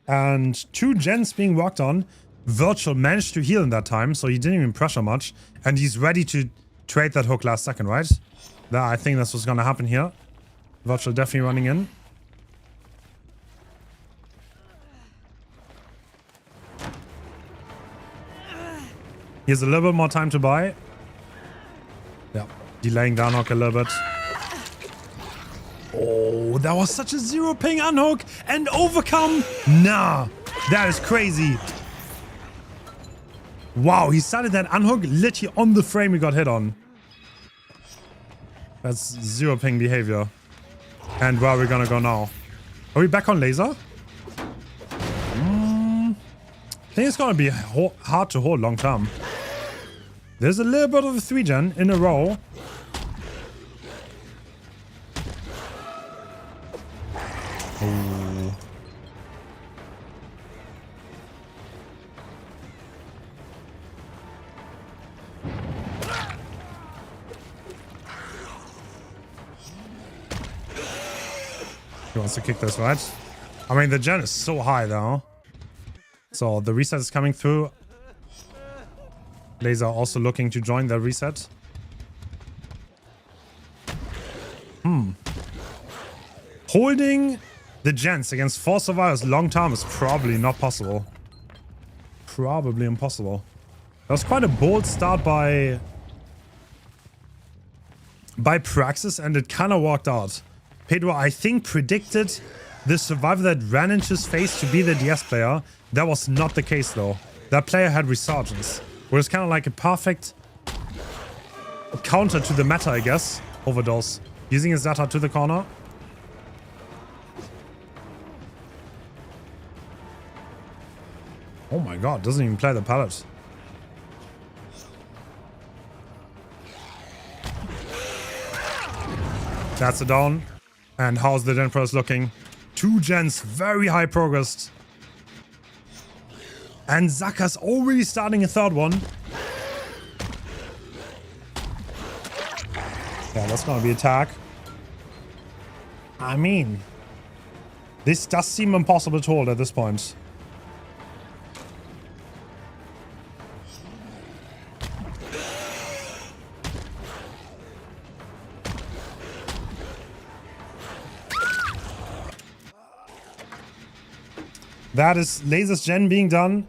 And 2 gens being walked on. Virtual managed to heal in that time, so he didn't even pressure much. And he's ready to trade that hook last second, right? I think that's what's gonna happen here. Virtual definitely running in. He has a little bit more time to buy. Yeah, delaying down hook a little bit. Oh, that was such a 0 ping unhook and overcome. Nah, that is crazy. Wow, he started that unhook literally on the frame he got hit on. That's 0 ping behavior. And where are we gonna go now? Are we back on laser? I think it's gonna be hard to hold long term. There's a little bit of a 3 gen in a row. Oh. He wants to kick this, right? I mean, the gen is so high, though. So the reset is coming through. Laser also looking to join the reset. Holding the gens against 4 survivors long term is probably not possible. Probably impossible. That was quite a bold start by Praxis, and it kind of worked out. Pedro, I think, predicted the survivor that ran into his face to be the DS player. That was not the case, though. That player had resurgence, where it's kind of like a perfect counter to the meta, I guess. Overdose. Using his data to the corner. Oh my god, doesn't even play the pallet. That's a down. And how's the Gen Pros looking? 2 gens, very high progressed. And Zaka's already starting a 3rd one. Yeah, that's gonna be attack. I mean, this does seem impossible to hold at this point. That is Laser's gen being done.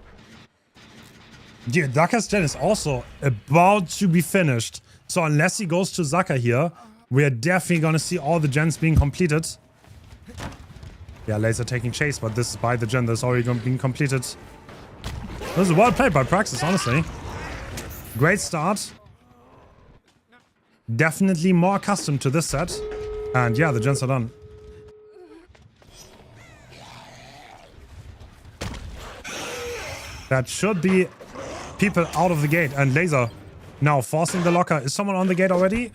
Dude, Zaka's gen is also about to be finished. So unless he goes to Zaka here, we are definitely going to see all the gens being completed. Yeah, Laser taking chase, but this is by the gen that's already being completed. This is well played by Praxis, honestly. Great start. Definitely more accustomed to this set. And yeah, the gens are done. That should be people out of the gate. And Laser now forcing the locker. Is someone on the gate already?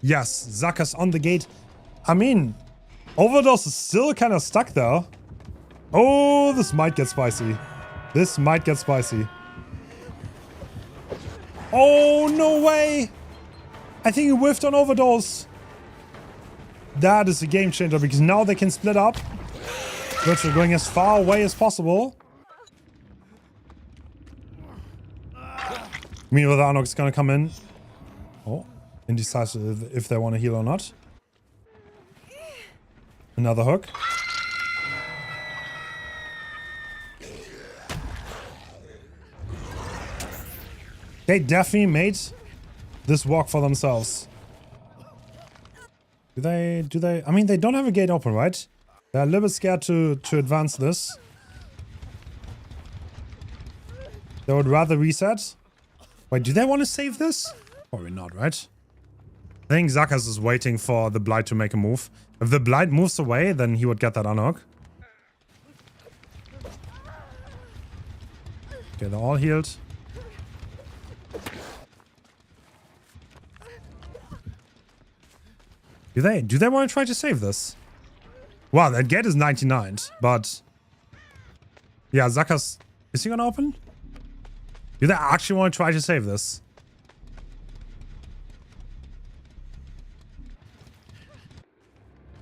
Yes, Zaka's on the gate. I mean, Overdose is still kind of stuck there. Oh, this might get spicy. This might get spicy. Oh, no way. I think he whiffed on Overdose. That is a game changer because now they can split up. Virtual going as far away as possible. Meanwhile, the Arnox is gonna come in. Oh. indecisive if they want to heal or not. Another hook. They definitely made this walk for themselves. Do they? I mean, they don't have a gate open, right? They're a little bit scared to advance this. They would rather reset. Wait, do they want to save this? Probably not, right? I think Zakas is waiting for the Blight to make a move. If the Blight moves away, then he would get that unhook. Okay, they're all healed. Do they want to try to save this? Wow, that gate is 99, but yeah, Zakas, is he gonna open? Do they actually want to try to save this?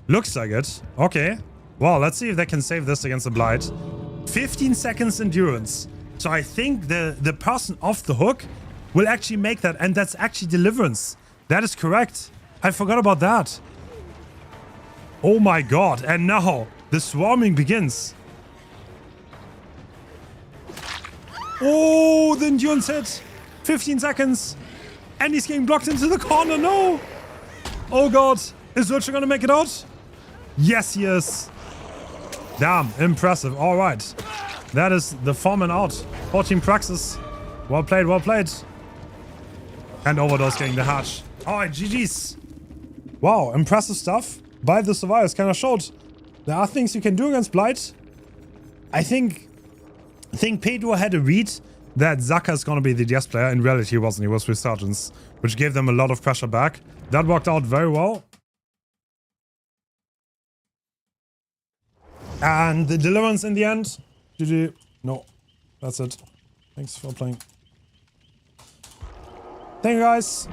Looks like it. Okay. Well, let's see if they can save this against the Blight. 15 seconds endurance. So I think the person off the hook will actually make that, and that's actually deliverance. That is correct. I forgot about that. Oh my god. And now the swarming begins. Oh, the endurance hit. 15 seconds. And he's getting blocked into the corner. No. Oh god. Is Wiltshire going to make it out? Yes, he is. Damn. Impressive. All right. That is the foreman out. 14 praxis. Well played. Well played. And Overdose getting the hatch. All right. GG's. Wow, impressive stuff by the survivors. Kind of showed there are things you can do against Blight. I think Pedro had a read that Zaka is going to be the DS player. In reality, he wasn't. He was Resurgence, which gave them a lot of pressure back. That worked out very well. And the deliverance in the end. GG. No, that's it. Thanks for playing. Thank you, guys.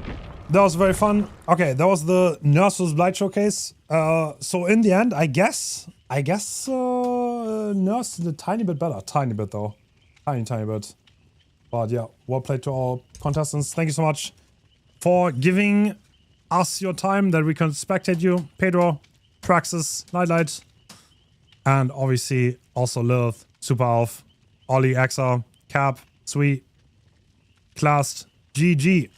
That was very fun. Okay, that was the Nurse vs. Blight showcase. So in the end, I guess Nurse did a tiny bit better. Tiny bit though. Tiny bit. But yeah, well played to all contestants. Thank you so much for giving us your time that we can spectate you. Pedro, Traxxas, Nightlight, and obviously also Lilith, Super Alf, Ollie, Exa, Cap, Sweet, Classed, GG.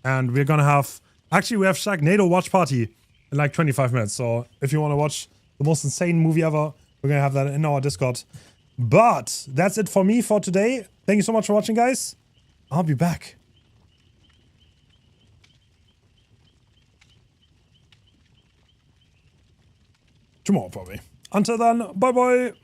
And we're gonna have... Actually, we have Sharknado watch party in like 25 minutes. So if you want to watch the most insane movie ever, we're gonna have that in our Discord. But that's it for me for today. Thank you so much for watching, guys. I'll be back. Tomorrow, probably. Until then, bye-bye.